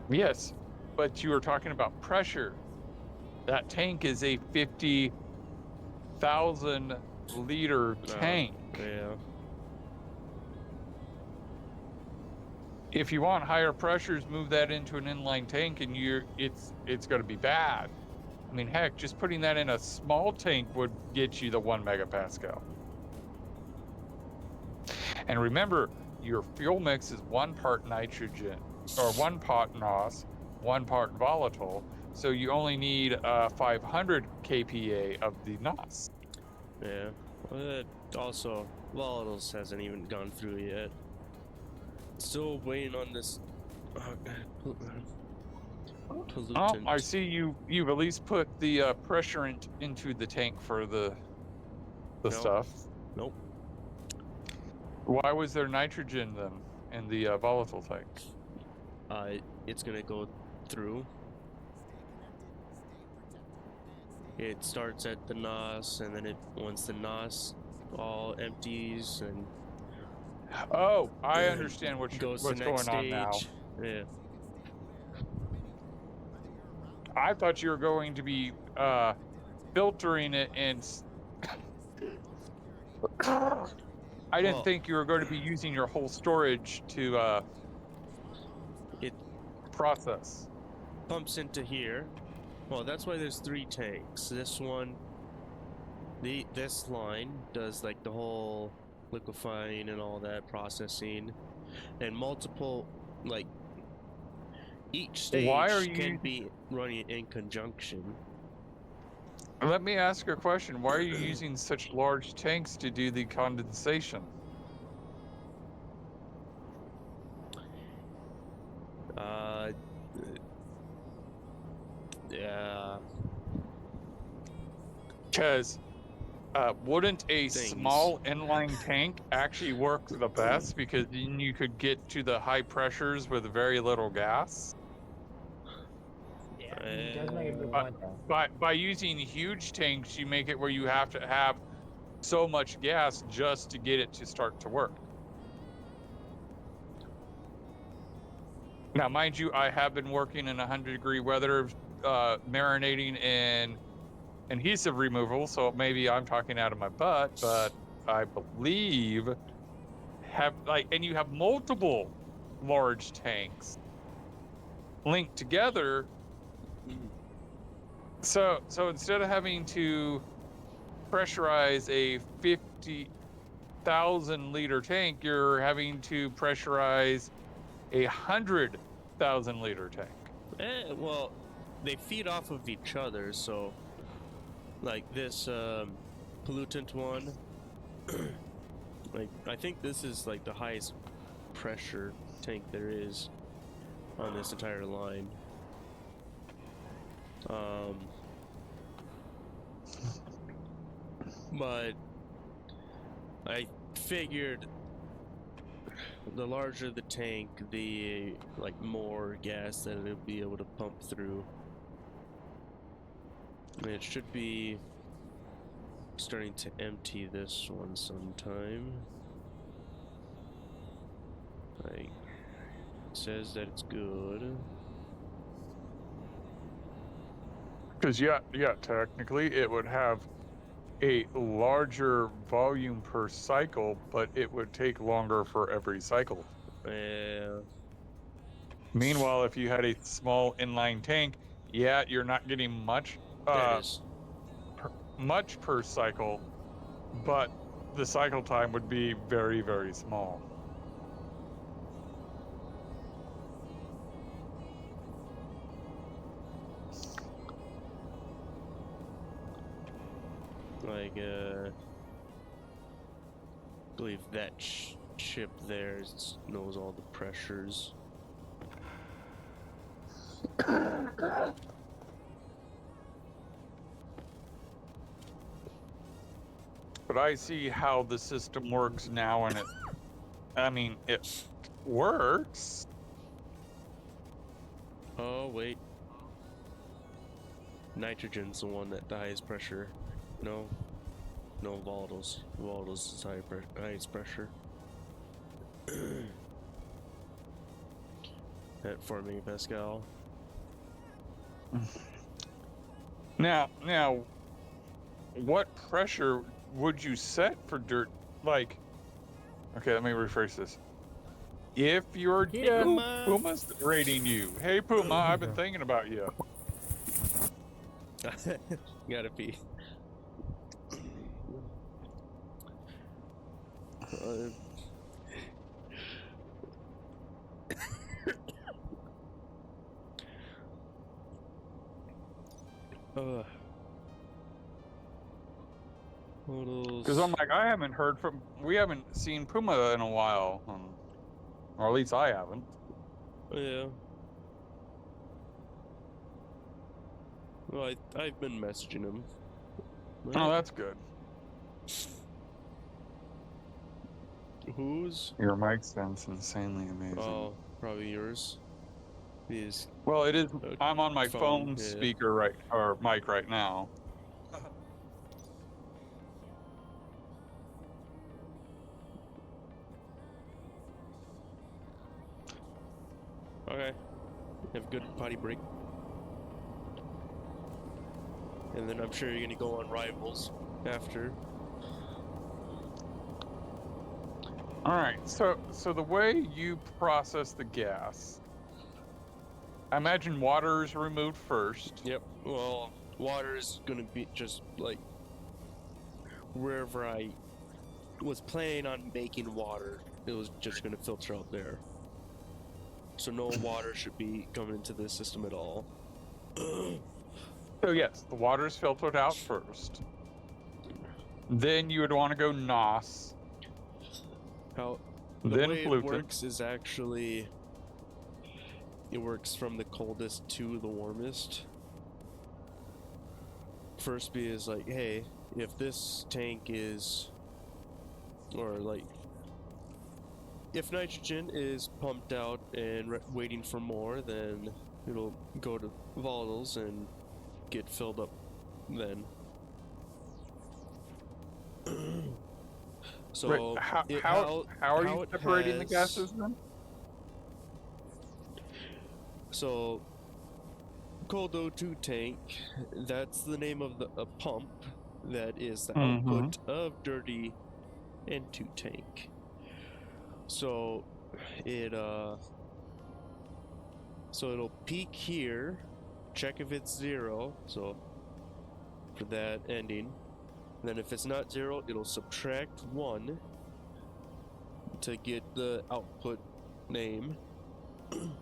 Yes, but you were talking about pressure. That tank is a 50,000 liter tank. Yeah. If you want higher pressures, move that into an inline tank, and it's going to be bad. I mean, heck, just putting that in a small tank would get you the 1 megapascal. And remember, your fuel mix is 1 part nitrogen, or 1 part NOS, 1 part volatile. So you only need 500 kPa of the NOS. Yeah. Well, also, volatiles hasn't even gone through yet. Still waiting on this pollutant. Oh, I see you've at least put the pressure into the tank for the Nope. stuff. Nope. Why was there nitrogen then in the volatile tank? It's gonna go through. It starts at the NOS, and then once the NOS all empties and Oh, I understand what's goes to going next on now. stage. Yeah. I thought you were going to be filtering it and I didn't think you were going to be using your whole storage to It process. pumps into here. Well, that's why there's 3 tanks. This one, this line does like the whole liquefying and all that processing, and multiple, like, each stage can be running in conjunction. Let me ask you a question. Why are you using such large tanks to do the condensation? Uh, yeah, Because wouldn't a things. small inline tank actually work the best? Because then you could get to the high pressures with very little gas. Yeah, he does make a good Uh, point though. by using huge tanks, you make it where you have to have so much gas just to get it to start to work. Now, mind you, I have been working in 100-degree weather, marinating in adhesive removal, so maybe I'm talking out of my butt, but I believe and you have multiple large tanks linked together. So instead of having to pressurize a 50,000 liter tank, you're having to pressurize a 100,000 liter tank. Well, they feed off of each other, so like this pollutant one, like I think this is like the highest pressure tank there is on this entire line. But I figured the larger the tank, the like more gas that it'll be able to pump through. And it should be starting to empty this one sometime. Like, it says that it's good. Because yeah, technically it would have a larger volume per cycle, but it would take longer for every cycle. Yeah. Meanwhile, if you had a small inline tank, yeah, you're not getting much That is. much per cycle, but the cycle time would be very, very small. Like, I believe that chip there knows all the pressures. But I see how the system works now, and it works. Oh, wait. Nitrogen's the one at the highest pressure. No, volatiles. Volatiles is highest pressure. At 4 megapascal. Now, what pressure would you set for dirt? Like, okay, let me rephrase this. If your Puma's rating you, hey Puma, I've been thinking about you. Gotta be. Because I'm like, we haven't seen Puma in a while, or at least I haven't. Yeah. Well, I've been messaging him. Oh, that's good. Whose? Your mic sounds insanely amazing. Oh, probably yours. Well, it is. I'm on my phone yeah. speaker or mic right now. Okay. Have a good potty break. And then I'm sure you're gonna go on Rivals after. All right. So the way you process the gas, I imagine water is removed first. Yep. Well, water is gonna be just like wherever I was planning on making water, it was just gonna filter out there. So no water should be coming into the system at all. So yes, the water is filtered out first. Then you would want to go NOS, How the then way it pollutant. works is actually it works from the coldest to the warmest. First B is like, hey, if this tank is, or like, if nitrogen is pumped out and waiting for more, then it'll go to volatiles and get filled up then. So Right, how are you separating the gases then? So cold O2 tank, that's the name of a pump that is the output of dirty N2 tank. So it'll peak here, check if it's 0, so for that ending. Then if it's not 0, it'll subtract 1 to get the output name.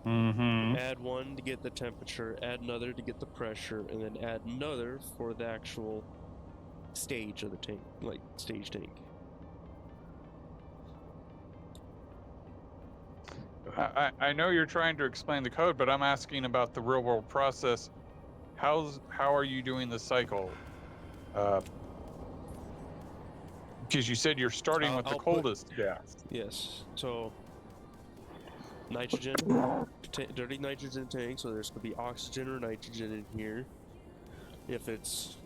Add 1 to get the temperature, add another to get the pressure, and then add another for the actual stage of the tank, like stage tank. I know you're trying to explain the code, but I'm asking about the real world process. How are you doing the cycle? Because you said you're starting with the coldest gas. Yes. So nitrogen, dirty nitrogen tank. So there's gonna be oxygen or nitrogen in here. If it's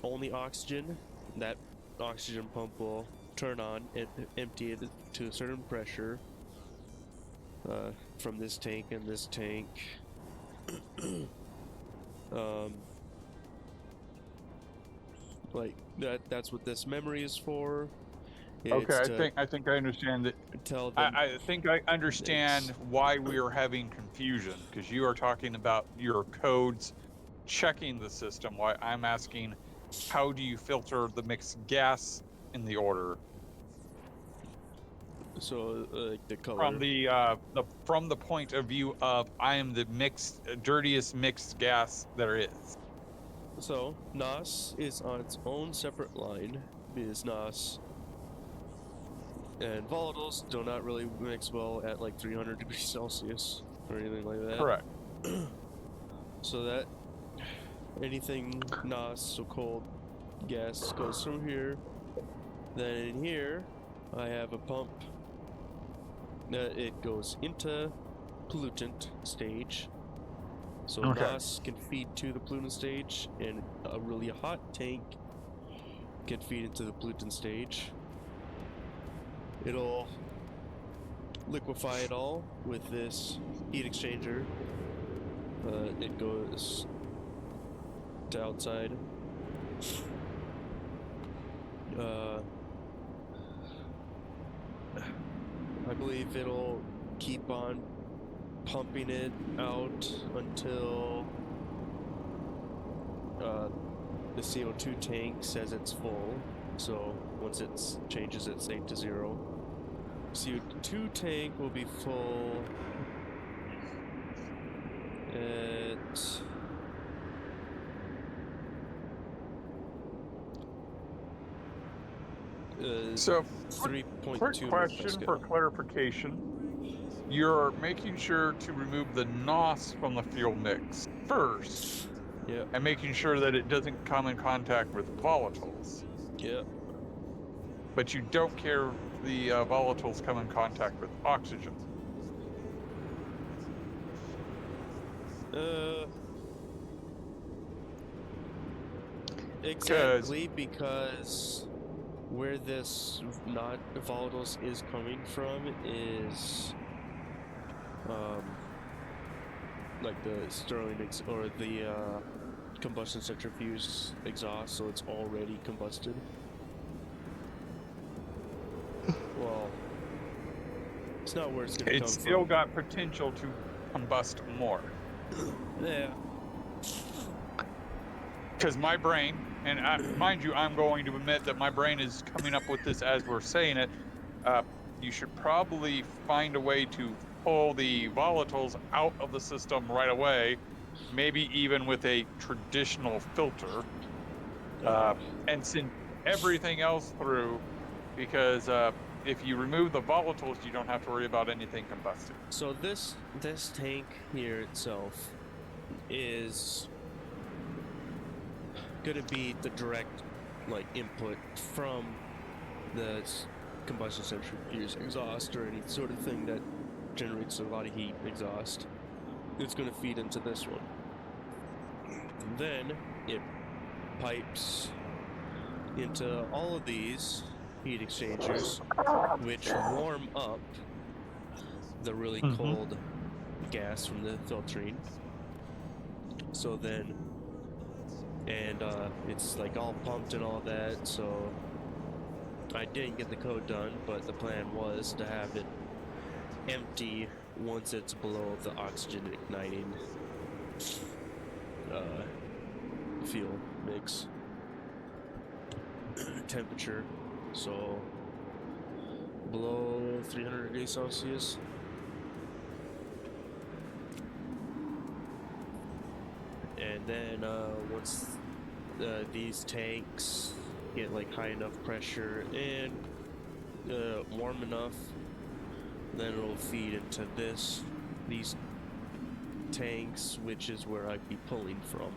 only oxygen, that oxygen pump will turn on and empty it to a certain pressure. From this tank and this tank. Like that's what this memory is for. Okay, I think I understand that. I think I understand why we are having confusion, because you are talking about your codes checking the system. Why I'm asking, how do you filter the mixed gas in the order? So the color from the point of view of I am the dirtiest mixed gas there is. So NOS is on its own separate line, because NOS and volatiles do not really mix well at like 300 degrees Celsius or anything like that. Correct. So that anything NOS, so cold gas, goes through here. Then in here, I have a pump that it goes into pollutant stage. So NOS can feed to the pollutant stage, and a really hot tank can feed into the pollutant stage. It'll liquefy it all with this heat exchanger. It goes to outside. I believe it'll keep on pumping it out until the CO2 tank says it's full. So once it changes its state to 0, CO2 tank will be full at so 3.2. Quick question for clarification. You're making sure to remove the NOS from the fuel mix first. Yeah. And making sure that it doesn't come in contact with volatiles. Yeah. But you don't care the volatiles come in contact with oxygen. Exactly, because where this not volatiles is coming from is like the Stirling or the combustion centrifuge exhaust, so it's already combusted. Well, it's not where it's gonna come from. It's still got potential to combust more. Yeah. Because my brain, and mind you, I'm going to admit that my brain is coming up with this as we're saying it. You should probably find a way to pull the volatiles out of the system right away, maybe even with a traditional filter, Okay. and send everything else through, because if you remove the volatiles, you don't have to worry about anything combusting. So this tank here itself is gonna be the direct like input from the combustion centrifuge exhaust or any sort of thing that generates a lot of heat exhaust. It's gonna feed into this one. And then it pipes into all of these heat exchangers, which warm up the really cold gas from the filtering. So then, and it's like all pumped and all that. So I didn't get the code done, but the plan was to have it empty once it's below the oxygen igniting fuel mix temperature. So below 300 degrees Celsius. And then once these tanks get like high enough pressure and warm enough, then it'll feed into these tanks, which is where I'd be pulling from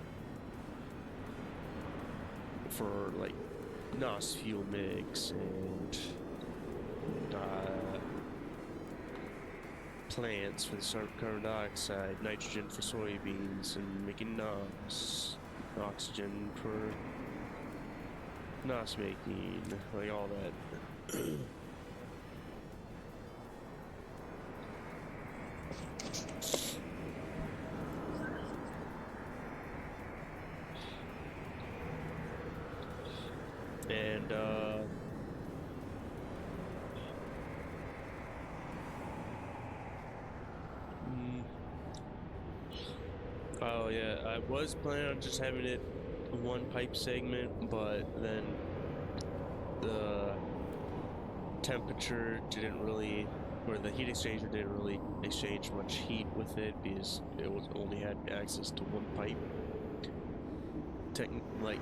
for like NOS fuel mix and plants for the carbon dioxide, nitrogen for soybeans, and making NOS, oxygen for NOS making, like all that. And oh yeah, I was planning on just having it one pipe segment, but then the temperature didn't really, or the heat exchanger didn't really exchange much heat with it because it was only had access to one pipe. Like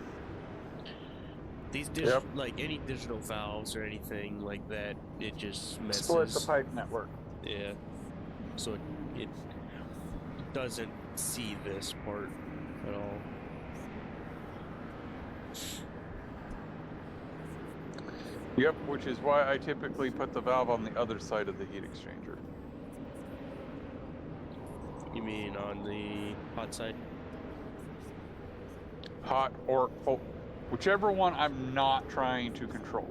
these like any digital valves or anything like that, it just messes. Split the pipe network. Yeah. So it doesn't see this part at all. Yep, which is why I typically put the valve on the other side of the heat exchanger. You mean on the hot side? Hot or cold, whichever one I'm not trying to control.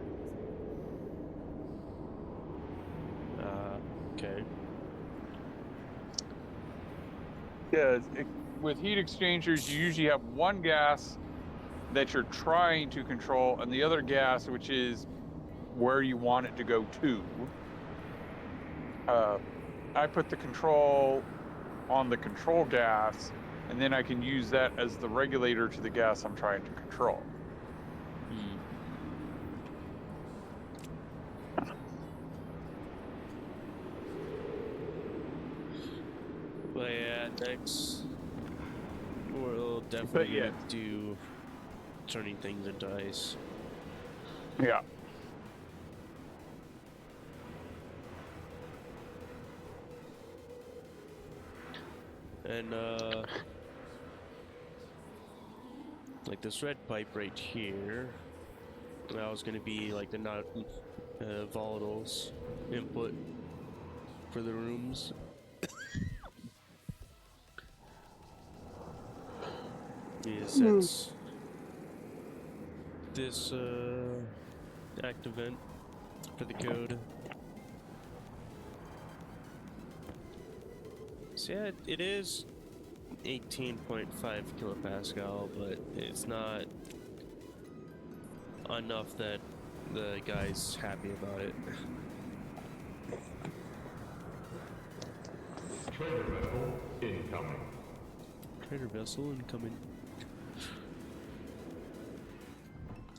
Okay. Yeah, with heat exchangers, you usually have one gas that you're trying to control, and the other gas, which is where you want it to go to. I put the control on the control gas, and then I can use that as the regulator to the gas I'm trying to control. But yeah, next we'll definitely do turning things into ice. Yeah. And like this red pipe right here, that was gonna be like the not volatiles input for the rooms. Is that's this active vent for the code. So yeah, it is 18.5 kilopascal, but it's not enough that the guy's happy about it. Trader vessel incoming. Trader vessel incoming.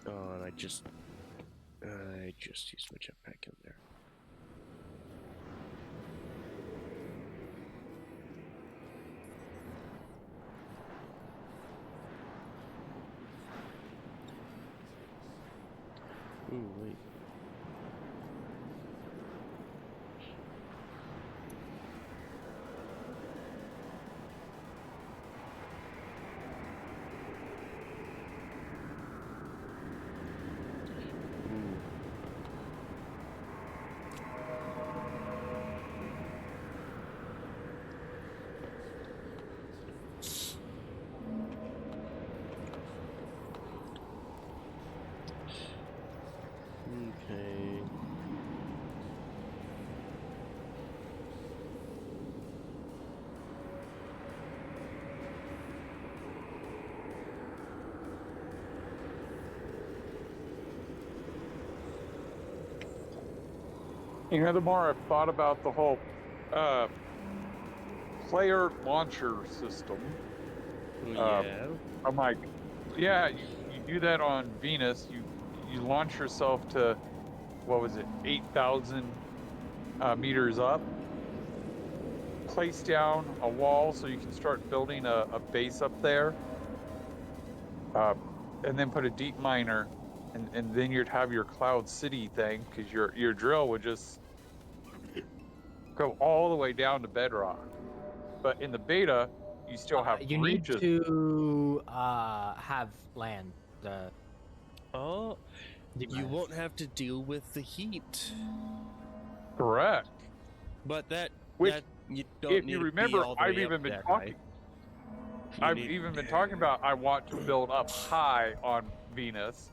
Oh, and I just used my jetpack in there. You know, the more I've thought about the whole player launcher system, Yeah. I'm like, yeah, you do that on Venus. You launch yourself to, what was it, 8,000 meters up. Place down a wall so you can start building a base up there, and then put a deep miner, and then you'd have your cloud city thing, because your drill would just go all the way down to bedrock. But in the beta, you still have You need regions. to have land. The Oh, deep you miner. won't have to deal with the heat. Correct. But Which, that you don't if need you to be remember, all the I've way up even been that talking. high. I've even been talking about I want to build up high on Venus.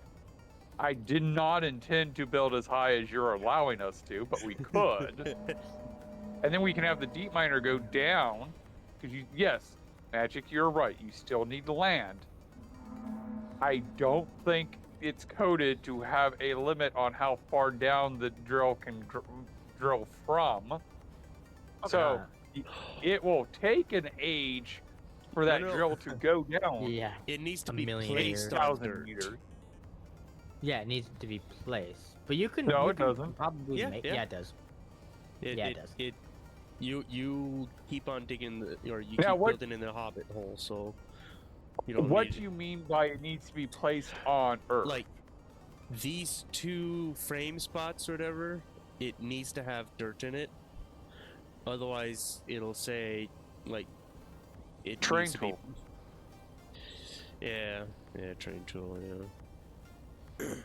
I did not intend to build as high as you're allowing us to, but we could. And then we can have the deep miner go down, because yes, Magic, you're right. You still need the land. I don't think it's coded to have a limit on how far down the drill can drill from. So it will take an age for that No. drill to go down yeah, It needs to A be million placed years. on 8,000 dirt. meters. yeah, it needs to be placed. But you can. No, you it can doesn't. Probably Yeah, make. yeah. Yeah, it does. Yeah, it does. You keep on digging or you Now, keep what- building in the hobbit hole, so you don't What need do you mean by it needs to be placed on Earth? like these two frame spots or whatever. It needs to have dirt in it. Otherwise, it'll say like it Train needs to be. tool. Yeah, train tool. Yeah.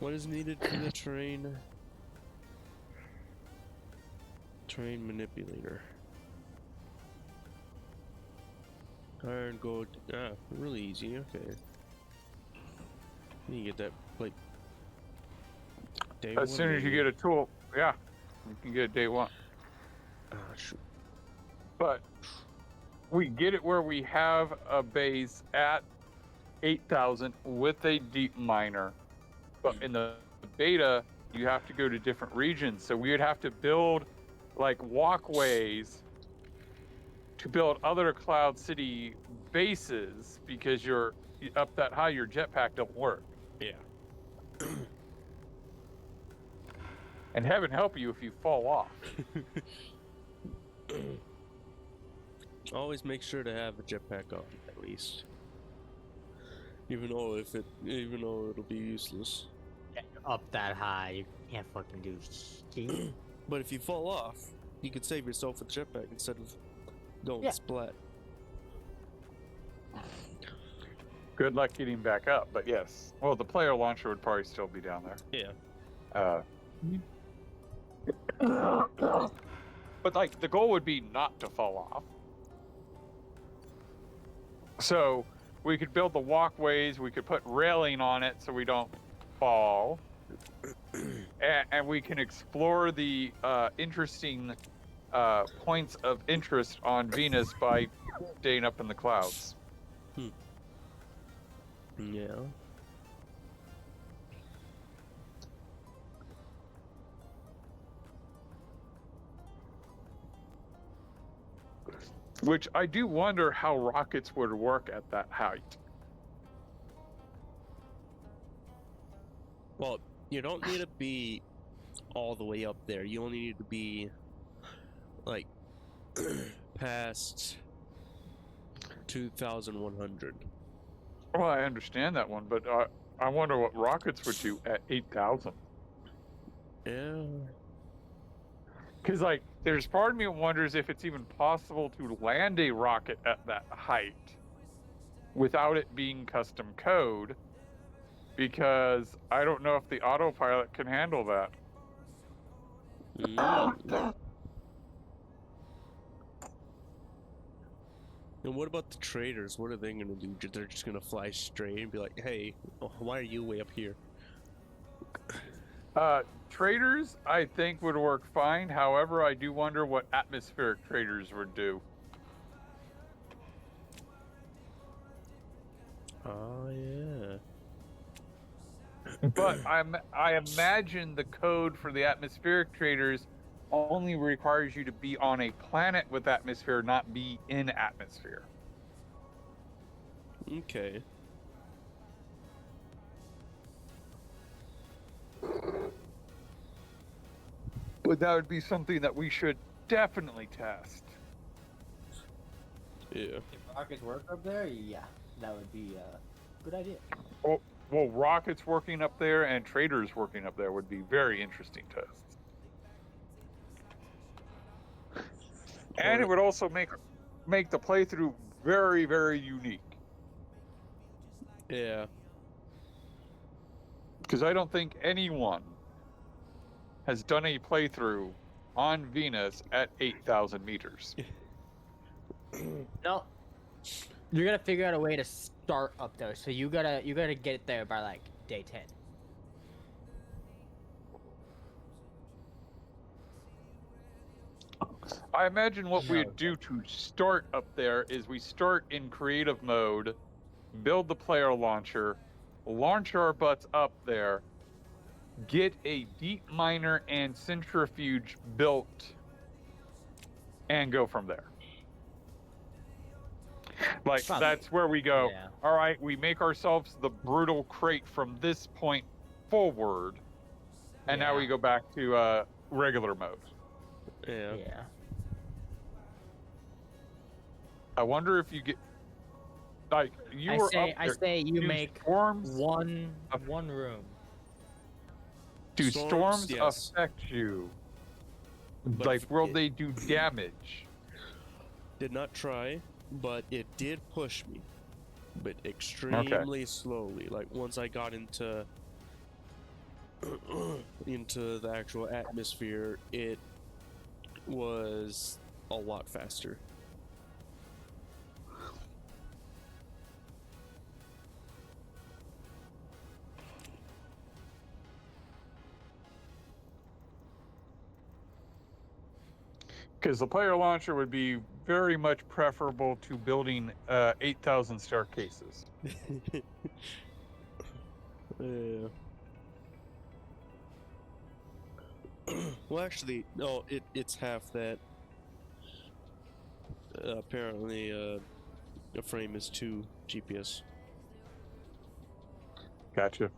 What is needed for the train? Train manipulator. Iron, gold. Ah, really easy. Okay. You get that like day As one, soon as you maybe. get a tool, yeah, you can get it day one. Ah, shoot. But we get it where we have a base at 8,000 with a deep miner. But in the beta, you have to go to different regions. So we would have to build like walkways to build other Cloud City bases, because you're up that high, your jetpack don't work. Yeah. And heaven help you if you fall off. Always make sure to have a jetpack on at least. Even though it'll be useless. Up that high, you can't fucking do shit. But if you fall off, you could save yourself with jetpack instead of going splat. Good luck getting back up, but yes. Well, the player launcher would probably still be down there. Yeah. But like the goal would be not to fall off. So we could build the walkways, we could put railing on it so we don't fall. And we can explore the interesting points of interest on Venus by staying up in the clouds. Yeah. Which I do wonder how rockets would work at that height. Well, you don't need to be all the way up there. You only need to be like past 2,100. Well, I understand that one, but I wonder what rockets would do at 8,000. Yeah. Because, like, there's part of me that wonders if it's even possible to land a rocket at that height without it being custom code, because I don't know if the autopilot can handle that. And what about the traders? What are they going to do? They're just going to fly straight and be like, hey, why are you way up here? Traders, I think, would work fine. However, I do wonder what atmospheric traders would do. Oh, yeah. But I imagine the code for the atmospheric traders only requires you to be on a planet with atmosphere, not be in atmosphere. Okay. But that would be something that we should definitely test. Yeah. If rockets work up there, yeah, that would be a good idea. Well, rockets working up there and traders working up there would be very interesting tests. And it would also make the playthrough very, very unique. Yeah. Because I don't think anyone has done a playthrough on Venus at 8,000 meters. No, you're gonna figure out a way to start up there. So you gotta get there by like day 10. I imagine what we'd do to start up there is we start in creative mode, build the player launcher, launch our butts up there, get a deep miner and centrifuge built, and go from there. Like, Probably. that's where we go. Yeah. All right, we make ourselves the brutal crate from this point forward, and now we Yeah. go back to regular mode. Yeah. Yeah. I wonder if you get like you I were say up I there. say you do make storms one room. do Storms, storms yes. affect you? But Like, if will it- they do damage? Did not try, but it did push me, but extremely slowly. Like once I got into into the actual atmosphere, it was a lot faster. Because the player launcher would be very much preferable to building 8,000 star cases. Yeah. Well, actually, no. It's half that. Apparently, a frame is 2 GPS. Gotcha.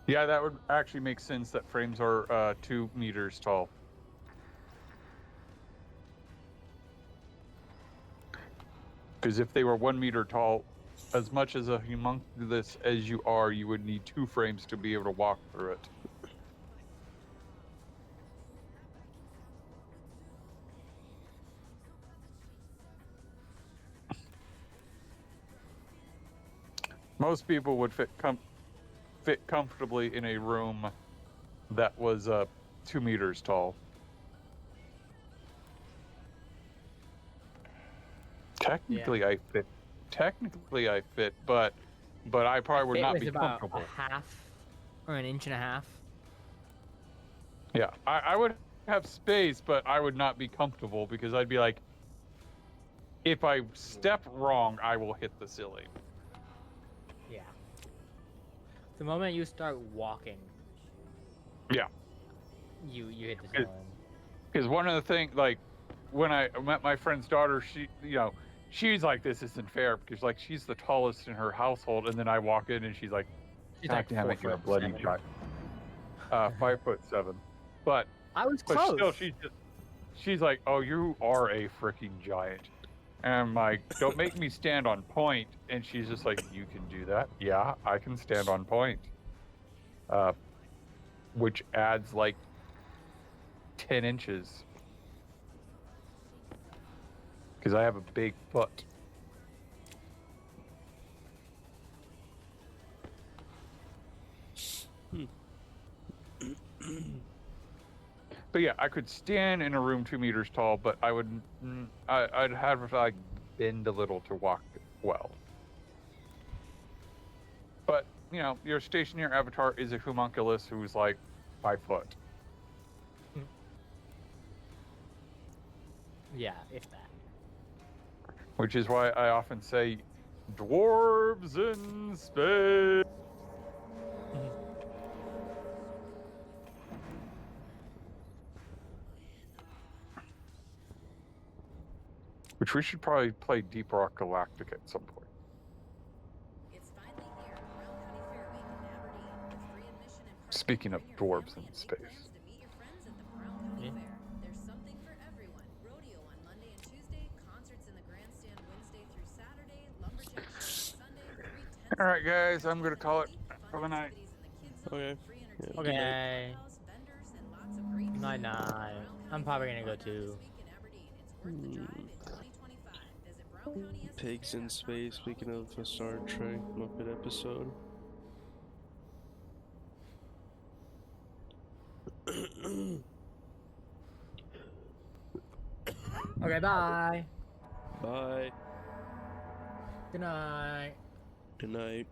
Yeah, that would actually make sense that frames are 2 meters tall. Because if they were 1 meter tall, as much as a homunculus as you are, you would need 2 frames to be able to walk through it. Most people would fit comfortably in a room that was 2 meters tall. Technically, I fit. Technically, I fit, but I probably would It not was be about comfortable. a half or an inch and a half. Yeah, I would have space, but I would not be comfortable because I'd be like, if I step wrong, I will hit the ceiling. Yeah. The moment you start walking, Yeah, you hit the ceiling. because one of the things, like, when I met my friend's daughter, she's like, this isn't fair because like she's the tallest in her household, and then I walk in and she's like, She's God like damn it, you're a 4'7". bloody giant. 5'7", but I was but close. still, she's like, oh, you are a freaking giant. And I'm like, don't make me stand on point. And she's just like, you can do that? Yeah, I can stand on point. Which adds like 10 inches. Because I have a big foot. But yeah, I could stand in a room 2 meters tall, but I would, I'd have to like bend a little to walk well. But you know, your stationary avatar is a homunculus who's like 5 foot. Yeah, if that. Which is why I often say, dwarves in space. Which we should probably play Deep Rock Galactic at some point. It's finally here, Brown County Fair Week in Aberdeen, with free admission and parking. Speaking of Bring your dwarves family in and make space. plans to meet your friends at the Brown County Yeah. Fair. There's something for everyone. Rodeo on Monday and Tuesday, concerts in the grandstand Wednesday through Saturday, lumberjack show on Sunday, free tent All right, spinning guys, weekend I'm gonna throughout call the it week, fun for the night. activities in the kids zone, Okay. free Yeah, entertainment good night. at the Okay. clubhouse, vendors, and lots of great Night food. night. Brown I'm County probably Fair gonna go going on this too. week in Aberdeen. It's worth the drive in 2025. Visit Pigs in browncountysafair.com space. for all the Speaking of a details. Star Trek Muppet episode. Okay, bye. Bye. Good night. Good night.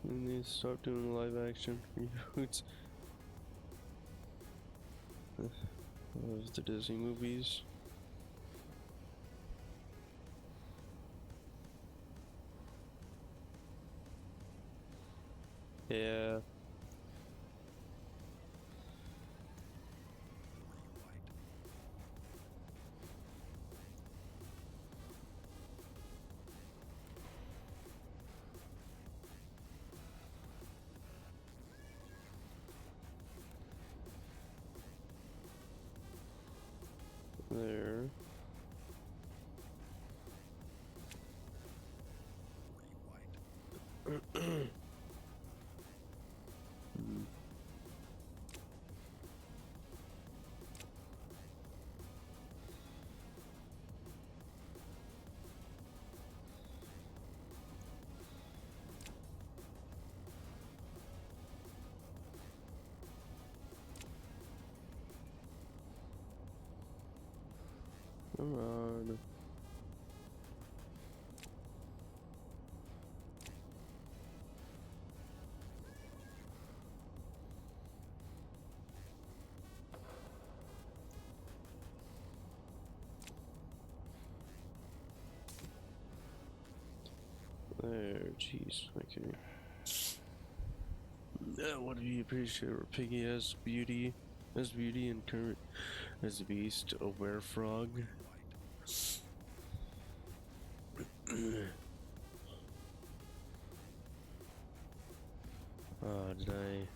We need to stop doing live action reboots of the Disney movies. Yeah. There. Hmm. Come on. There, jeez. Okay. What do you appreciate? Piggy as beauty, and current as beast, a werefrog. Did I?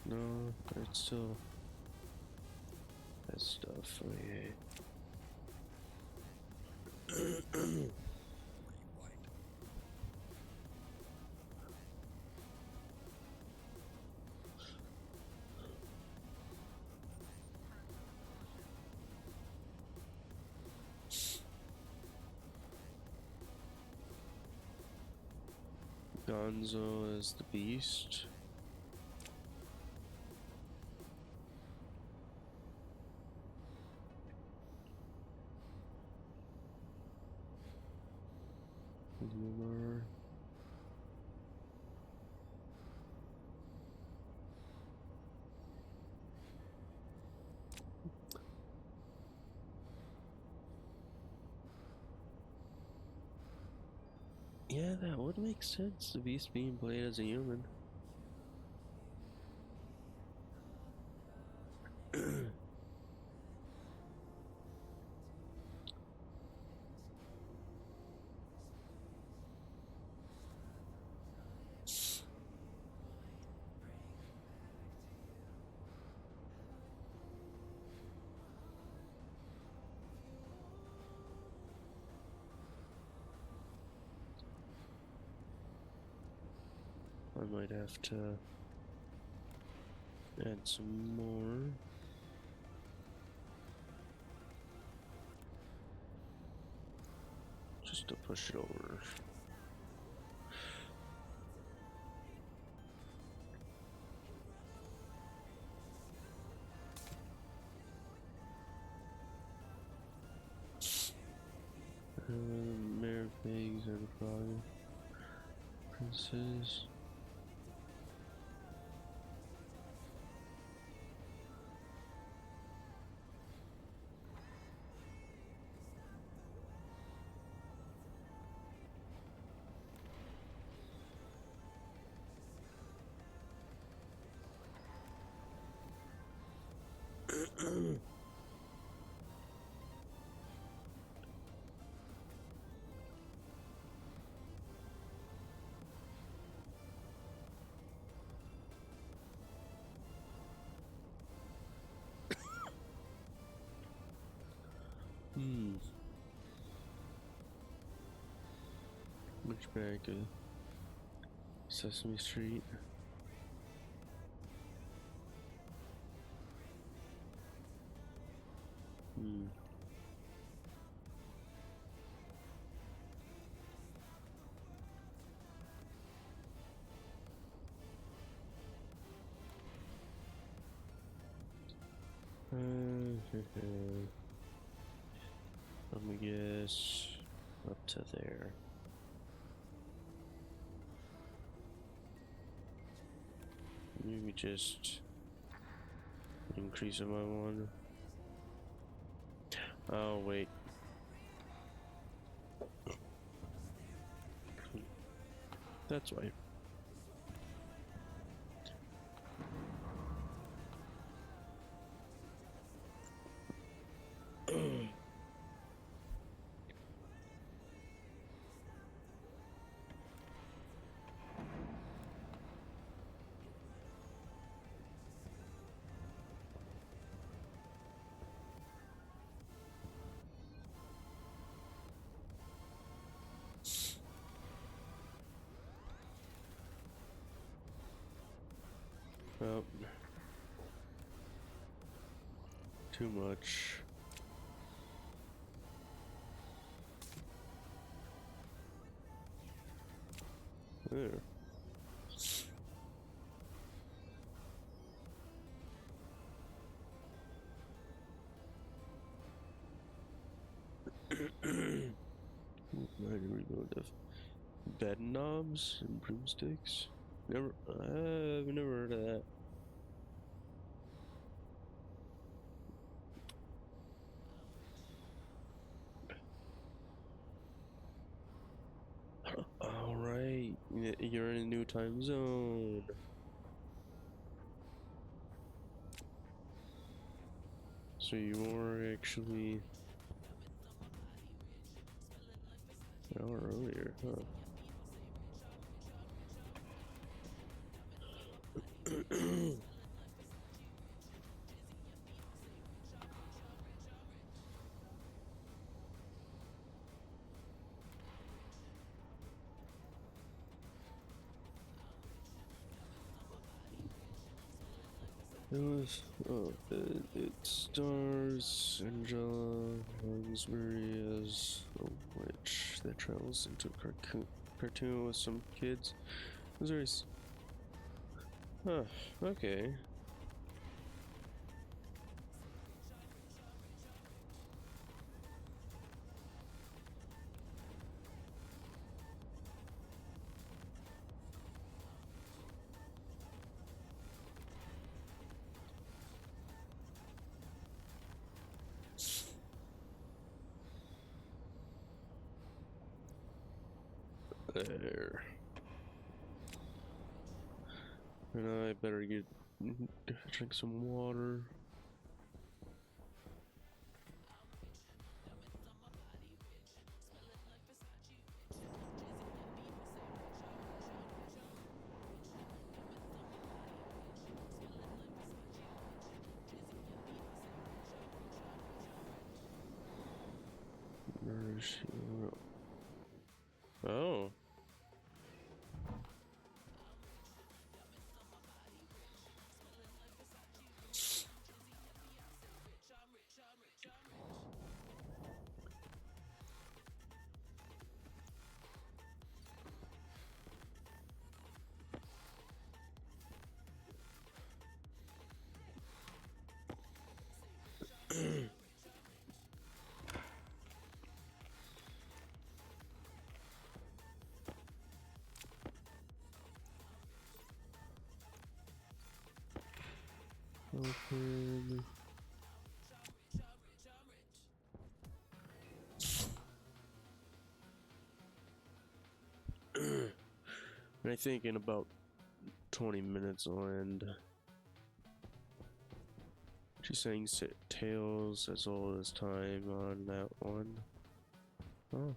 No, it's still that stuff. Okay. Gonzo as the beast. Humor. Yeah, that would make sense. The beast being played as a human. I might have to add some more. Just just to push it over. Mayor of Pigs and Frog Princess. Which back Sesame Street. Let me guess up to there. Maybe just increase it by one. Oh wait. That's why. Oh. Too much. There. Where do we go with bed knobs and broomsticks? I've never heard of that. All right, you're in a new time zone. So you were actually an hour earlier, huh? It was, it stars Angela Lansbury as a witch that travels into a cartoon with some kids. It was very, huh, okay. There. And I better drink some water. Nourish you. Oh. Open. And I think in about 20 minutes I'll end. She's saying Tails as old as time on that one. Oh.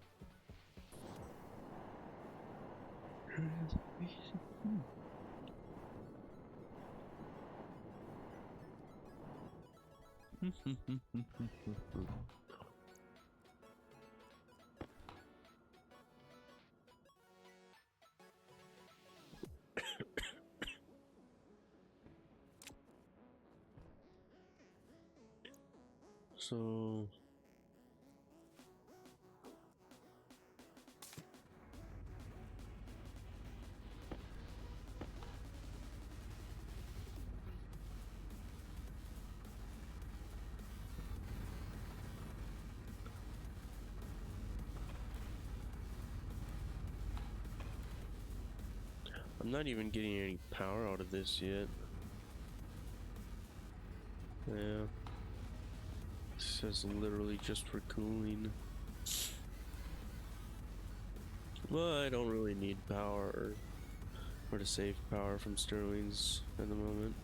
So I'm not even getting any power out of this yet. Yeah. This is literally just for cooling. Well, I don't really need power or to save power from Sterling's at the moment.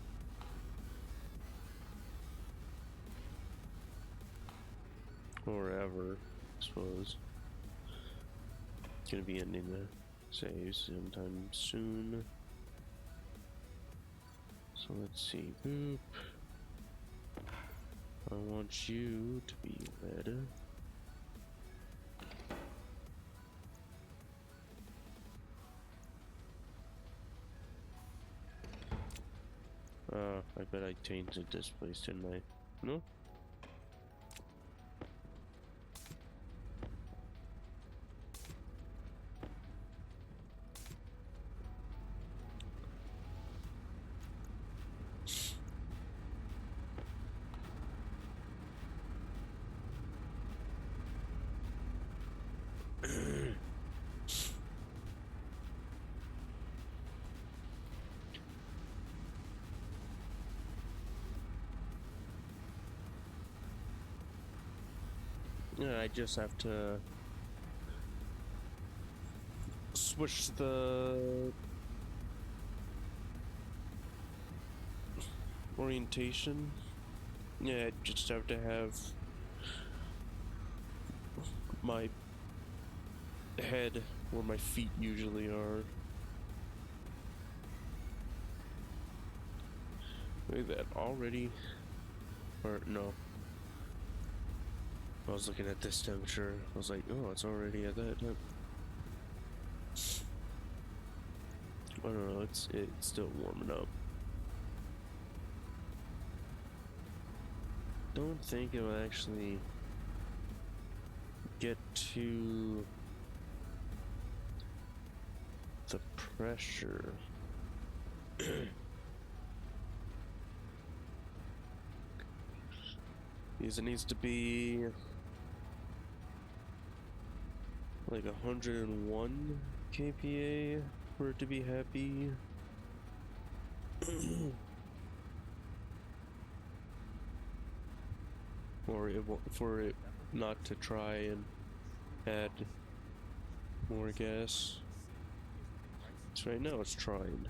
Or ever, I suppose. It's gonna be ending the save sometime soon. So let's see. Boop. I want you to be red. I bet I tainted this place, didn't I? No? Yeah, I just have to switch the orientation. Yeah, I just have to have my head where my feet usually are. Look at that already. Or no. I was looking at this temperature. I was like, oh, it's already at that temp. I don't know, it's still warming up. Don't think it'll actually get to the pressure. Because it needs to be like 101 kPa for it to be happy. Or for it not to try and add more gas. So right now it's trying,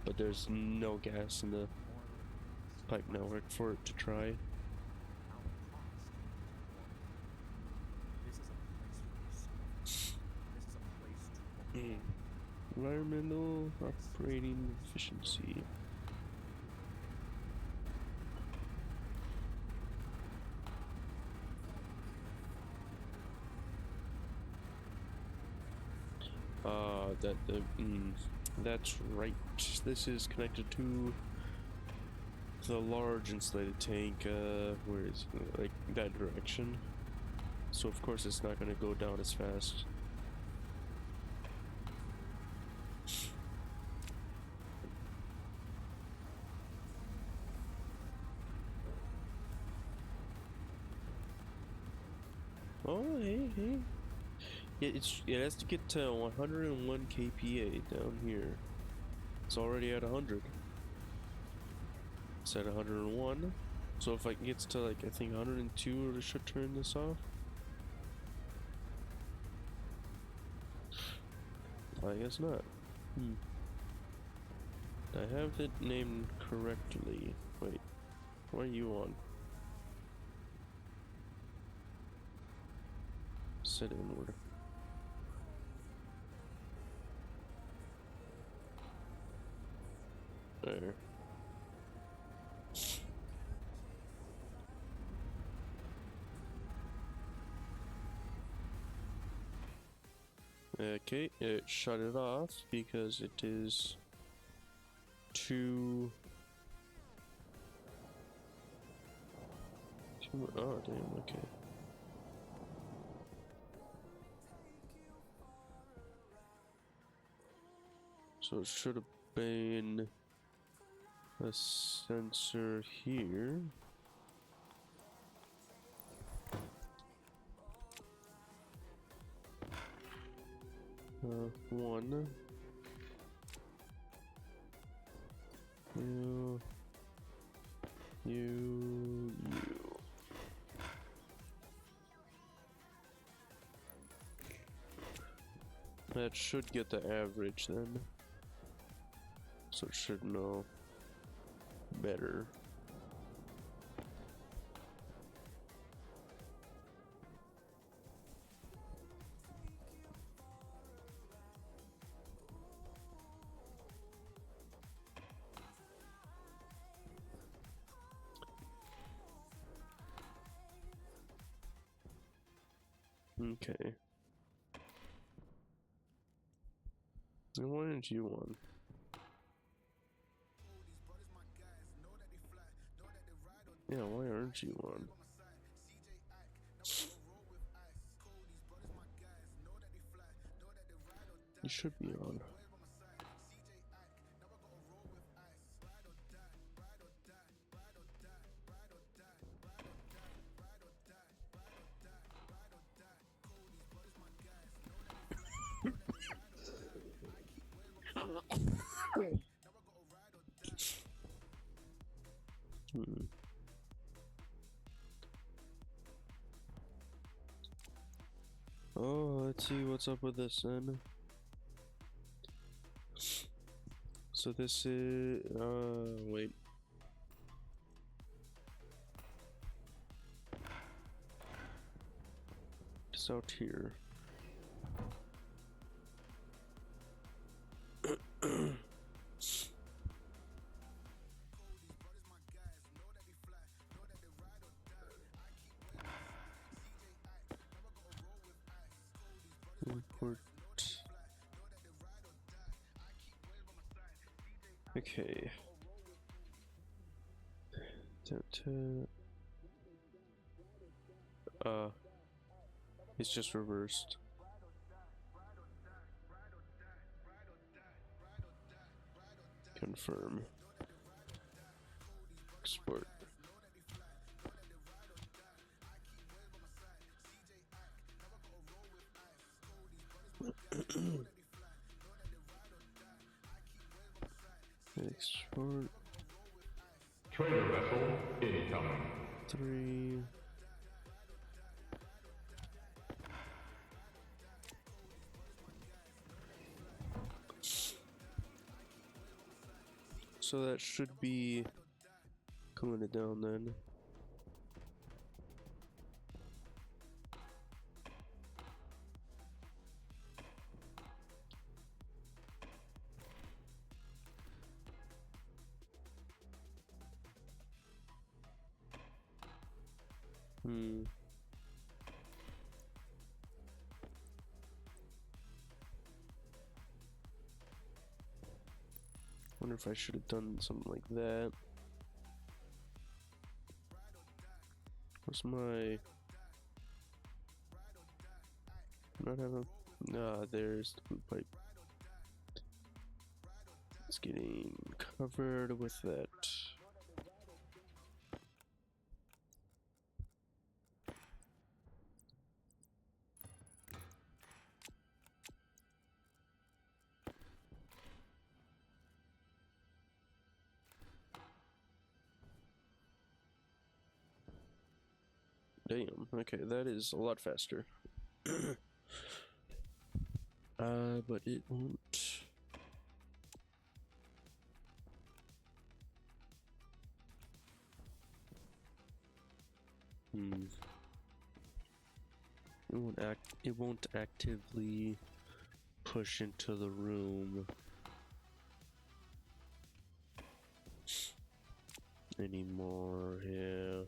but there's no gas in the pipe network for it to try. Environmental operating efficiency. That's right. This is connected to the large insulated tank, where is it? Like that direction. So of course it's not gonna go down as fast. Oh, hey. It has to get to 101 kPa down here. It's already at 100. It's at 101. So if it gets to like, I think 102, it should turn this off. I guess not. I have it named correctly. Wait, what are you on? Set inward. There. Okay, it shut it off because it is too... Oh, damn, okay. So it should have been a sensor here. One. You. That should get the average then. So it should know better. Okay. And why aren't you on? Yeah, why aren't you on? You should be on. Oh, let's see what's up with this then. So this is, wait. It's out here. Import. Okay. It's just reversed. Confirm. Export. Export. Trader vessel incoming. 3. So that should be cooling it down then. Wonder if I should have done something like that. Where's my... Not have a... Ah, there's the blue pipe. It's getting covered with that. damn. Okay, that is a lot faster. But it won't. It won't actively push into the room anymore. Yeah.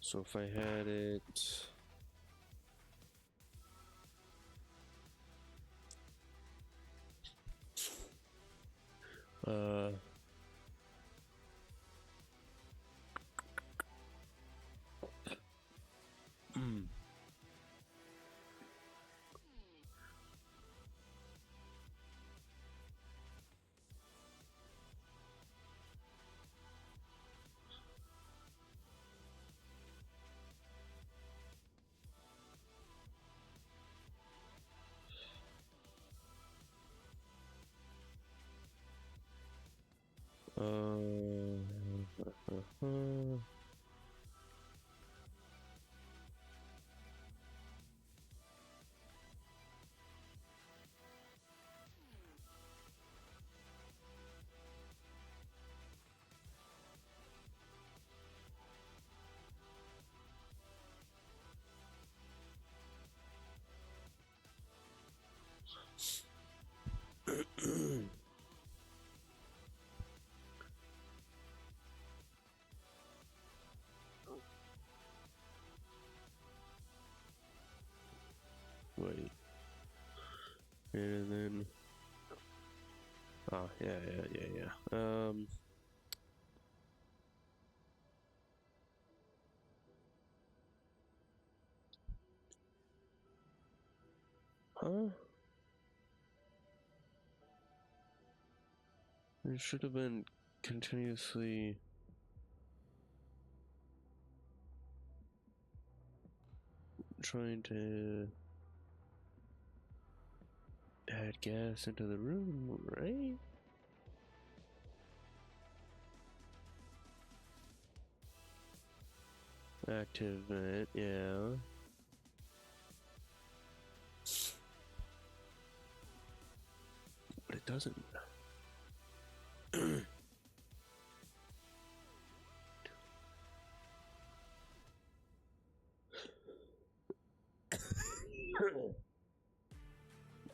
So if I had it, wait, and then, yeah. Huh? It should have been continuously. Trying to add gas into the room, right? Active vent, yeah. But it doesn't.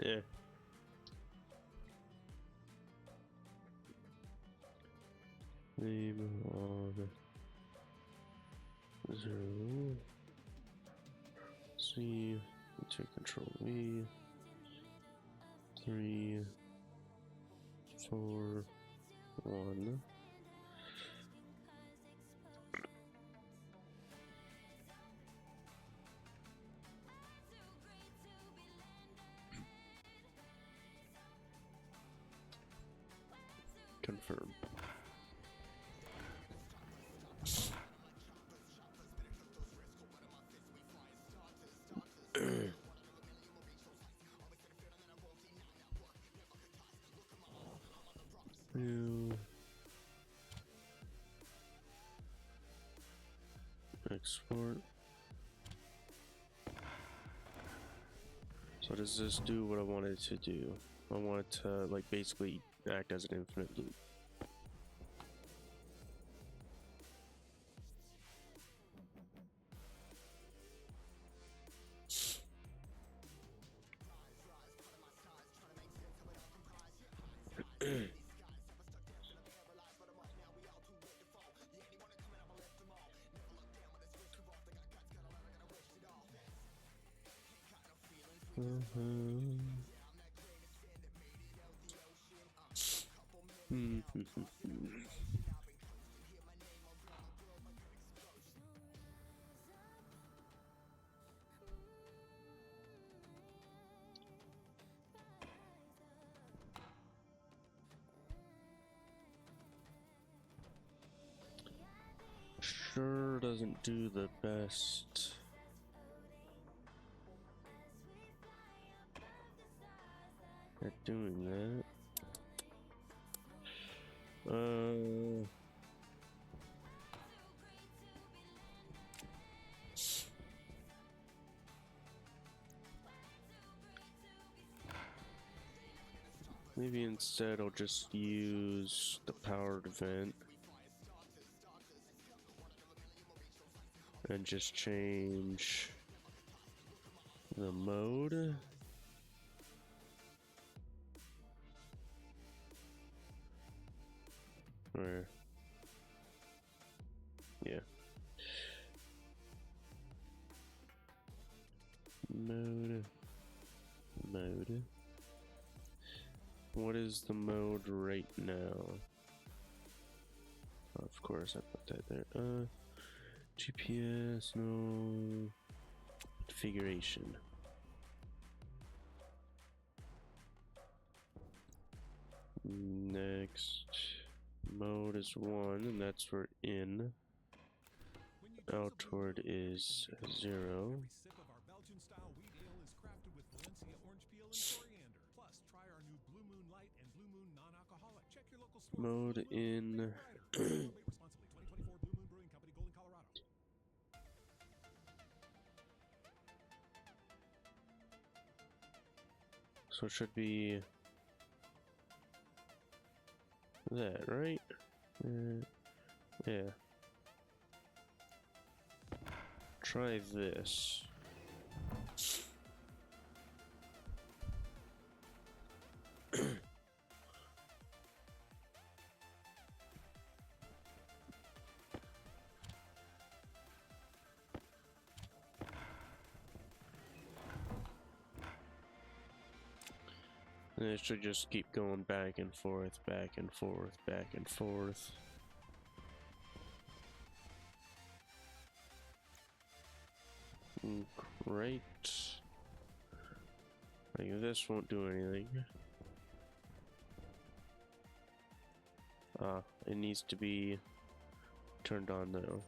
Yeah. Name on 0. C. To control V. 3, 4, 1. Confirm. New export. So does this do what I want it to do? I want it to like basically act as an infinite loop. Sure doesn't do the best. At doing that. Maybe instead I'll just use the powered vent and just change the mode. Or yeah. Mode. What is the mode right now? Of course, I put that there. GPS, no. Configuration. Next. Mode is 1, and that's for in. Outward is 0. Mode in. So it should be that, right? Yeah. Try this. And it should just keep going back and forth, back and forth, back and forth. Great. Like this won't do anything. It needs to be turned on though.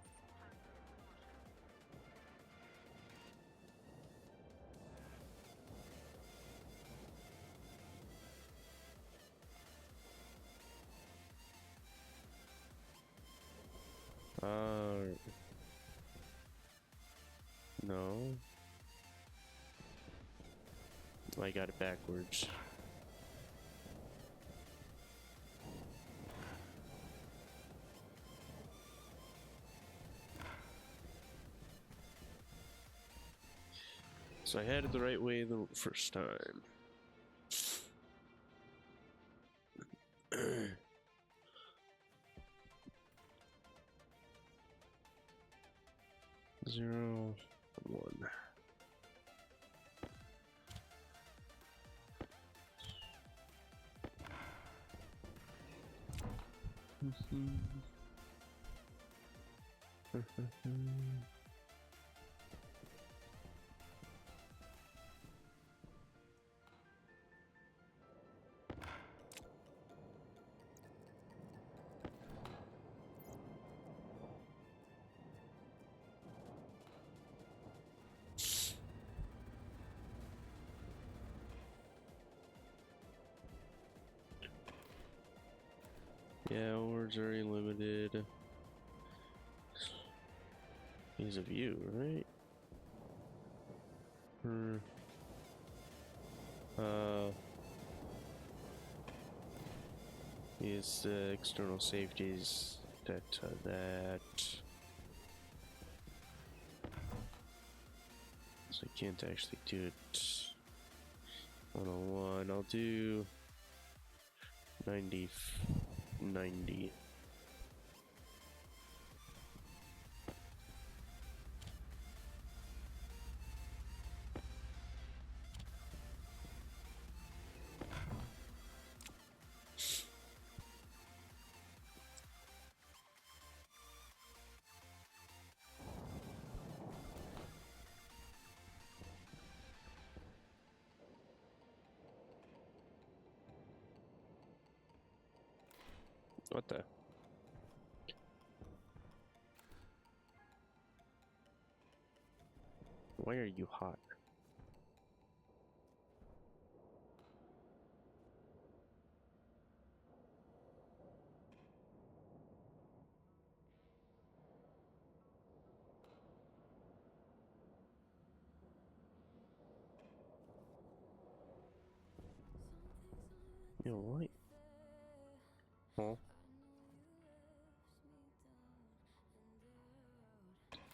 No. I got it backwards. So I had it the right way the first time. Zero, one. Yeah, words are very limited. Ease of view, right? Is external safeties that. So I can't actually do it 101. I'll do 90. What the? Why are you hot? You know what? Well,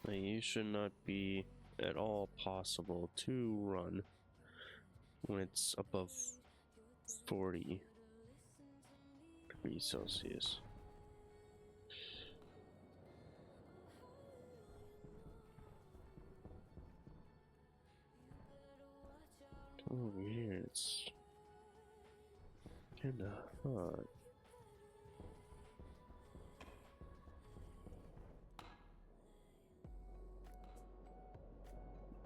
you should not be at all possible to run when it's above 40 degrees Celsius. Over here, it's kinda hot.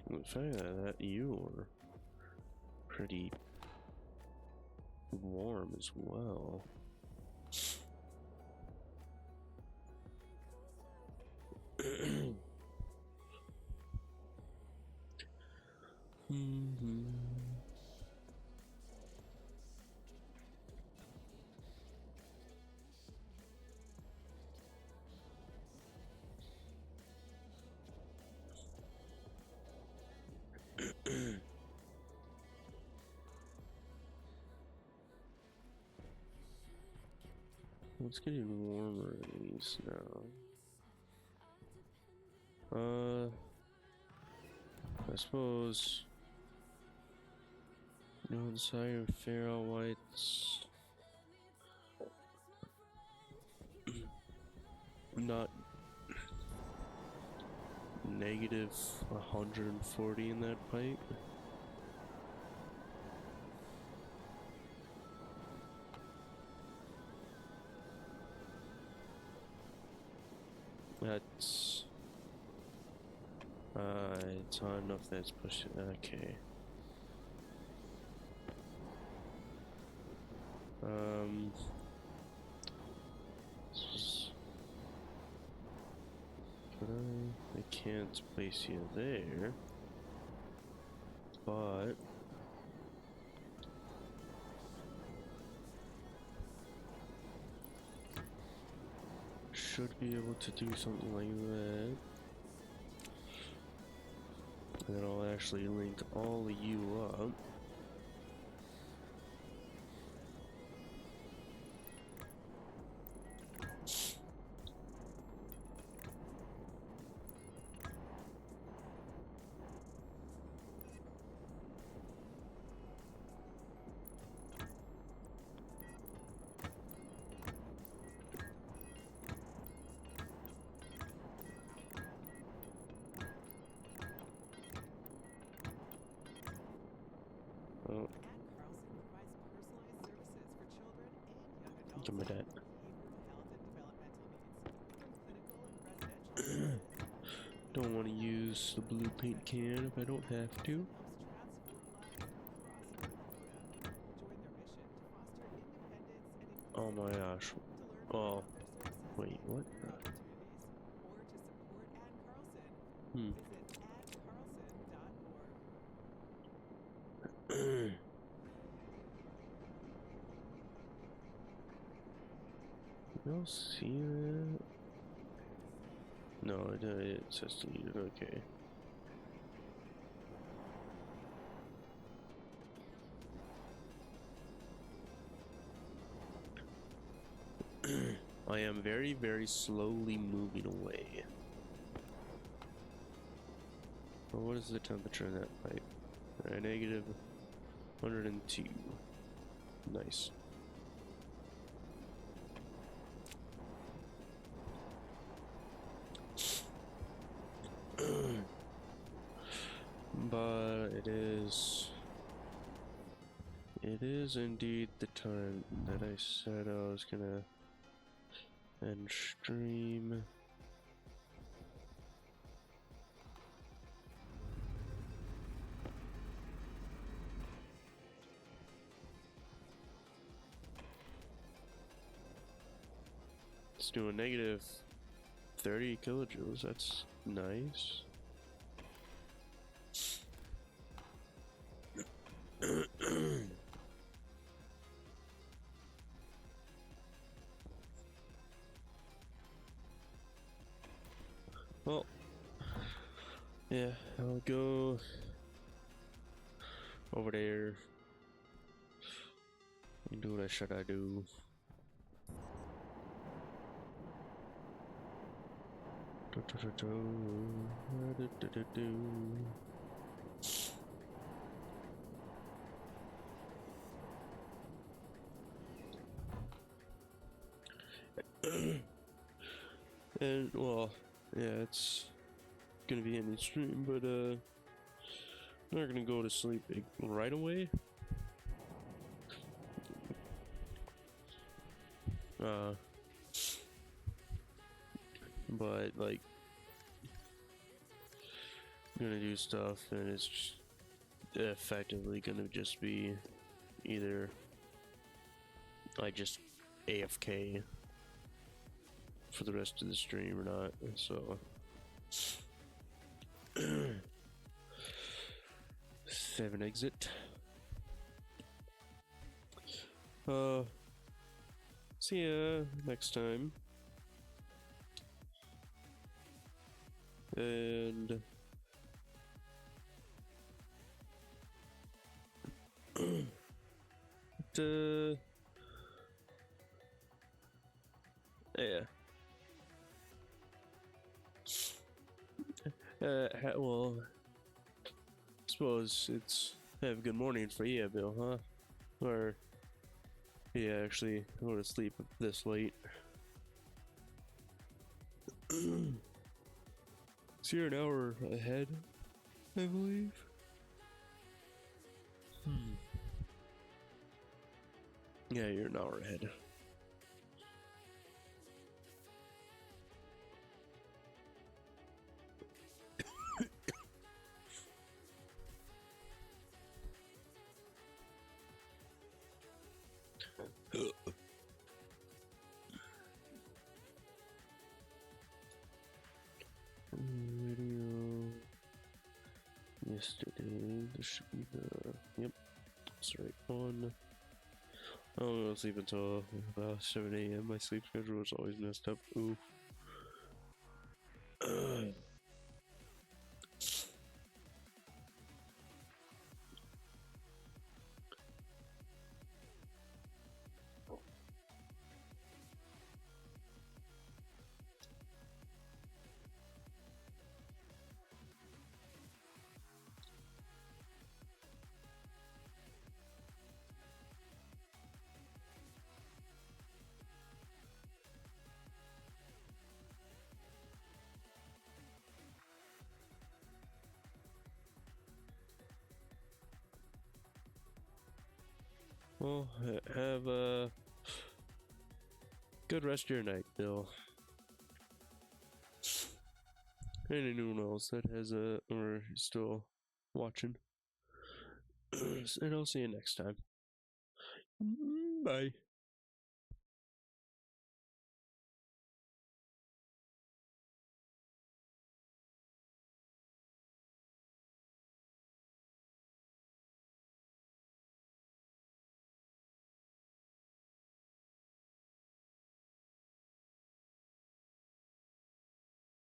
The fact that you're pretty warm as well. It's getting warmer at least now. I suppose inside feral whites not negative 140 in that pipe. That's it's hot enough that's pushing. Okay. I can't place you there, but should be able to do something like that. And then I'll actually link all of you up. Oh, give me that. Don't want to use the blue paint can if I don't have to. Oh my gosh. Oh, wait, what? You'll see that? No, it says deleted, okay. I am very, very slowly moving away. Well, what is the temperature in that pipe? Negative 102. Nice. But it is indeed the time that I said I was gonna end stream. It's doing negative 30 kilojoules, that's nice. Well, yeah, I'll go over there. Do what should I do? And well, yeah, it's gonna be in the stream, but I'm not gonna go to sleep right away. But like, I'm gonna do stuff, and it's just effectively gonna just be either I just AFK for the rest of the stream or not. So 7 exit. See ya next time. And yeah. Well, suppose it's have a good morning for you, Bill, huh? Or yeah, actually, I go to sleep this late. So you're an hour ahead, I believe. Yeah, you're an hour ahead. Radio. Yesterday, this should be the. Yep, that's the right one. I'm gonna sleep until about 7 a.m. My sleep schedule is always messed up. Ooh. Well, have a good rest of your night, Bill. And anyone else that has a or is still watching. And I'll see you next time. Bye.